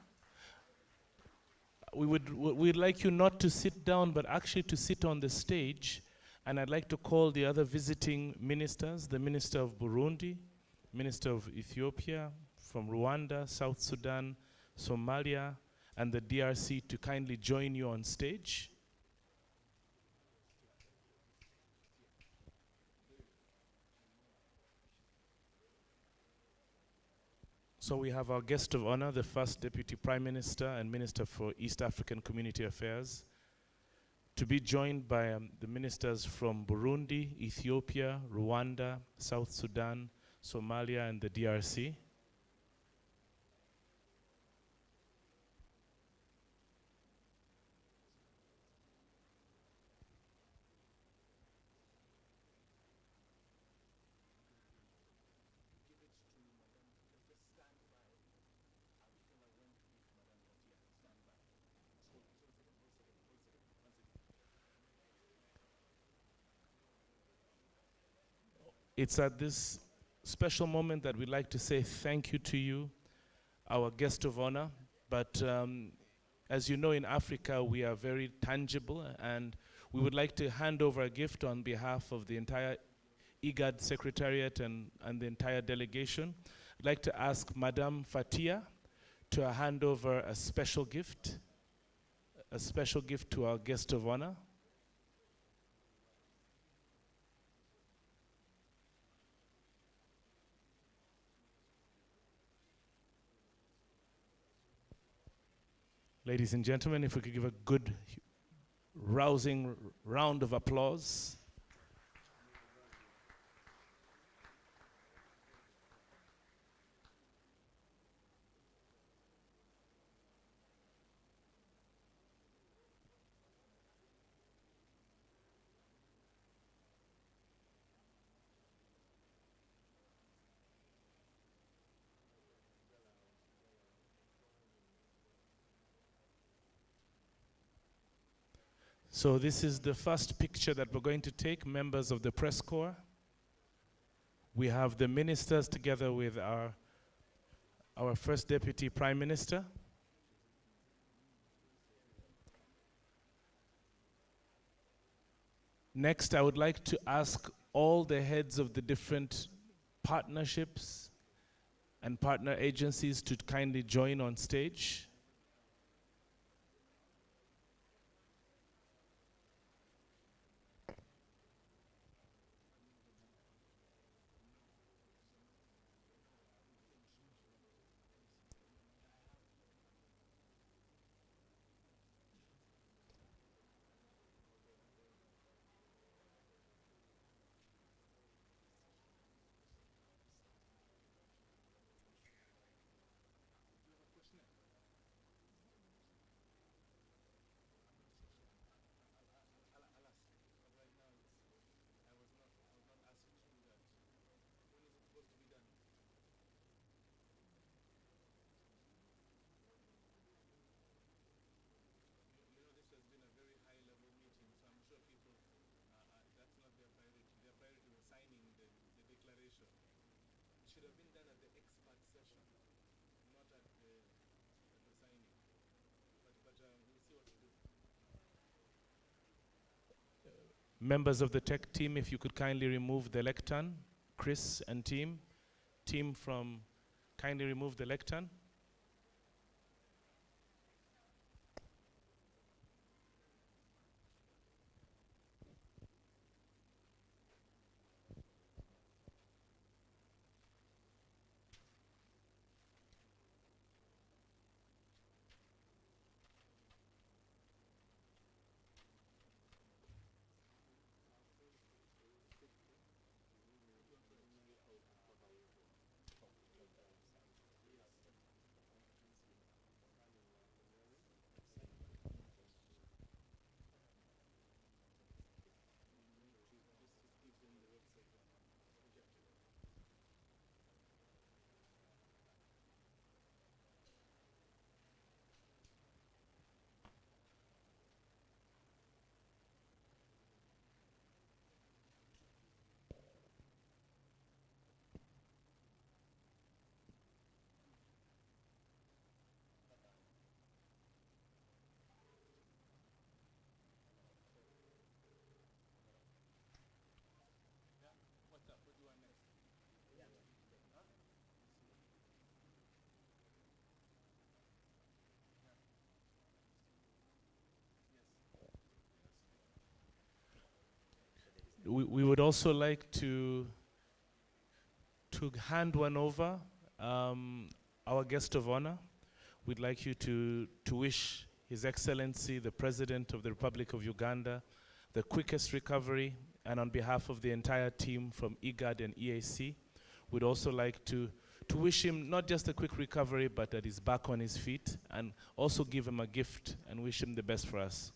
Speaker 2: we'd like you not to sit down, but actually to sit on the stage. And I'd like to call the other visiting ministers, the Minister of Burundi, Minister of Ethiopia, from Rwanda, South Sudan, Somalia, and the DRC to kindly join you on stage. So we have our guest of honor, the first Deputy Prime Minister and Minister for East African Community Affairs, to be joined by the ministers from Burundi, Ethiopia, Rwanda, South Sudan, Somalia, and the DRC. It's at this special moment that we'd like to say thank you to you, our guest of honor. But as you know, in Africa, we are very tangible, and we would like to hand over a gift on behalf of the entire IGAD Secretariat and the entire delegation. I'd like to ask Madame Fatia to hand over a special gift to our guest of honor. Ladies and gentlemen, if we could give a good, rousing round of applause. So this is the first picture that we're going to take, members of the press corps. We have the ministers together with our first deputy prime minister. Next, I would like to ask all the heads of the different partnerships and partner agencies to kindly join on stage. Members of the tech team, if you could kindly remove the lectern. Chris and team from kindly remove the lectern. We would also like to hand one over, our guest of honor. We'd like you to wish His Excellency, the President of the Republic of Uganda, the quickest recovery, and on behalf of the entire team from IGAD and EAC, we'd also like to wish him not just a quick recovery, but that he's back on his feet, and also give him a gift and wish him the best for us.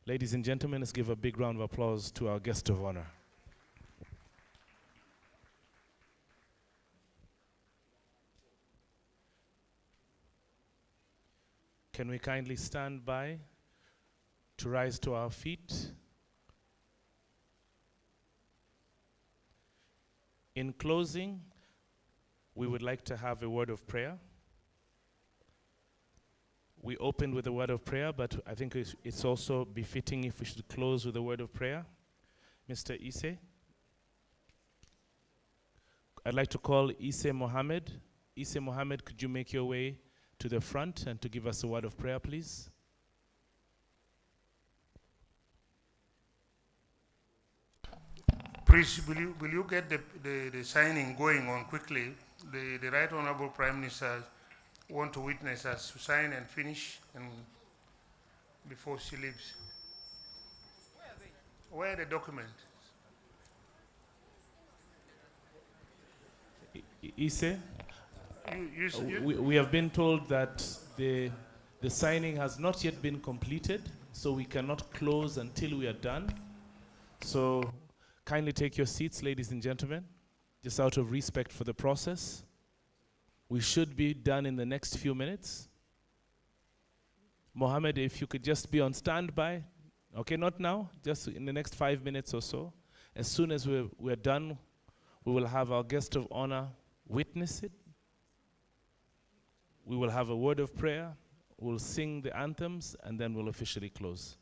Speaker 2: Ladies and gentlemen, let's give a big round of applause to our guest of honor. Can we kindly stand by to rise to our feet? In closing, we would like to have a word of prayer. We opened with a word of prayer, but I think it's also befitting if we should close with a word of prayer. Mr. Isse. I'd like to call Isse Mohammed. Isse Mohammed, could you make your way to the front and to give us a word of prayer, please?
Speaker 1: Please, will you get the signing going on quickly? The Right Honorable Prime Minister want to witness us to sign and finish and before she leaves. Where are the documents?
Speaker 2: Ise,
Speaker 1: You
Speaker 2: we have been told that the signing has not yet been completed, so we cannot close until we are done. So kindly take your seats, ladies and gentlemen, just out of respect for the process. We should be done in the next few minutes. Mohammed, if you could just be on standby. Okay, not now, just in the next 5 minutes or so. As soon as we're done, we will have our guest of honor witness it. We will have a word of prayer, we'll sing the anthems, and then we'll officially close.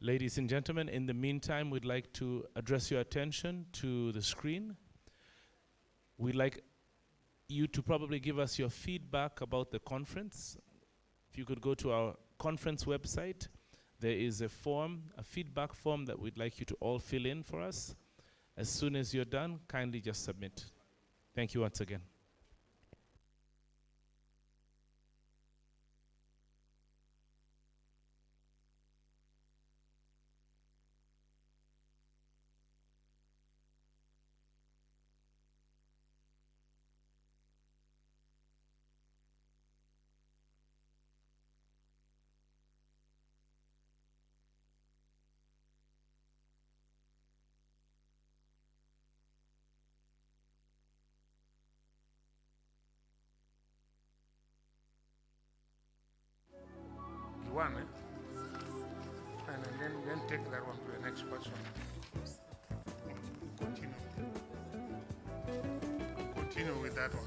Speaker 2: Ladies and gentlemen, in the meantime, we'd like to address your attention to the screen. We'd like you to probably give us your feedback about the conference. If you could go to our conference website, there is a form, a feedback form that we'd like you to all fill in for us. As soon as you're done, kindly just submit. Thank you once again.
Speaker 1: One, and then take that one to the next person. Continue with that one.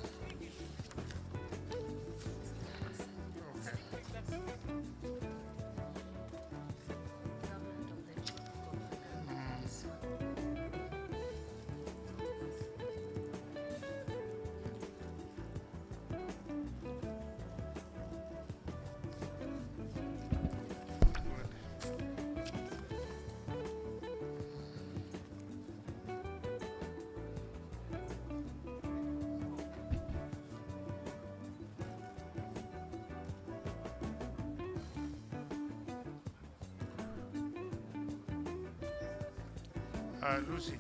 Speaker 1: Lucy.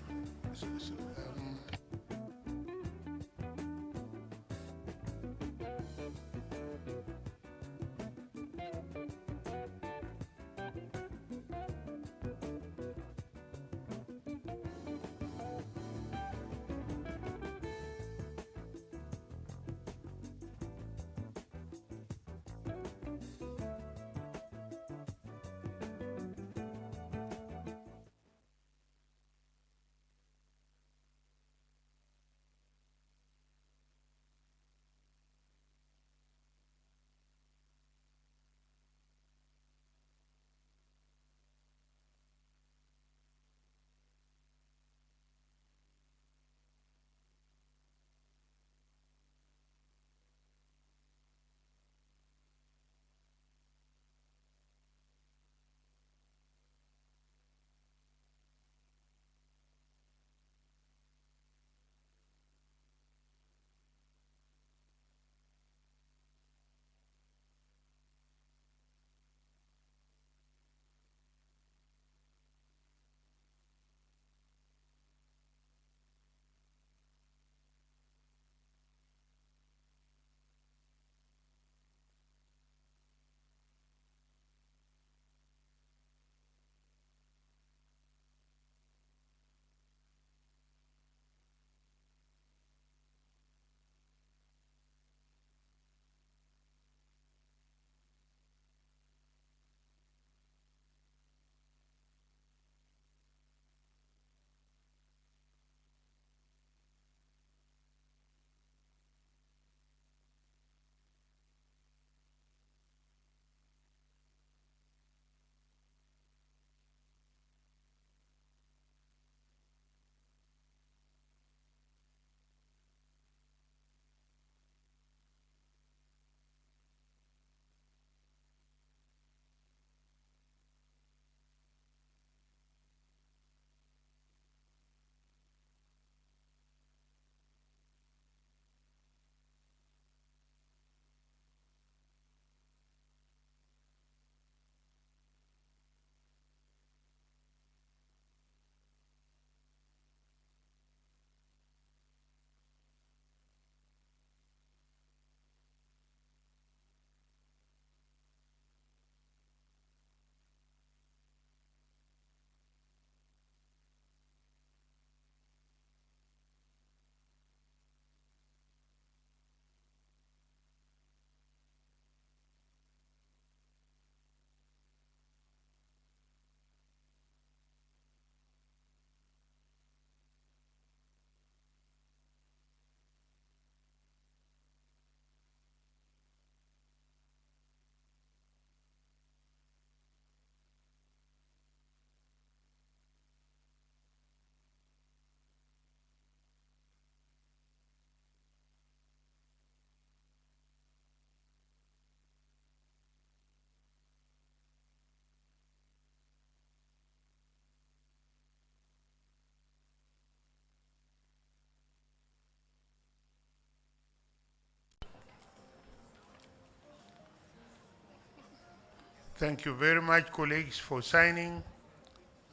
Speaker 1: Thank you very much, colleagues, for signing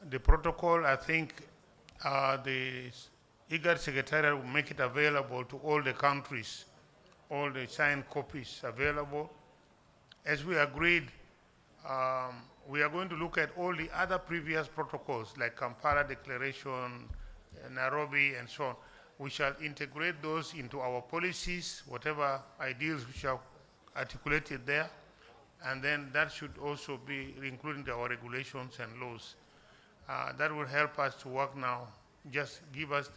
Speaker 1: the protocol. I think the IGAD Secretariat will make it available to all the countries, all the signed copies available. As we agreed, we are going to look at all the other previous protocols like Kampala Declaration, Nairobi, and so on. We shall integrate those into our policies, whatever ideals we shall articulated there, and then that should also be including our regulations and laws. That will help us to work now. Just give us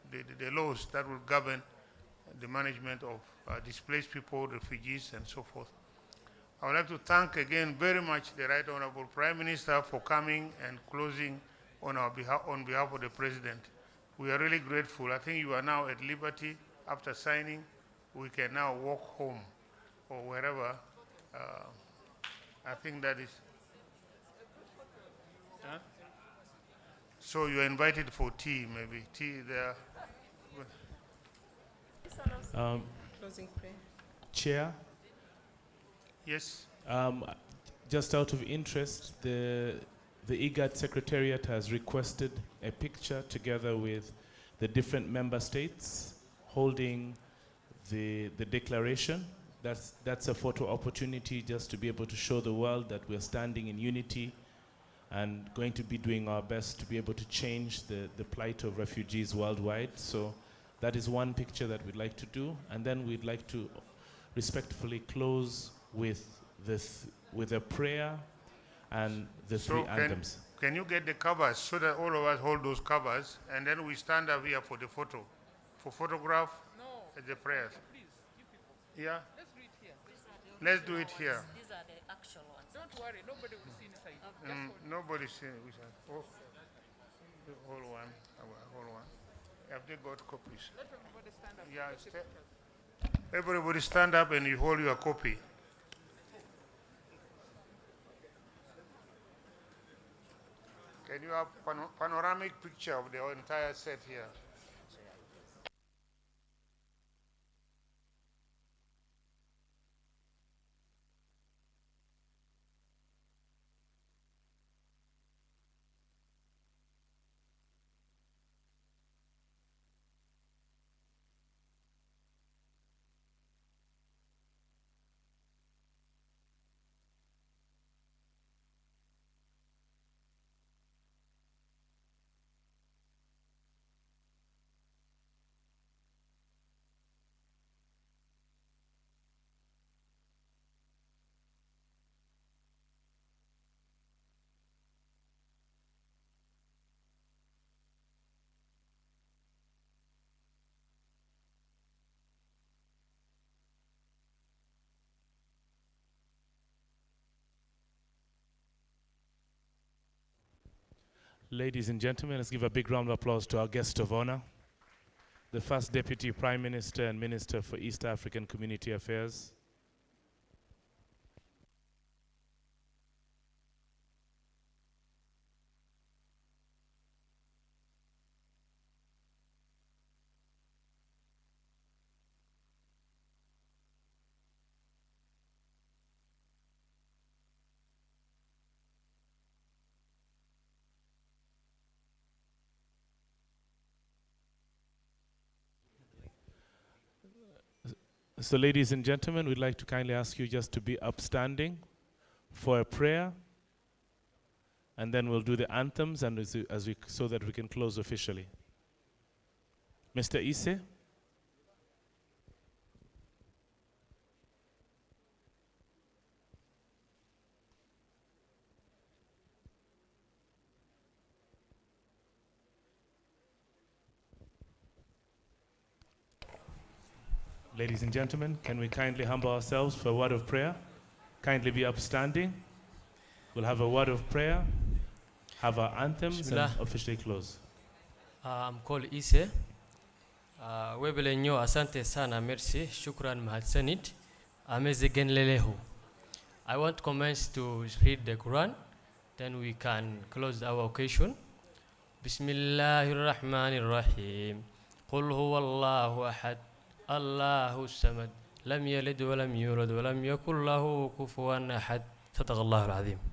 Speaker 1: the laws that will govern the management of displaced people, refugees, and so forth. I would like to thank again very much the Right Honorable Prime Minister for coming and closing on behalf of the President. We are really grateful. I think you are now at liberty. After signing, we can now walk home or wherever. I think that is. Huh? So you are invited for tea, maybe. Tea there.
Speaker 7: Closing prayer.
Speaker 2: Chair?
Speaker 1: Yes.
Speaker 2: Just out of interest, the IGAD Secretariat has requested a picture together with the different member states holding the declaration. That's a photo opportunity just to be able to show the world that we're standing in unity and going to be doing our best to be able to change the plight of refugees worldwide. So that is one picture that we'd like to do. And then we'd like to respectfully close with a prayer and the three anthems.
Speaker 1: Can you get the covers so that all of us hold those covers and then we stand up here for the photo? For photograph? No. The prayers.
Speaker 19: Please, you people.
Speaker 1: Yeah?
Speaker 19: Let's do it here.
Speaker 1: Let's do it here.
Speaker 18: These are the actual ones.
Speaker 19: Don't worry, nobody will see inside.
Speaker 1: Nobody see which one. Oh, the whole one. Whole one. Have they got copies?
Speaker 19: Let everybody stand up.
Speaker 1: Yeah, everybody stand up and you hold your copy. Can you have panoramic picture of the entire set here?
Speaker 2: Ladies and gentlemen, let's give a big round of applause to our guest of honor, the first Deputy Prime Minister and Minister for East African Community Affairs. So ladies and gentlemen, we'd like to kindly ask you just to be upstanding for a prayer, and then we'll do the anthems and so that we can close officially. Mr. Isse? Ladies and gentlemen, can we kindly humble ourselves for a word of prayer? Kindly be upstanding. We'll have a word of prayer, have our anthems, and officially close.
Speaker 20: I'm called Ise. Webele nyo asante sana merci. Shukran mahatsanit. Amezigen lelehu. I want to commence to read the Quran, then we can close our occasion. Bismillahirrahmanirrahim. Qul huwa Allahu ahad. Allahu samad. Lam yalid wa lam yulad wa lam yakul lahu kufuwan ahad. صدق الله العظيم.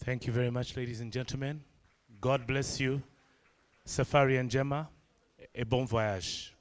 Speaker 2: Thank you very much, ladies and gentlemen. God bless you. Safari and Gemma, et bon voyage.